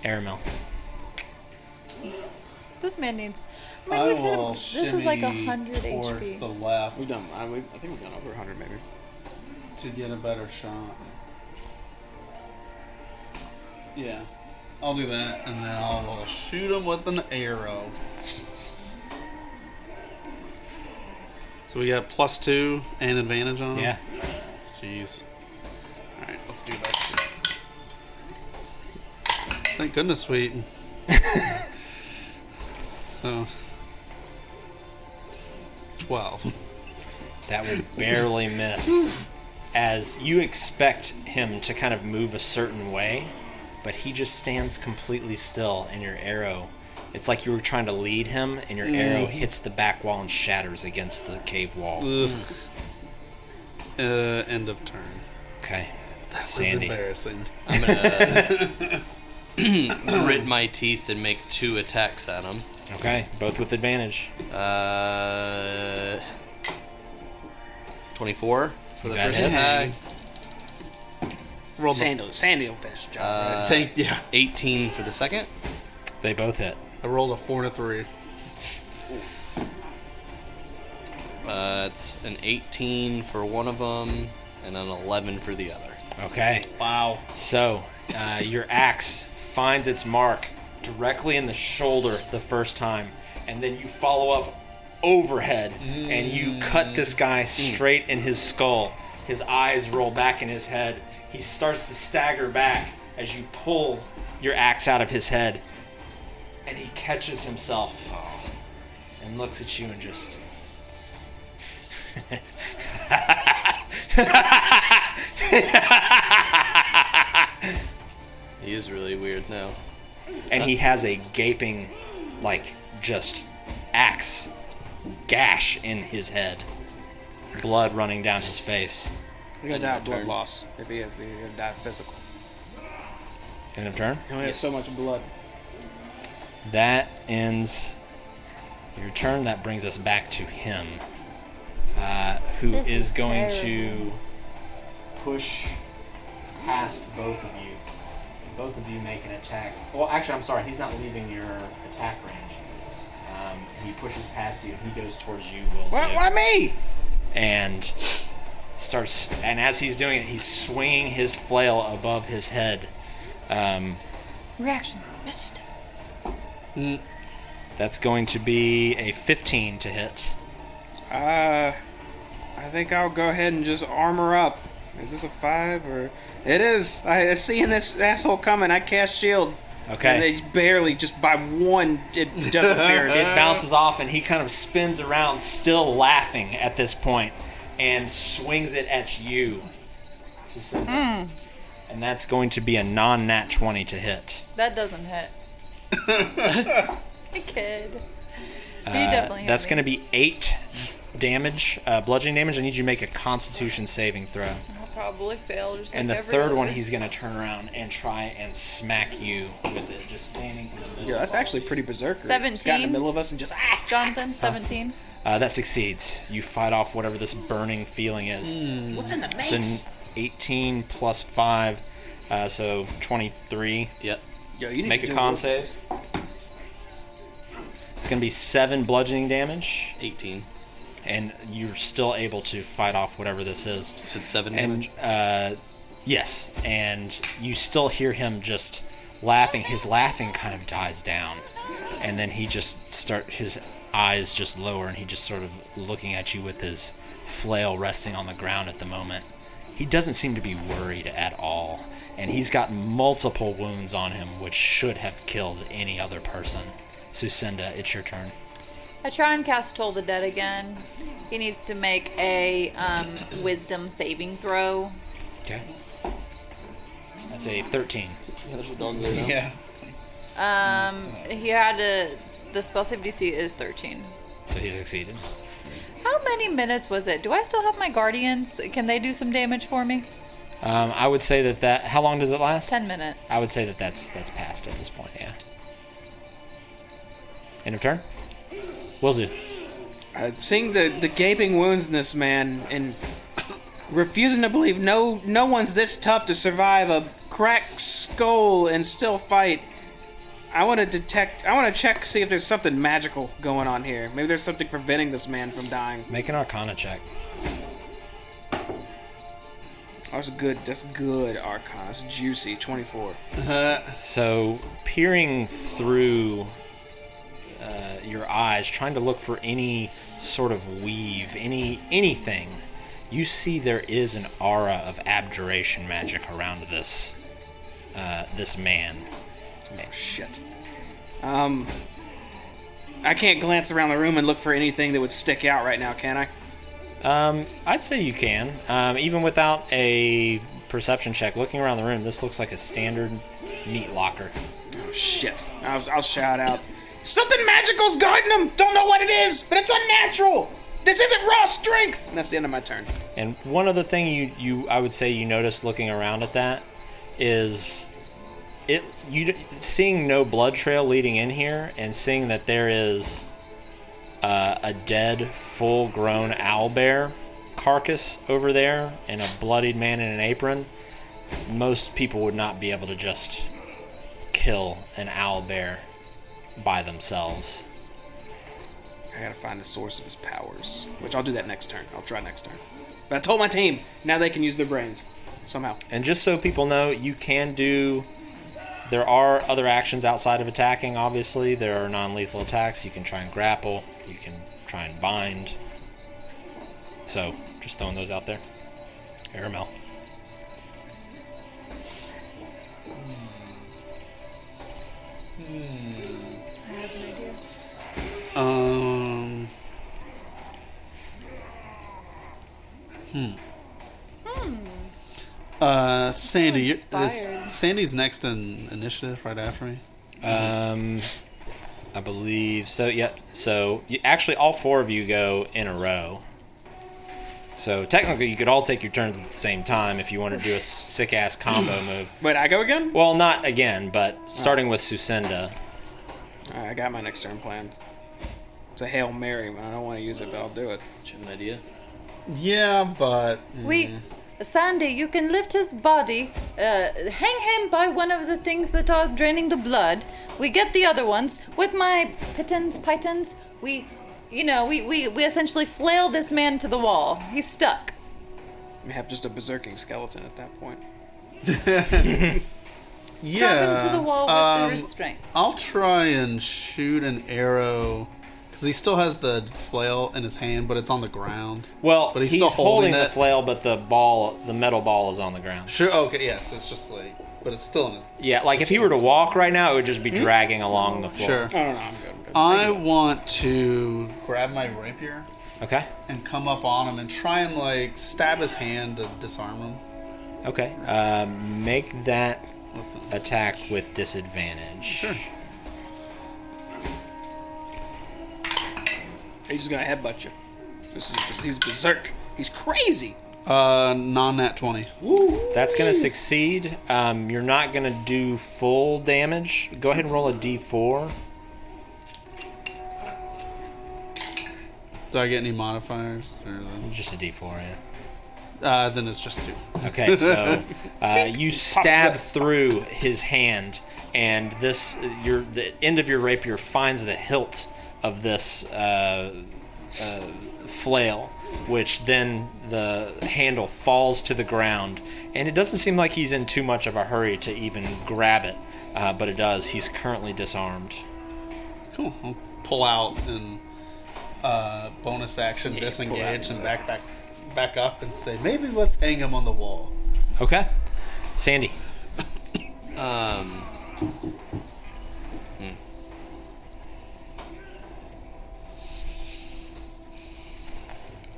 Aramel. This man needs. I I mean, we've hit him. will This is like shimmy 100 towards HP. the left We've done. I think we've done over 100 maybe. to get a better shot. Yeah, I'll do that, and then I'll shoot him with an arrow. So we got +2 and advantage on him? Yeah. Jeez. Alright, let's do this. Thank goodness, sweet. So, 12. That will barely miss. as you expect him to kind of move a certain way, but he just stands completely still, and your arrow, it's like you were trying to lead him, and your arrow hits the back wall and shatters against the cave wall. End of turn. Okay. That Sandy. was embarrassing. I'm gonna grit my teeth and make 2 attacks at him. Okay, both with advantage. 24 for the That first hits. attack. Roll Sandy will finish the job, right? 18 for the second. They both hit. I rolled a 4 and a 3. It's an 18 for one of them and an 11 for the other. Okay. Wow. So, your axe finds its mark directly in the shoulder the first time, and then you follow up overhead, and you cut this guy straight in his skull. His eyes roll back in his head. He starts to stagger back as you pull your axe out of his head, and he catches himself and looks at you and just... He is really weird now. And he has a gaping, like, just axe gash in his head. Blood running down his face. You're gonna die of blood loss if you're gonna die physical. End of turn. You only have so much blood. That ends your turn. That brings us back to him, who This is is going terrible. to push past both of you. Both of you make an attack. Well, actually, I'm sorry. He's not leaving your attack range. He pushes past you, and he goes towards you, Will. Why me? And starts. And as he's doing it, he's swinging his flail above his head. Reaction. Mr. That's going to be a 15 to hit. I think I'll go ahead and just armor up. Is this a 5 or? It is. I seeing this asshole coming. I cast shield. Okay. And they barely, just by 1, it disappears. It bounces off, and he kind of spins around, still laughing at this point, and swings it at you. And that's going to be a non-nat 20 to hit. That doesn't hit. I kid. But you definitely hit That's me. going to be 8 damage, bludgeoning damage. I need you to make a Constitution saving throw. I'll probably fail. Just And like the every third other. one, he's going to turn around and try and smack you with it, just standing in the middle. Yeah, that's actually pretty berserker. It's got in the 17. middle of us and just Jonathan, 17. That succeeds. You fight off whatever this burning feeling is. What's in the It's mace? an 18 plus 5, so 23. Yep. Yo, you need Make to a do con this. save. It's going to be 7 bludgeoning damage, 18. and you're still able to fight off whatever this is. You said 7 And damage? yes, and you still hear him just laughing. His laughing kind of dies down, and then he just his eyes just lower, and he just sort of looking at you with his flail resting on the ground at the moment. He doesn't seem to be worried at all, and he's got multiple wounds on him, which should have killed any other person. Sucinda, it's your turn. I try and cast Toll the Dead again. He needs to make a wisdom saving throw. Okay. That's a 13. Yeah, there's a dog there now. Yeah. He had the spell save DC is 13. So he succeeded. How many minutes was it? Do I still have my guardians? Can they do some damage for me? I would say that. How long does it last? 10 minutes. I would say that's past at this point. Yeah. End of turn. Willzu. Seeing the gaping wounds in this man and refusing to believe no one's this tough to survive a cracked skull and still fight. I want to check, see if there's something magical going on here. Maybe there's something preventing this man from dying. Make an Arcana check. That's good, Arcana. That's juicy. 24. So peering through your eyes, trying to look for any sort of weave, anything, you see there is an aura of abjuration magic around this man. Oh, shit. I can't glance around the room and look for anything that would stick out right now, can I? I'd say you can. Even without a perception check, looking around the room, this looks like a standard meat locker. Oh, shit. I'll shout out. Something magical's guarding him! Don't know what it is, but it's unnatural! This isn't raw strength! And that's the end of my turn. And one other thing I would say you notice looking around at that is seeing no blood trail leading in here, and seeing that there is a dead, full-grown owlbear carcass over there and a bloodied man in an apron. Most people would not be able to just kill an owlbear by themselves. I gotta find the source of his powers, which I'll do that next turn. I'll try next turn. But I told my team, now they can use their brains. Somehow. And just so people know, you can do... There are other actions outside of attacking, obviously. There are non-lethal attacks. You can try and grapple. You can try and bind. So, just throwing those out there. Aramel. I have an idea. Sandy, Inspired. Sandy's next in initiative right after me. I believe so. Yep. So actually, all four of you go in a row. So technically, you could all take your turns at the same time if you want to do a sick ass combo move. Wait, I go again? Well, not again, but starting with Sucinda. Alright, I got my next turn planned. It's a Hail Mary, but I don't want to use it, but I'll do it. Do you have an idea? Yeah, but Sandy, you can lift his body, hang him by one of the things that are draining the blood. We get the other ones. With my pythons, we essentially flail this man to the wall. He's stuck. We have just a berserking skeleton at that point. Strap him to the wall with the restraints. I'll try and shoot an arrow because he still has the flail in his hand, but it's on the ground. Well, but he's still holding the it. flail, but the metal ball is on the ground. Sure. Okay. Yes. It's just like, but it's still in his. Yeah, like if he were to walk right now, it would just be dragging along the floor. Sure. Oh, no, I'm good. I want to grab my rapier Okay. and come up on him and try and like stab his hand to disarm him. Okay. Make that With attack with disadvantage. Sure. He's just gonna headbutt you. He's berserk. He's crazy. Non-nat 20. That's going to succeed. You're not going to do full damage. Go ahead and roll a d4. Do I get any modifiers? Or Just a d4, yeah. then it's just 2. Okay, so you stab through his hand, and the end of your rapier finds the hilt of this flail, which then the handle falls to the ground, and it doesn't seem like he's in too much of a hurry to even grab it, but it does. He's currently disarmed. Cool. I'll pull out and bonus action disengage and back up and say, maybe let's hang him on the wall. Okay. Sandy.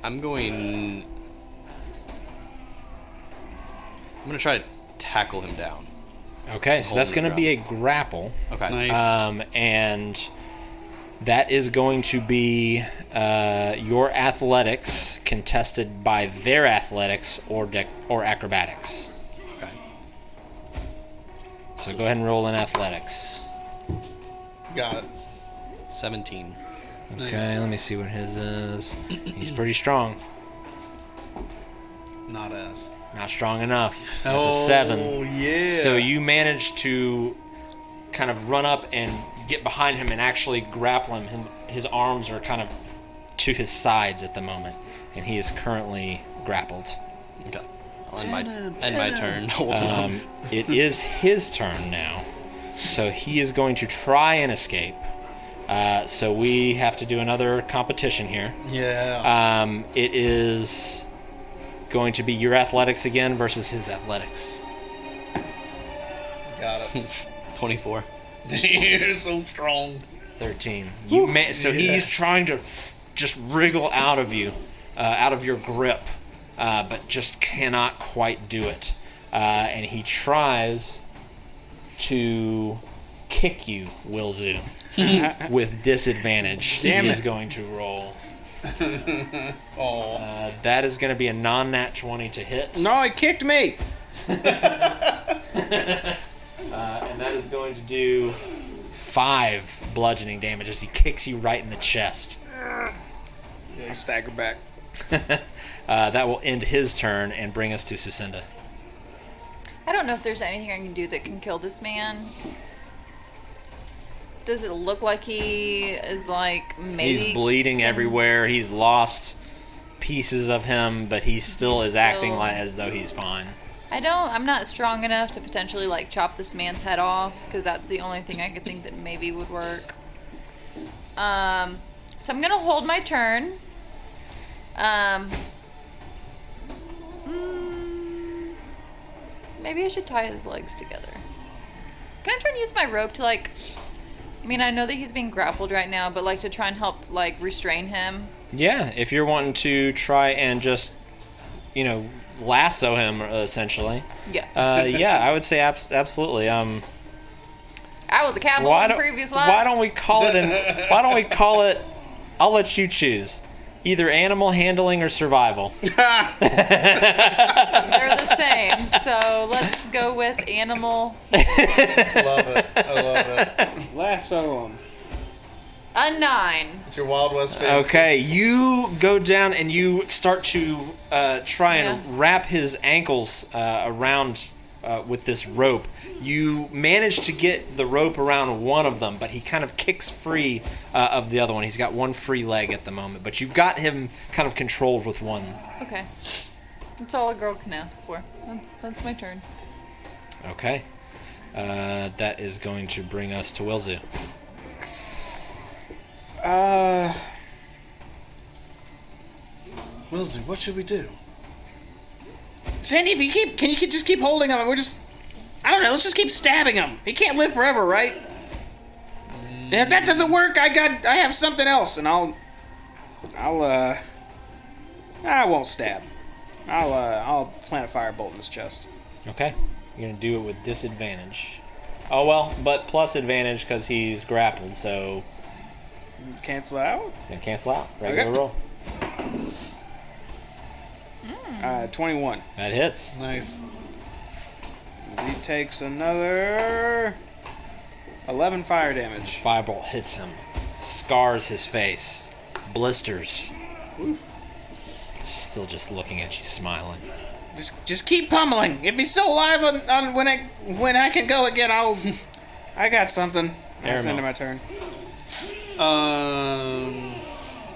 I'm going to try to tackle him down. Okay, so that's Hold going the to be a grapple. Okay. Nice. And that is going to be your athletics contested by their athletics or acrobatics. Okay. So go ahead and roll in athletics. Got it. 17. Okay, Nice. let me see what his is. He's pretty strong. Not as. Not strong enough. That's a 7. Oh, yeah. So you manage to kind of run up and get behind him and actually grapple him. His arms are kind of to his sides at the moment, and he is currently grappled. Okay. I'll end my turn. holding him. It is his turn now, so he is going to try and escape. So we have to do another competition here. Yeah. It is going to be your athletics again versus his athletics. Got it. 24. You're so strong. 13. So he's trying to just wriggle out of you, out of your grip, but just cannot quite do it. And he tries to kick you, Wilzu, with disadvantage. Damn he is it. going to roll. That is going to be a non-nat 20 to hit. No, he kicked me. And that is going to do 5 bludgeoning damage as he kicks you right in the chest. I stagger back. That will end his turn and bring us to Sucinda. I don't know if there's anything I can do that can kill this man. Does it look like he is like maybe He's bleeding everywhere. He's lost pieces of him, but he still is acting like as though he's fine. I'm not strong enough to potentially like chop this man's head off because that's the only thing I could think that maybe would work. So I'm gonna hold my turn. Maybe I should tie his legs together. Can I try and use my rope to like? I mean, I know that he's being grappled right now, but like to try and help like restrain him. Yeah, if you're wanting to try and just, lasso him essentially. Yeah. Yeah, I would say absolutely. I was a cowboy in previous life. Why don't we call it? I'll let you choose. Either animal handling or survival. They're the same, so let's go with animal. Love it. I love it. Lasso him. A 9. It's your Wild West fantasy. Okay, you go down and you start to try and wrap his ankles around with this rope. You manage to get the rope around one of them, but he kind of kicks free of the other one. He's got one free leg at the moment, but you've got him kind of controlled with one. Okay. That's all a girl can ask for. That's my turn. Okay. That is going to bring us to Wilzu. Wilsey, what should we do? Sandy, can you just keep holding him? I don't know. Let's just keep stabbing him. He can't live forever, right? And if that doesn't work, I have something else, and I won't stab. I'll plant a firebolt in his chest. Okay. You're going to do it with disadvantage. Oh, well, but plus advantage because he's grappled, so... Cancel out? Yeah, cancel out. Regular Okay. roll. 21. That hits. Nice. He takes another 11 fire damage. Firebolt hits him. Scars his face. Blisters. Still just looking at you, smiling. Just keep pummeling. If he's still alive when I can go again, I got something. That's the end of my turn.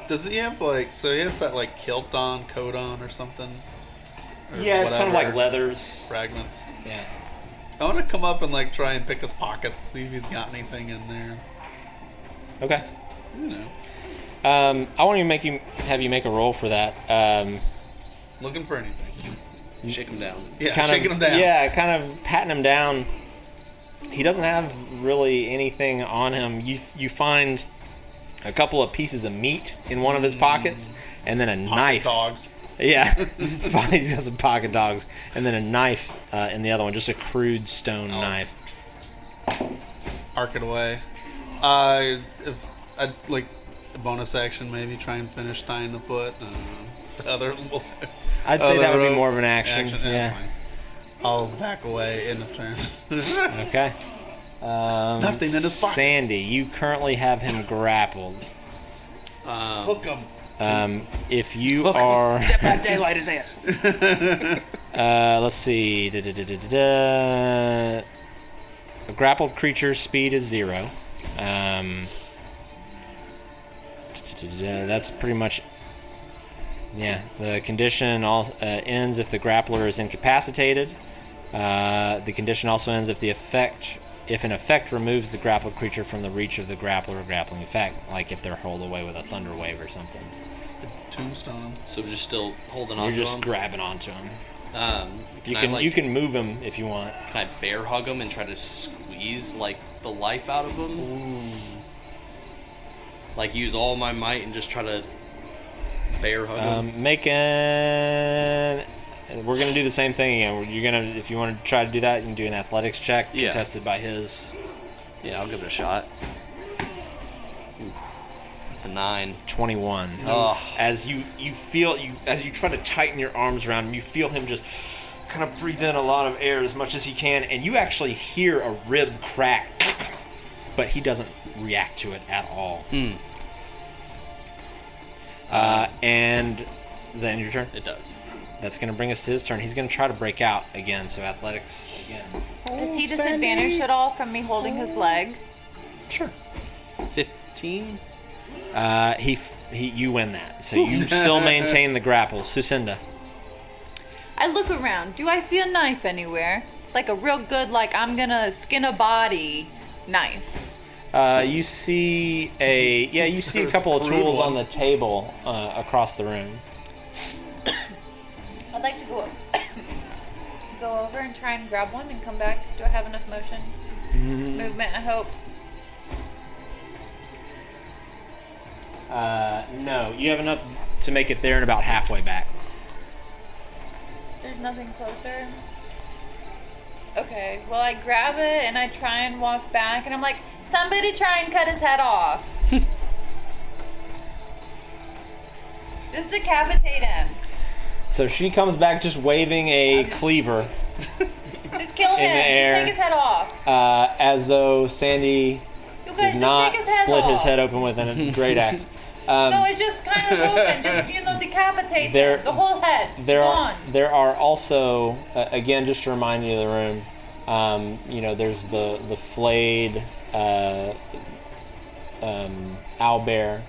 Does he have so he has that kilt on, coat on, or something? Or Yeah, it's kind of whatever. like leathers. Fragments. Yeah. I want to come up and try and pick his pockets, see if he's got anything in there. Okay. I want to have you make a roll for that. Looking for anything. Shake him down. Yeah, kind shaking of, him down. Yeah, kind of patting him down. He doesn't have really anything on him. You find a couple of pieces of meat in one of his pockets, and then a knife. Dogs. Yeah, he's got some pocket dogs, and then a knife in the other one, just a crude stone knife. Arc it away. If I'd a bonus action, maybe try and finish tying the foot. The other. I'd say that would be rope. more of an action. That's Yeah. fine. I'll back away in the turn. Okay. Nothing in his pockets. Sandy, you currently have him grappled. Hook him. If you are, Step by daylight his ass. let's see. A grappled creature's speed is 0. That's pretty much. Yeah, the condition ends if the grappler is incapacitated. The condition also ends if an effect removes the grappled creature from the reach of the grappler or grappling effect, like if they're hurled away with a thunder wave or something. Tombstone. So just still holding on You're to just him. grabbing onto him. Can You can move him if you want. Can I bear hug him and try to squeeze the life out of him? Use all my might and just try to bear hug him. We're gonna do the same thing again. You're gonna, if you want to try to do that, you can do an athletics check, Yeah. contested by his. Yeah, I'll give it a shot. Oof. That's a 9. 21. Oh. As you feel as you try to tighten your arms around him, you feel him just kind of breathe in a lot of air as much as he can, and you actually hear a rib crack, but he doesn't react to it at all. And is that end your turn? It does. That's going to bring us to his turn. He's going to try to break out again, so athletics again. Is he disadvantaged at all from me holding his leg? Sure. 15. You win that, so you still maintain the grapple. Sucinda. I look around. Do I see a knife anywhere? Like a real good, like I'm gonna skin a body knife. You see a couple of tools on the table across the room. I'd like to go over and try and grab one and come back. Do I have enough motion? Movement, I hope. No, you have enough to make it there and about halfway back. There's nothing closer. Okay, well I grab it and I try and walk back and I'm like, somebody try and cut his head off. Just decapitate him. So she comes back just waving a cleaver Just kill him. in the air, Just take his head off. as though Sandy You guys did just not take his head split off. his head open with a great axe. No, it's just kind of open. Just, decapitate him. The whole head. Gone. There are also, again, just to remind you of the room, there's the flayed owlbear.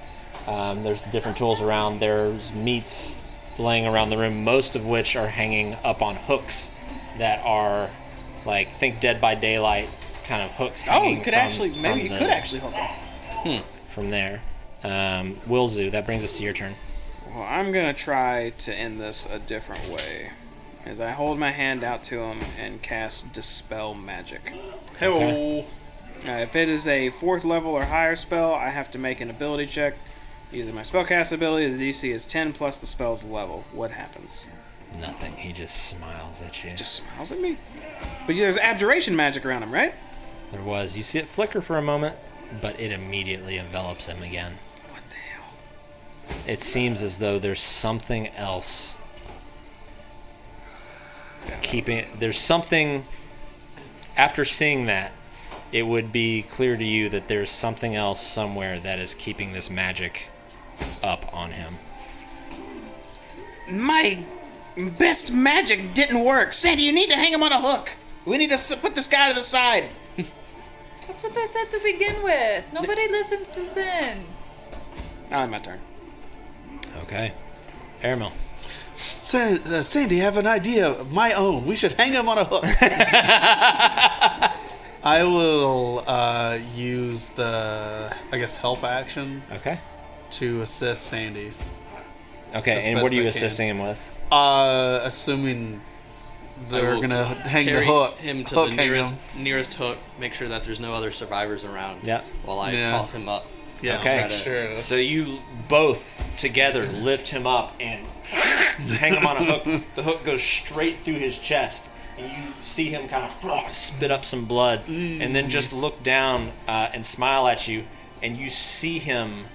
There's different tools around. There's meats laying around the room, most of which are hanging up on hooks that are, like, think Dead by Daylight kind of hooks hanging you could from, actually, maybe you could actually hook him. from there. Wilzu, that brings us to your turn. Well, I'm gonna try to end this a different way. As I hold my hand out to him and cast Dispel Magic. Hey, If it is a 4th level or higher spell, I have to make an ability check. Using my spellcast ability, the DC is 10 plus the spell's level. What happens? Nothing. He just smiles at you. Just smiles at me? But there's abjuration magic around him, right? There was. You see it flicker for a moment, but it immediately envelops him again. What the hell? It seems as though there's something else keeping it. There's something. After seeing that, it would be clear to you that there's something else somewhere that is keeping this magic up on him. My best magic didn't work. Sandy, you need to hang him on a hook. We need to put this guy to the side. That's what I said to begin with. Nobody listens to Sin. Now my turn. Okay. Airmill. Sandy, I have an idea of my own. We should hang him on a hook. I will use the, help action Okay. to assist Sandy. Okay, As and best what are you I can. assisting him with? Assuming they're will gonna hang the carry hook. him to hook the hang him. nearest hook. Make sure that there's no other survivors around. Yep. While I Yeah. toss him up. Yeah, Okay. make sure. So you both together lift him up and hang him on a hook. The hook goes straight through his chest, and you see him kind of spit up some blood, and then just look down and smile at you, and you see him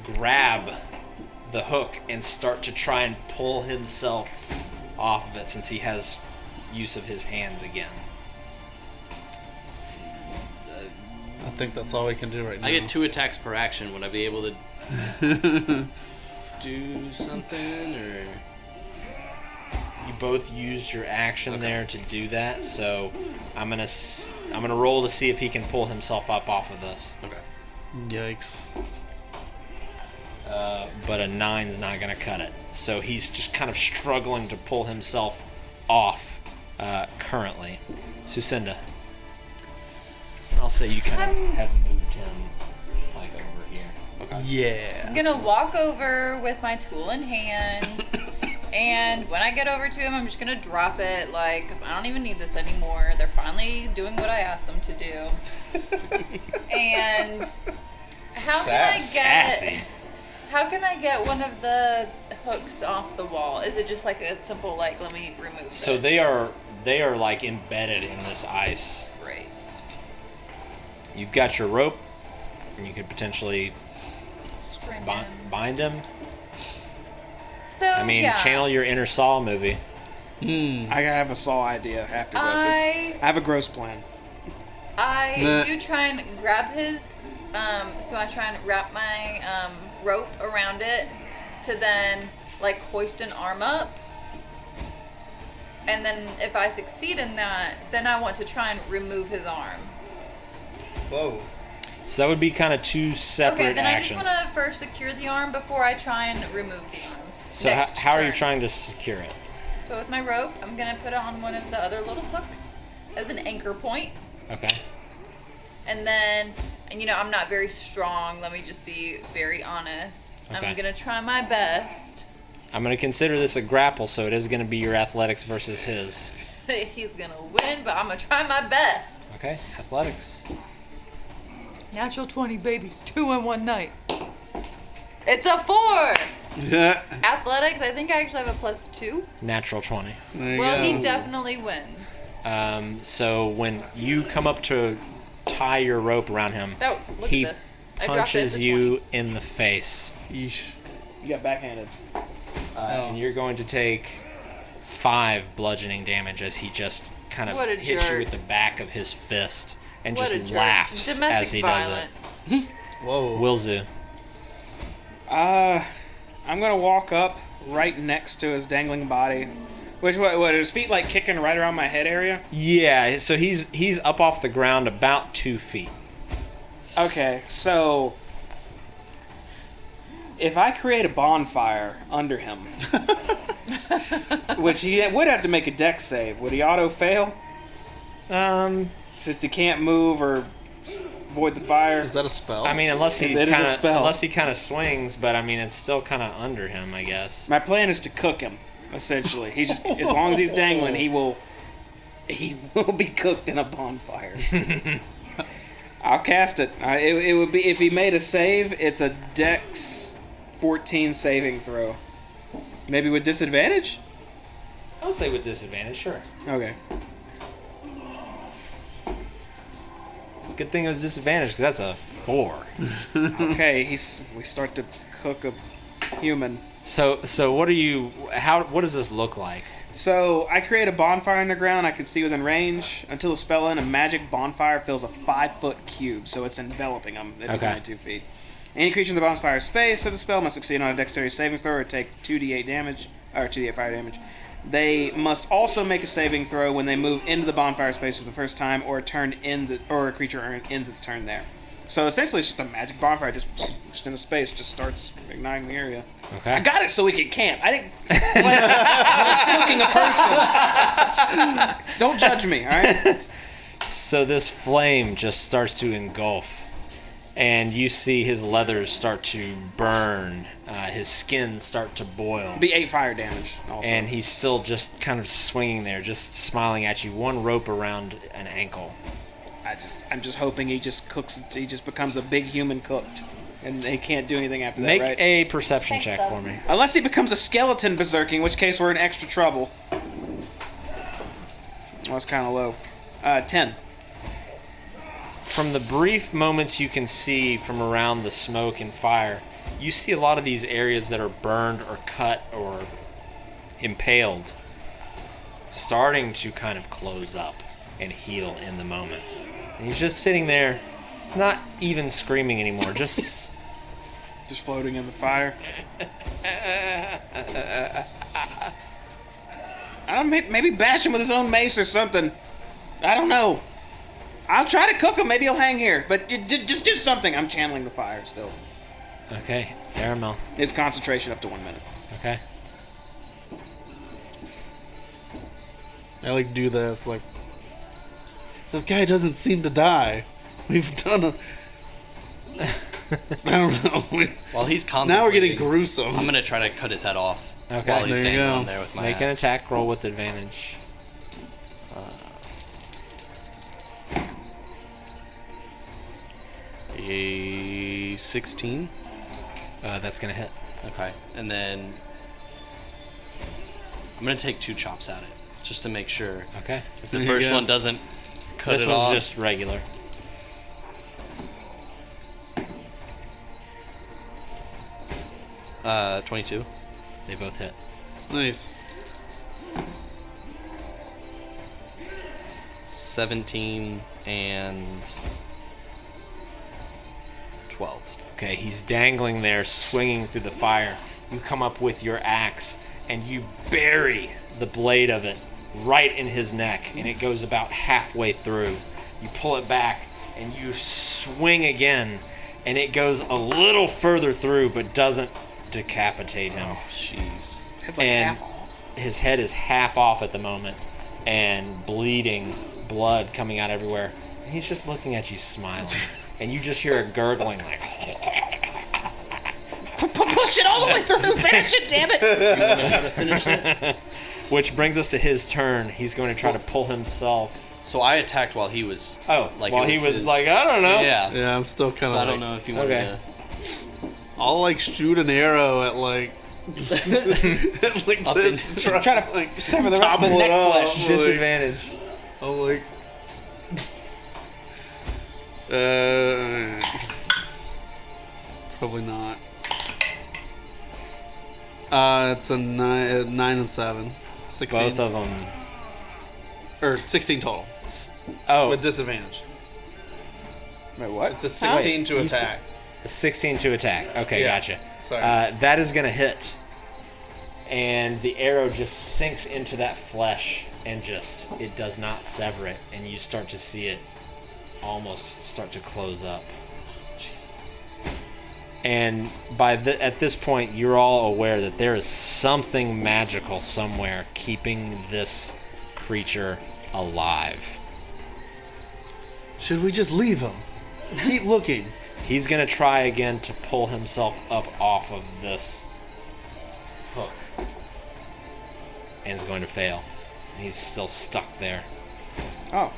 grab the hook and start to try and pull himself off of it, since he has use of his hands again. I think that's all we can do right now. I get 2 attacks per action. Would I be able to do something, or? You both used your action there to do that, so I'm gonna roll to see if he can pull himself up off of this. Okay. Yikes. But a 9's not gonna cut it. So he's just kind of struggling to pull himself off currently. Sucinda. I'll say you kind of have moved him like over here. Okay. Yeah. I'm gonna walk over with my tool in hand, and when I get over to him, I'm just gonna drop it. Like, I don't even need this anymore. They're finally doing what I asked them to do. And how can I get? Sassy. How can I get one of the hooks off the wall? Is it just like a simple like let me remove So this? they are like embedded in this ice. Right. You've got your rope, and you could potentially String him. bind him. So I mean, yeah. channel your inner Saw movie. I have a saw idea after this. I have a gross plan. Nah. do try and grab his, so I try and wrap my rope around it to then like hoist an arm up. And then if I succeed in that, then I want to try and remove his arm. Whoa. So that would be kind of two separate Okay, then actions. I just want to first secure the arm before I try and remove the arm. So Next how are you turn. trying to secure it? So with my rope, I'm gonna put it on one of the other little hooks as an anchor point. Okay. And then, and you know, I'm not very strong. Let me just be very honest. Okay. I'm gonna try my best. I'm going to consider this a grapple, so it is going to be your athletics versus his. He's gonna win, but I'm gonna try my best. Okay, athletics. Natural 20, baby. 2 in one night. It's a 4. Yeah. Athletics. I think I actually have a +2. Natural 20. There you Well, go. he definitely wins. So when you come up to tie your rope around him, Oh, look he at this. I dropped it as punches a you in the face. Yeesh. You got backhanded. And you're going to take 5 bludgeoning damage as he just kind of What a hits you jerk. with the back of his fist and 20. What a just jerk. laughs Domestic as he violence. does it. Whoa. Wilzu. I'm gonna walk up right next to his dangling body. What are his feet like kicking right around my head area? Yeah, so he's up off the ground about 2 feet. Okay, so if I create a bonfire under him, which he would have to make a dex save, would he auto fail since he can't move or void the fire? Is that a spell? I mean, unless he It is a spell. kind of swings, but I mean, it's still kind of under him, I guess. My plan is to cook him. Essentially, he just as long as he's dangling, he will be cooked in a bonfire. I'll cast it. It would be if he made a save. It's a Dex 14 saving throw. Maybe with disadvantage. I'll say with disadvantage, sure. Okay. It's a good thing it was disadvantage because that's a 4. Okay. We start to cook a human. So what does this look like? So I create a bonfire in the ground I can see within range. Until the spell ends, a magic bonfire fills a 5-foot cube, so it's enveloping him. It's Okay. only 2 feet. Any creature in the bonfire's space of the spell must succeed on a dexterity saving throw or take 2d8 damage, or 2d8 fire damage. They must also make a saving throw when they move into the bonfire space for the first time, or a creature ends its turn there. So essentially, it's just a magic bonfire, just into space, just starts igniting the area. Okay. I got it so we can camp. I think I'm cooking a person. Don't judge me, all right? So this flame just starts to engulf, and you see his leathers start to burn, his skin start to boil, Be 8 fire damage. Also, and he's still just kind of swinging there, just smiling at you, one rope around an ankle. I'm just hoping he just cooks. He just becomes a big human cooked, and he can't do anything after that, Make right? a perception Thanks, check Doug. for me. Unless he becomes a skeleton berserker, in which case we're in extra trouble. Well, that's kind of low. 10. From the brief moments you can see from around the smoke and fire, you see a lot of these areas that are burned or cut or impaled starting to kind of close up and heal in the moment. And he's just sitting there, not even screaming anymore, just Just floating in the fire. I don't. Maybe bash him with his own mace or something. I don't know. I'll try to cook him. Maybe he'll hang here. But just do something. I'm channeling the fire still. okay. Caramel. His concentration up to 1 minute. Okay. I like do this. Like, this guy doesn't seem to die. We've done a. I don't know. While he's Now we're getting contemplating, gruesome. I'm gonna try to cut his head off Okay. while he's There you dangling go. there with my Make an axe. attack roll with advantage. A 16. That's gonna hit. Okay, and then I'm gonna take 2 chops at it just to make sure. Okay. If the There you first go. one doesn't cut This it one's off, just regular. uh, 22. They both hit. Nice. 17 and 12. Okay, he's dangling there, swinging through the fire. You come up with your axe, and you bury the blade of it right in his neck, and it goes about halfway through. You pull it back, and you swing again, and it goes a little further through, but doesn't decapitate him. Oh, jeez. It's like And half off. his head is half off at the moment, and bleeding, blood coming out everywhere. And he's just looking at you, smiling, and you just hear a gurgling like. Push it all the way through. Finish it, damn it. You want to try to finish it? Which brings us to his turn. He's going to try to pull himself. So I attacked while he was. Oh, like while it he was his- like, I don't know. Yeah. Yeah, I'm still kind So of. I don't know if you wanted Okay. I'll like shoot an arrow at like. like Up this. in- Try Try to like sever the rest of the topple neck it off. flesh. Like, Disadvantage. I'm like. Probably not. It's a 9 and 7. 16. Both of them. Or 16 total. Oh, With disadvantage. Wait, what? It's a 16 to You attack. 16 to attack. Okay, Yeah. gotcha. Sorry. That is going to hit. And the arrow just sinks into that flesh and just, it does not sever it. And you start to see it almost start to close up. Jeez. And at this point, you're all aware that there is something magical somewhere keeping this creature alive. Should we just leave him? Keep looking. He's going to try again to pull himself up off of this hook. And is going to fail. He's still stuck there. Oh.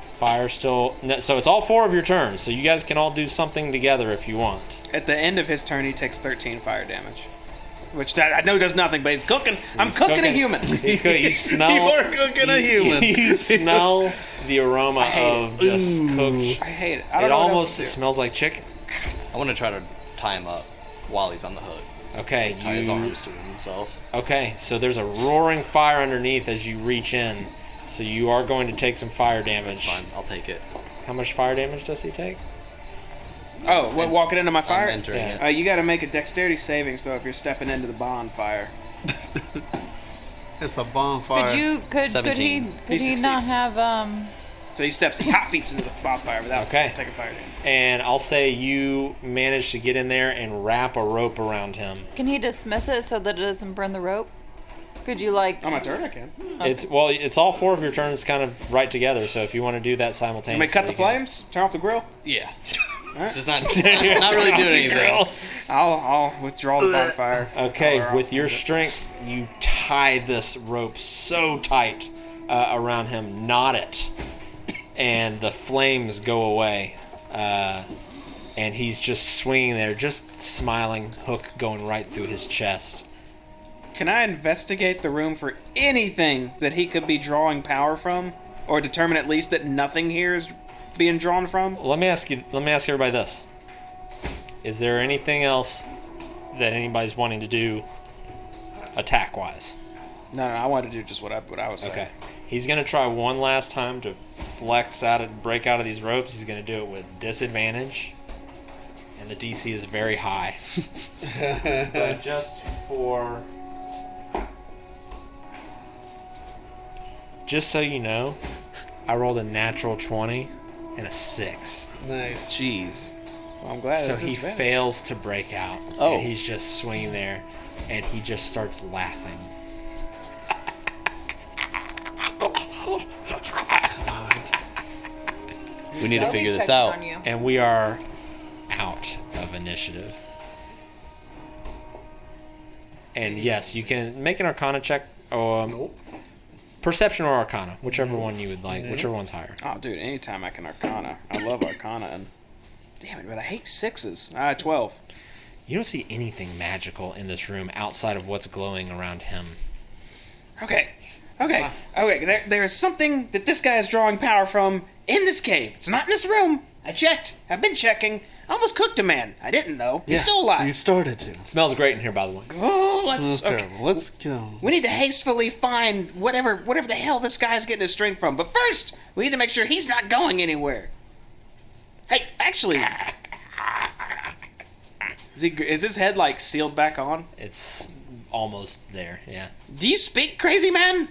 Fire still... No, so it's all 4 of your turns, so you guys can all do something together if you want. At the end of his turn, he takes 13 fire damage. Which that, I know does nothing, but he's cooking. I'm He's cooking a human. He's cooking. You smell... You are cooking a human. You smell the aroma hate of just cooked... I hate it. I don't It know what almost else to do. smells like chicken. I want to try to tie him up while he's on the hook. Okay, Tie his arms to himself. Okay, so there's a roaring fire underneath as you reach in. So you are going to take some fire damage. It's fine. I'll take it. How much fire damage does he take? Oh, what, walking into my I'm fire? entering Yeah. it. You got to make a dexterity saving so if you're stepping into the bonfire. It's a bonfire. Could he 17. could he not succeeds. have So he steps, he hot feet into the bonfire without Okay. taking fire damage. And I'll say you managed to get in there and wrap a rope around him. can he dismiss it so that it doesn't burn the rope? Could you like On my turn, I can. It's all 4 of your turns kind of right together. So if you want to do that simultaneously, Let me cut the you can. flames, turn off the grill. Yeah. This is not really doing anything. I'll withdraw the bonfire. Okay, Or with I'll- your strength, you tie this rope so tight around him, knot it, and the flames go away. And he's just swinging there, just smiling, hook going right through his chest. Can I investigate the room for anything that he could be drawing power from, or determine at least that nothing here is being drawn from? Let me ask everybody this: is there anything else that anybody's wanting to do, attack-wise? No, I wanted to do just what I was saying. Okay. He's going to try one last time to flex out and break out of these ropes. He's going to do it with disadvantage. And the DC is very high. But just so you know, I rolled a natural 20 and a 6. Nice. Jeez. Well, I'm glad So it's he disadvantage. fails to break out. Oh. And he's just swinging there. And he just starts laughing. We need to Nobody's figure this checking out. on you. And we are out of initiative. And yes, you can make an Arcana check. Nope. Perception or Arcana, whichever one you would like, whichever one's higher. Oh, dude, anytime I can Arcana. I love Arcana, and damn it, but I hate 6s. 12. You don't see anything magical in this room outside of what's glowing around him. Okay. There's something that this guy is drawing power from in this cave. It's not in this room. I checked. I've been checking. I almost cooked a man. I didn't know. He's still alive. You started to. Smells great in here, by the way. Oh, Smells terrible. Let's go. We need to hastily find whatever the hell this guy's getting his strength from. But first, we need to make sure he's not going anywhere. Hey, actually, is his head like sealed back on? It's almost there, yeah. Do you speak, crazy man?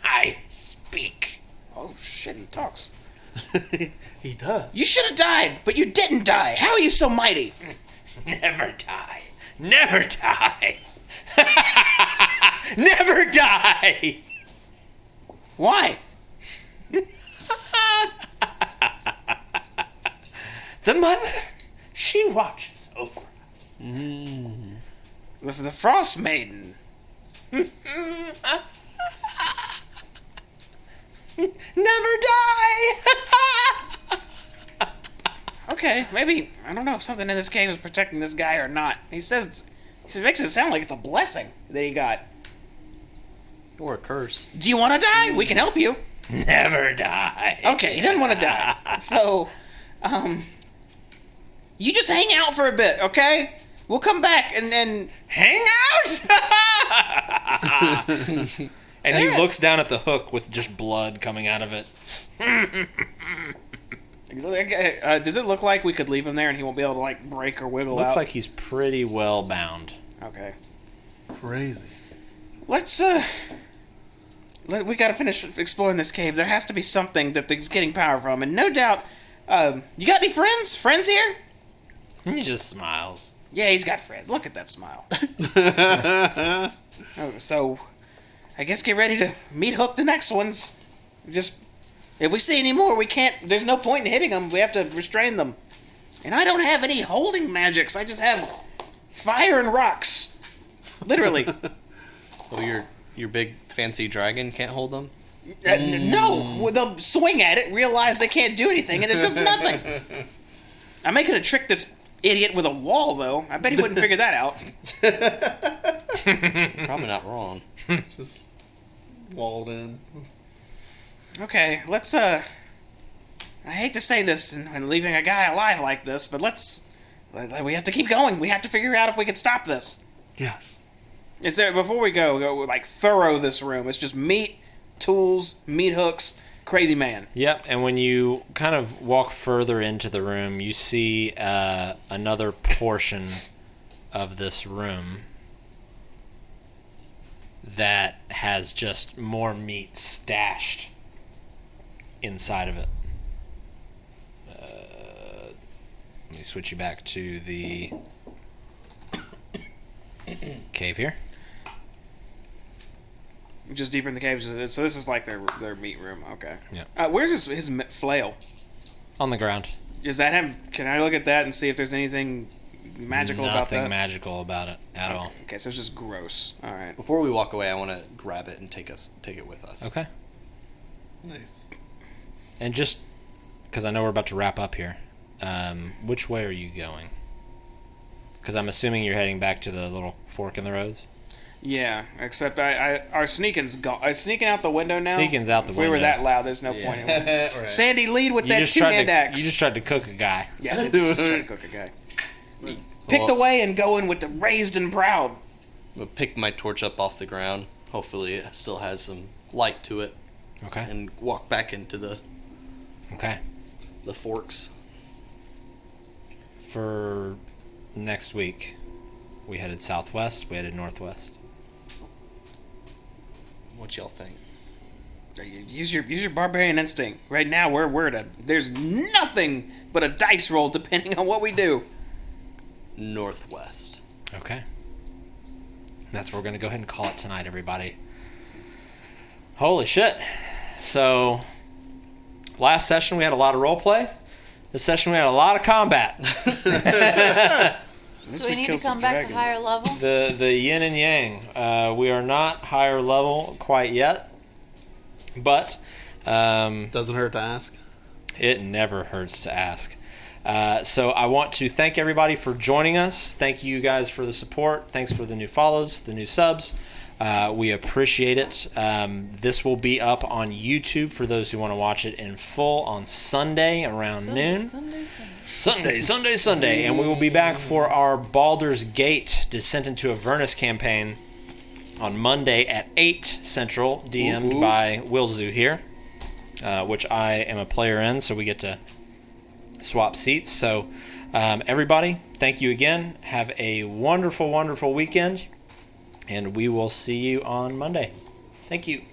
I speak. Oh shit, he talks. He does. You should have died, but you didn't die. How are you so mighty? Never die. Never die. Never die. Why? The mother, she watches over us. The Frost Maiden. Never die. Okay, maybe, I don't know if something in this cave is protecting this guy or not. He makes it sound like it's a blessing that he got. Or a curse. Do you want to die? We can help you. Never die. Okay, he doesn't want to die. So, you just hang out for a bit, okay? We'll come back and then... Hang out? And he looks down at the hook with just blood coming out of it. Does it look like we could leave him there and he won't be able to, like, break or wiggle out? Looks like he's pretty well bound. Okay. Crazy. Let's, we gotta finish exploring this cave. There has to be something that he's getting power from. And no doubt, you got any friends? Friends here? He just smiles. Yeah, he's got friends. Look at that smile. So, I guess get ready to meet hook the next ones. Just, if we see any more, we can't, there's no point in hitting them. We have to restrain them. And I don't have any holding magics. I just have fire and rocks. Literally. Oh, your big fancy dragon can't hold them? No, they'll swing at it, realize they can't do anything, and it does nothing. I may could have tricked this idiot with a wall, though. I bet he wouldn't figure that out. Probably not wrong. Just walled in. Okay, let's, I hate to say this and leaving a guy alive like this, but we have to keep going. We have to figure out if we can stop this. Yes. Is there, before we go, like, thorough this room. It's just meat, tools, meat hooks, crazy man. Yep, and when you kind of walk further into the room, you see another portion of this room that has just more meat stashed inside of it. Let me switch you back to the cave here. Just deeper in the caves. So this is like their meat room. Okay. Yeah. Where's his flail? On the ground. Does that have? Can I look at that and see if there's anything magical about that? Nothing magical about it at all. Okay, so it's just gross. All right. Before we walk away, I want to grab it and take it with us. Okay. Nice. And just because I know we're about to wrap up here, which way are you going? Because I'm assuming you're heading back to the little fork in the roads. Yeah, except our sneaking's sneaking out the window now. Sneaking's out the If window. we were that loud, there's no point. Right. Sandy, lead with that two-hand axe. You just tried to cook a guy. Yeah, they just tried to cook a guy. Pick the way and go in with the raised and proud. I'm going to pick my torch up off the ground. Hopefully it still has some light to it. Okay. And walk back into the forks. For next week, we headed southwest, we headed northwest. What y'all think? Use your barbarian instinct. Right now, there's nothing but a dice roll depending on what we do. Northwest. Okay. That's what we're going to go ahead and call it tonight, everybody. Holy shit. So, last session we had a lot of roleplay. This session we had a lot of combat. Do we need to come back to higher level? The yin and yang. We are not higher level quite yet, but Doesn't hurt to ask. it never hurts to ask. So I want to thank everybody for joining us. Thank you guys for the support. Thanks for the new follows, the new subs. We appreciate it. This will be up on YouTube for those who want to watch it in full on Sunday around noon. Sunday. And we will be back for our Baldur's Gate Descent into Avernus campaign on Monday at 8 Central, DM'd by Wilzu here, which I am a player in, so we get to swap seats. So everybody, thank you again. Have a wonderful, wonderful weekend, and we will see you on Monday. Thank you.